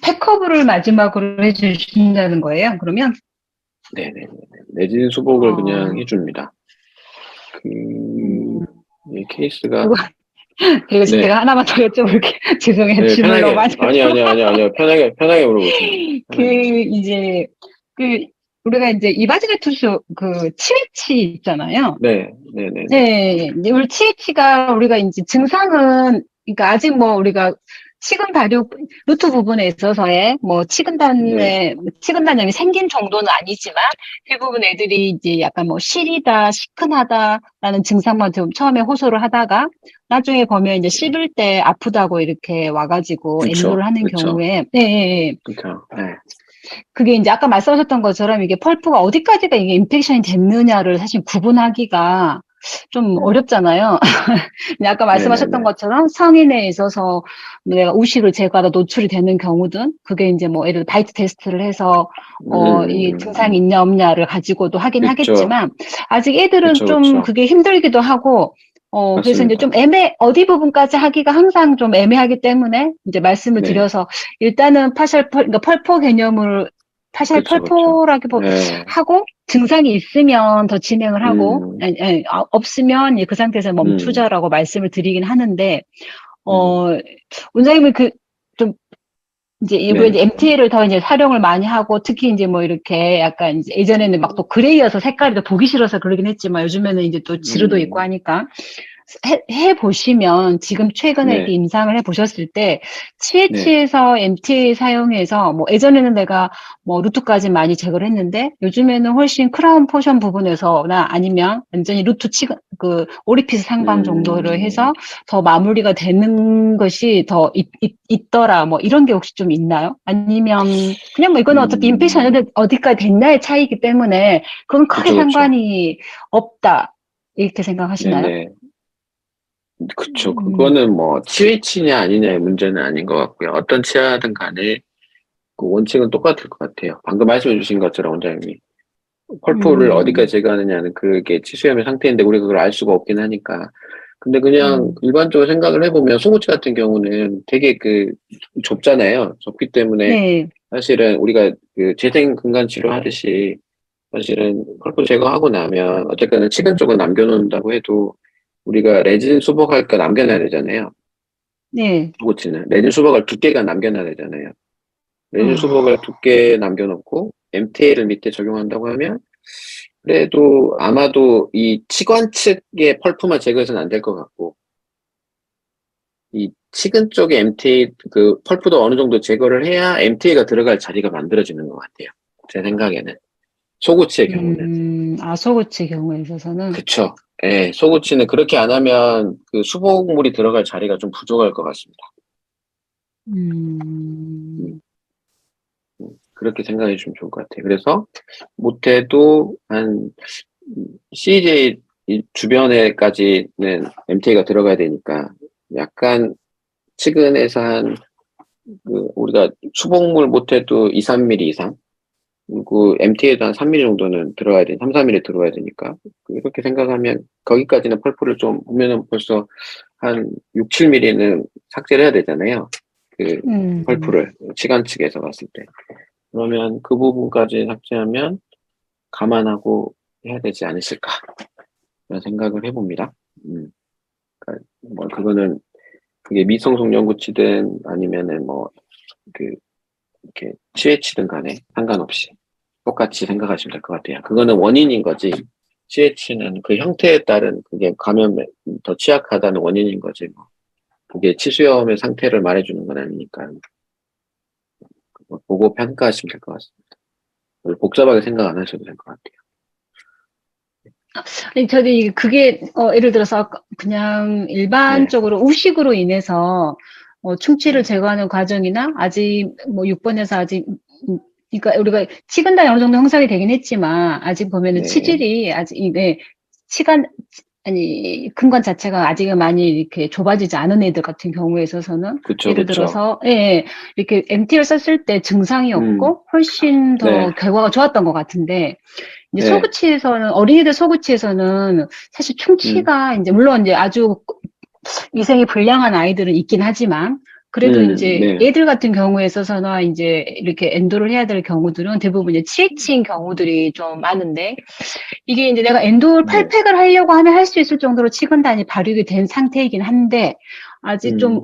S3: 팩커블을 마지막으로 해주신다는 거예요? 그러면?
S1: 네네. 레진 수복을 그냥 해줍니다. 이 케이스가.
S3: 그리고 제가 하나만 더 여쭤볼게요. 죄송해요.
S1: 네,
S3: 질문 너무 많이
S1: 아니요. 편하게 물어보세요.
S3: 우리가 이제 이바지네 투수, 치위치 있잖아요.
S1: 네.
S3: 이제 우리 치위치가 우리가 이제 증상은, 그러니까 아직 뭐 우리가 치근 다륙, 루트 부분에 있어서의 치근단염이 생긴 정도는 아니지만 대부분 애들이 이제 약간 시리다, 시큰하다라는 증상만 좀 처음에 호소를 하다가 나중에 보면 이제 씹을 때 아프다고 이렇게 와가지고 엔로를 하는 경우에,
S1: 그렇죠.
S3: 그게 이제 아까 말씀하셨던 것처럼 이게 펄프가 어디까지가 이게 인펙션이 됐느냐를 사실 구분하기가 좀 어렵잖아요. 아까 말씀하셨던 것처럼 성인에 있어서 내가 우식을 제거하다 노출이 되는 경우든 그게 이제 예를 들어 바이트 테스트를 해서 이 증상이 있냐 없냐를 가지고도 하긴 하겠지만 아직 애들은 좀 그게 힘들기도 하고 그래서 이제 좀 어디 부분까지 하기가 항상 좀 애매하기 때문에 이제 말씀을 드려서 일단은 그러니까 펄포 개념을 펄포라기보다 하고 증상이 있으면 더 진행을 하고 없으면 그 상태에서 멈추자라고 말씀을 드리긴 하는데 원장님은 이제 일부러 이제 MTA를 더 이제 활용을 많이 하고 특히 이제 이렇게 약간 이제 예전에는 막 또 그레이여서 색깔이 더 보기 싫어서 그러긴 했지만 요즘에는 이제 또 지루도 있고 하니까 해보시면 지금 최근에 이렇게 임상을 해보셨을 때 CH에서 MTA 사용해서 예전에는 내가 루트까지 많이 제거를 했는데 요즘에는 훨씬 크라운 포션 부분에서나 아니면 완전히 루트 그 오리피스 상방 정도로
S1: 음.
S3: 해서 더 마무리가 되는 것이 더 있더라. 뭐 이런 게 혹시 좀 있나요? 아니면 그냥 뭐 이거는 어차피 인피션인데 어디까지 됐냐의 차이기 때문에 그건 크게
S1: 그쵸, 그쵸.
S3: 상관이 없다. 이렇게 생각하시나요?
S1: 네네. 그쵸.
S3: 음.
S1: 그거는 뭐, 치위치냐 아니냐의 문제는 아닌 것 같고요. 어떤 치아든 간에 그 원칙은 똑같을 것 같아요. 방금 말씀해 주신 것처럼 원장님이. 펄프를 어디까지 제거하느냐는 그게 치수염의 상태인데 우리가 그걸 알 수가 없긴 하니까. 근데 그냥 일반적으로 생각을 해보면 송구치 같은 경우는 되게 그 좁잖아요. 좁기 때문에
S3: 네.
S1: 사실은 우리가 그 재생 근간 치료하듯이 사실은 펄프 제거하고 나면 어쨌거나 치근 쪽은 남겨놓는다고 해도 우리가 레진 수복할 거 남겨놔야 되잖아요.
S3: 네.
S1: 송구치는 레진 수복할 두께가 남겨놔야 되잖아요. 레진 수복을 두께 남겨놓고 MTA를 밑에 적용한다고 하면 그래도 아마도 이 치관 측의 펄프만 제거해서는 안 될 것 같고 이 치근 쪽의 MTA 그 펄프도 어느 정도 제거를 해야 MTA가 들어갈 자리가 만들어지는 것 같아요. 제 생각에는 소구치의 경우는
S3: 소고치 경우에 있어서는
S1: 그쵸. 예, 소구치는 그렇게 안 하면 그 수복물이 들어갈 자리가 좀 부족할 것 같습니다.
S3: 음.
S1: 그렇게 생각해 주시면 좋을 것 같아요. 그래서 못해도 한 CJ 주변에까지는 MTA가 들어가야 되니까 약간 치근에서 한 그 우리가 수복물 못해도 2, 3mm 이상 그리고 MTA도 한 3mm 정도는 들어가야 돼, 3, 4mm 들어가야 되니까 이렇게 생각하면 거기까지는 펄프를 좀 보면은 벌써 한 6, 7mm는 삭제를 해야 되잖아요. 그 펄프를 치관 측에서 봤을 때 그러면 그 부분까지 삭제하면 감안하고 해야 되지 않으실까 그런 생각을 해봅니다. 그러니까 뭐 그거는 그게 미성숙 연구치든 아니면은 뭐 그 이렇게 CH든 간에 상관없이 똑같이 생각하시면 될 것 같아요. 그거는 원인인 거지. CH는 그 형태에 따른 그게 감염에 더 취약하다는 원인인 거지. 뭐. 그게 치수염의 상태를 말해주는 건 아니니까. 그거 보고 평가하시면 될 것 같습니다. 복잡하게 생각 안 하셔도 될 것 같아요.
S3: 아니, 저도 그게, 예를 들어서 그냥 일반적으로 우식으로 인해서, 충치를 제거하는 과정이나 아직 뭐 6번에서 아직, 그러니까 우리가 치근단이 어느 정도 형성이 되긴 했지만, 아직 보면은
S1: 네.
S3: 치질이 아직, 근관 자체가 아직은 많이 이렇게 좁아지지 않은 애들 같은 경우에 있어서는,
S1: 그쵸,
S3: 예를
S1: 그쵸.
S3: 들어서, 이렇게 MT를 썼을 때 증상이 없고, 훨씬 더
S1: 네.
S3: 결과가 좋았던 것 같은데, 이제
S1: 네.
S3: 소구치에서는 어린이들 소구치에서는 사실 충치가 이제 물론 이제 아주 위생이 불량한 아이들은 있긴 하지만 그래도 이제
S1: 네.
S3: 애들 같은 경우에 있어서나 이제 이렇게 엔도를 해야 될 경우들은 대부분 이제 CH인 경우들이 좀 많은데 이게 이제 내가 엔도를
S1: 네.
S3: 8팩을 하려고 하면 할 수 있을 정도로 치근단이 발육이 된 상태이긴 한데 아직 좀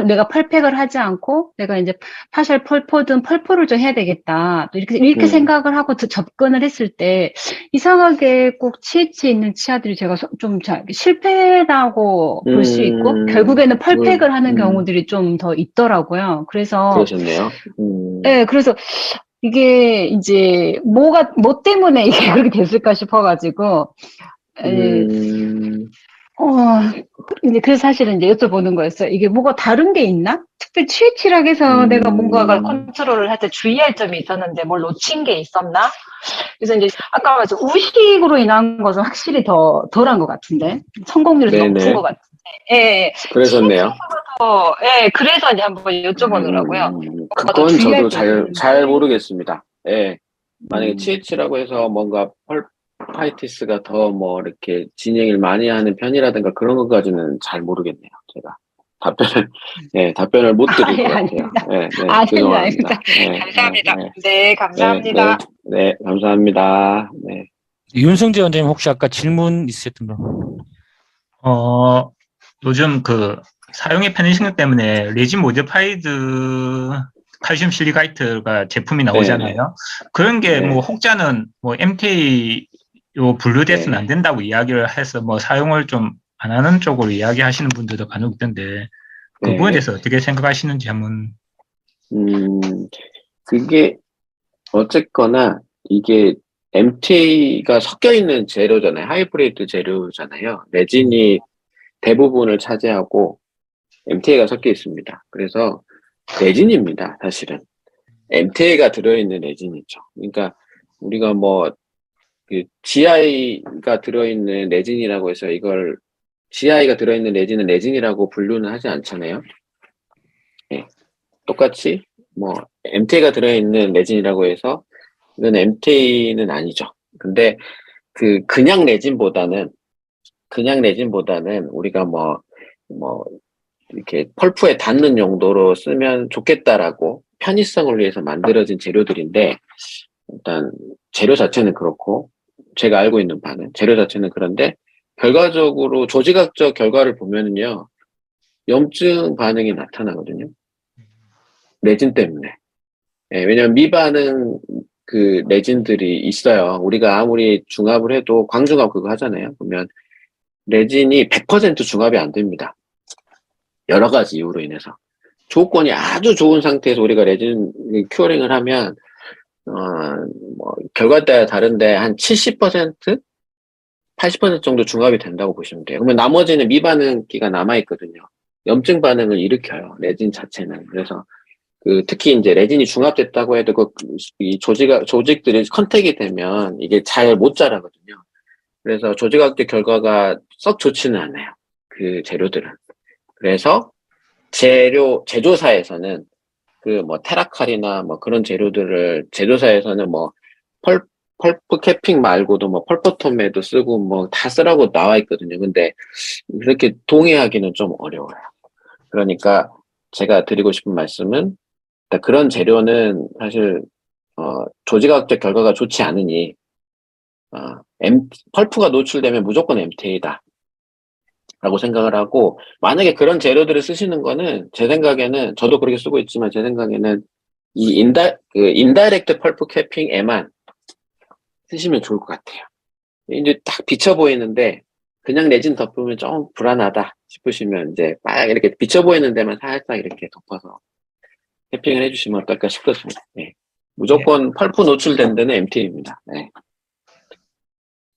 S3: 내가 펄팩을 하지 않고 내가 이제 파셜 펄포든 펄포를 좀 해야 되겠다. 또 이렇게 생각을 하고 접근을 했을 때 이상하게 꼭 CH 있는 치아들이 제가 좀 실패라고 볼 수 있고 결국에는 펄팩을 하는 경우들이 좀 더 있더라고요. 그래서
S1: 그러셨네요.
S3: 네, 그래서 이게 이제 뭐 때문에 이게 그렇게 됐을까 싶어가지고 이제 그래서 사실은 이제 여쭤보는 거였어요. 이게 뭐가 다른 게 있나? 특별히 치치락 해서 내가 뭔가가 컨트롤을 할 때 주의할 점이 있었는데 뭘 놓친 게 있었나? 그래서 이제 아까 말씀 우식으로 인한 것은 확실히 더 덜한 것 같은데 성공률이 더 높은 것 같은데. 예.
S1: 그러셨네요.
S3: 그래서 이제 한번 여쭤보느라고요.
S1: 그건 저도 잘 모르겠습니다. 예. 만약에 CH라고 해서 뭔가 펄파이티스가 더 뭐 이렇게 진행을 많이 하는 편이라든가 그런 것까지는 잘 모르겠네요. 제가 답변을 못 드릴 것 같아요. 죄송합니다.
S3: 감사합니다. 네, 감사합니다.
S1: 네, 감사합니다. 네.
S2: 윤성재 원장님 혹시 아까 질문 있으셨던 거?
S5: 요즘 그 사용의 편의성 때문에 레진 모디파이드 칼슘 실리가이트가 제품이 나오잖아요. 그런 게 뭐 혹자는 뭐 MTA로 분류돼서는 안 된다고 이야기를 해서 뭐 사용을 좀 안 하는 쪽으로 이야기하시는 분들도 간혹 있던데 그 부분에 대해서 어떻게 생각하시는지 한번.
S1: 그게 어쨌거나 이게 MT가 섞여 있는 재료잖아요. 하이브리드 재료잖아요. 레진이 대부분을 차지하고 MTA가 섞여 있습니다. 그래서 레진입니다, 사실은. MTA가 들어있는 레진이죠. 그러니까 우리가 뭐 그 GI가 들어있는 레진이라고 해서 이걸 GI가 들어있는 레진은 레진이라고 분류는 하지 않잖아요. 예. 똑같이 뭐 MTA가 들어있는 레진이라고 해서 이건 MTA는 아니죠. 근데 그냥 레진보다는 우리가 뭐 이렇게 펄프에 닿는 용도로 쓰면 좋겠다라고 편의성을 위해서 만들어진 재료들인데, 일단 재료 자체는 그렇고 제가 알고 있는 바는 재료 자체는 그런데 결과적으로 조직학적 결과를 보면은요, 염증 반응이 나타나거든요. 레진 때문에. 예, 왜냐면 미반응 그 레진들이 있어요. 우리가 아무리 중합을 해도 광중합 그거 하잖아요. 그러면 레진이 100% 중합이 안 됩니다. 여러 가지 이유로 인해서. 조건이 아주 좋은 상태에서 우리가 레진 큐어링을 하면, 뭐, 결과에 따라 다른데 한 70%? 80% 정도 중합이 된다고 보시면 돼요. 그러면 나머지는 미반응기가 남아있거든요. 염증 반응을 일으켜요. 레진 자체는. 그래서, 특히 이제 레진이 중합됐다고 해도 이 조직들이 컨택이 되면 이게 잘 못 자라거든요. 그래서 조직학적 결과가 썩 좋지는 않아요. 그 재료들은. 그래서 제조사에서는 뭐 테라칼이나 뭐 그런 재료들을 제조사에서는 뭐 펄프 캐핑 말고도 뭐 펄퍼톰에도 쓰고 뭐 다 쓰라고 나와 있거든요. 근데 그렇게 동의하기는 좀 어려워요. 그러니까 제가 드리고 싶은 말씀은 그런 재료는 사실 조직학적 결과가 좋지 않으니 펄프가 노출되면 무조건 MTA다 라고 생각을 하고, 만약에 그런 재료들을 쓰시는 거는 제 생각에는, 저도 그렇게 쓰고 있지만 제 생각에는 이 인다이렉트 펄프 캐핑에만 쓰시면 좋을 것 같아요. 이제 딱 비쳐 보이는데 그냥 레진 덮으면 좀 불안하다 싶으시면 이제 막 이렇게 비쳐 보이는 데만 살짝 이렇게 덮어서 캐핑을 해주시면 어떨까 싶습니다. 네. 무조건 펄프 노출된 데는 MTA입니다. 네.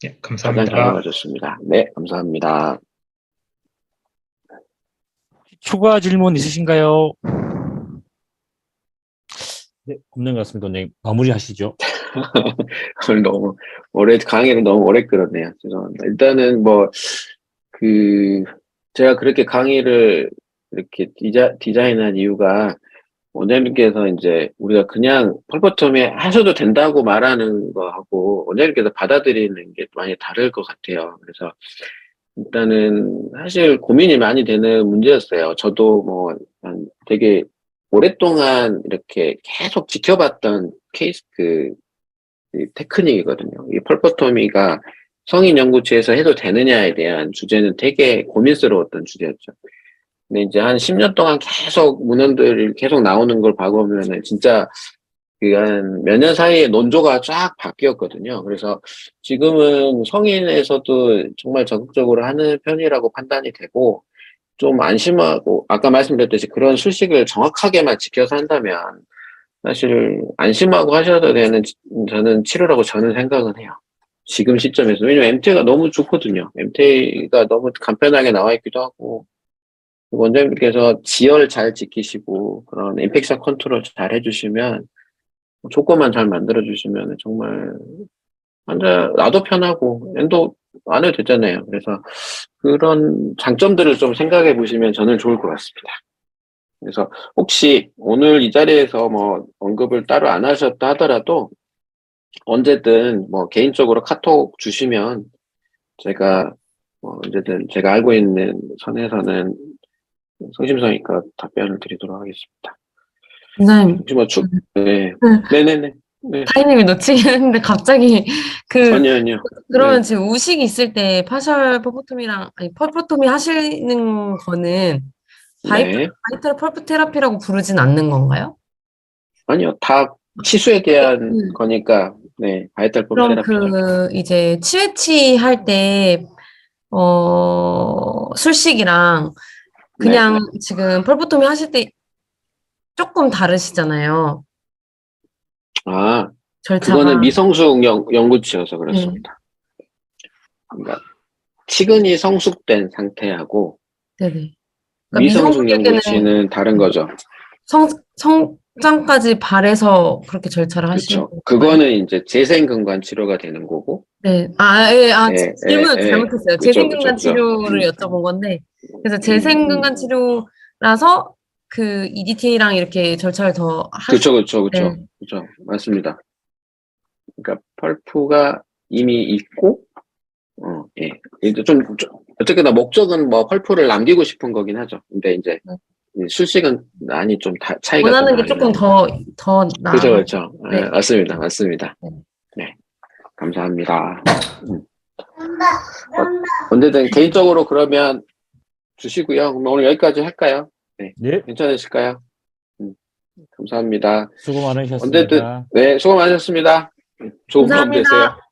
S5: 예,
S1: 가장
S5: 감사합니다.
S1: 결과가 좋습니다. 네, 감사합니다.
S2: 추가 질문 있으신가요? 네, 없는 것 같습니다. 원장님, 마무리 하시죠.
S1: 오늘 강의를 너무 오래 끌었네요. 죄송합니다. 일단은 제가 그렇게 강의를 이렇게 디자인한 이유가, 원장님께서 이제 우리가 그냥 펄퍼텀에 하셔도 된다고 말하는 거하고 원장님께서 받아들이는 게 많이 다를 것 같아요. 그래서 일단은 사실 고민이 많이 되는 문제였어요. 저도 되게 오랫동안 이렇게 계속 지켜봤던 케이스 이 테크닉이거든요. 이 펄퍼토미가 성인 연구체에서 해도 되느냐에 대한 주제는 되게 고민스러웠던 주제였죠. 근데 이제 한 10년 동안 계속 문헌들이 계속 나오는 걸 봐보면은 진짜 한 몇 년 사이에 논조가 쫙 바뀌었거든요. 그래서 지금은 성인에서도 정말 적극적으로 하는 편이라고 판단이 되고, 좀 안심하고, 아까 말씀드렸듯이 그런 수식을 정확하게만 지켜서 한다면 사실 안심하고 하셔도 되는 저는 치료라고 저는 생각은 해요. 지금 시점에서. 왜냐면 MTA가 너무 좋거든요. MTA가 너무 간편하게 나와 있기도 하고, 원장님께서 지혈 잘 지키시고 그런 인펙션 컨트롤 잘 해주시면, 조건만 잘 만들어주시면 정말 나도 편하고 엔도 안 해도 되잖아요. 그래서 그런 장점들을 좀 생각해 보시면 저는 좋을 것 같습니다. 그래서 혹시 오늘 이 자리에서 언급을 따로 안 하셨다 하더라도 언제든 개인적으로 카톡 주시면 제가 언제든 제가 알고 있는 선에서는 성심성의과 답변을 드리도록 하겠습니다.
S6: 원장님,
S1: 혹시 네. 네네네. 네.
S6: 타이밍을 놓치긴 했는데 갑자기
S1: 아니요.
S6: 그러면
S1: 네.
S6: 지금 우식 있을 때 파셜 펄포토미랑 아니 펄포토미 하시는 거는
S1: 네.
S6: 바이탈 펄프 테라피라고 부르진 않는 건가요?
S1: 아니요. 다 치수에 대한 거니까, 네. 바이탈 펌
S6: 그럼
S1: 테라피죠.
S6: 이제 치외치 할 때 술식이랑
S1: 네.
S6: 그냥 지금 펄포토미 하실 때 조금 다르시잖아요.
S1: 아,
S6: 절차가.
S1: 그거는 미성숙 연구치여서 그렇습니다. 그러니까 치근이 성숙된 상태하고
S6: 네네. 그러니까
S1: 미성숙
S6: 미성숙에게는
S1: 연구치는 다른 거죠.
S6: 성장까지 바래서 그렇게 절차를 하시는
S1: 그렇죠.
S6: 건가요?
S1: 그거는 이제 재생근관 치료가 되는 거고.
S6: 네. 질문을 잘못했어요.
S1: 그죠,
S6: 재생근간
S1: 그죠, 그죠.
S6: 치료를 여쭤본 건데, 그래서 재생근간 치료라서 그 EDT랑 이렇게 절차를 더
S1: 그렇죠, 그렇죠, 그렇죠,
S6: 네.
S1: 그렇죠. 맞습니다. 그러니까 펄프가 이미 있고, 예. 이제 어쨌거나 목적은 뭐 펄프를 남기고 싶은 거긴 하죠. 근데 이제 수식은 많이 좀 차이가 좀
S6: 원하는 게
S1: 나긴
S6: 조금
S1: 합니다.
S6: 더
S1: 그렇죠,
S6: 나아가.
S1: 그렇죠.
S6: 네.
S1: 예, 맞습니다, 맞습니다.
S6: 네.
S1: 네, 감사합니다. 언제든 개인적으로 그러면 주시고요. 그럼 오늘 여기까지 할까요? 네,
S2: 네,
S1: 괜찮으실까요? 감사합니다.
S2: 수고
S1: 언제든
S2: 많으셨습니다.
S1: 네, 수고 많으셨습니다. 좋은 밤
S6: 감사합니다.
S1: 되세요.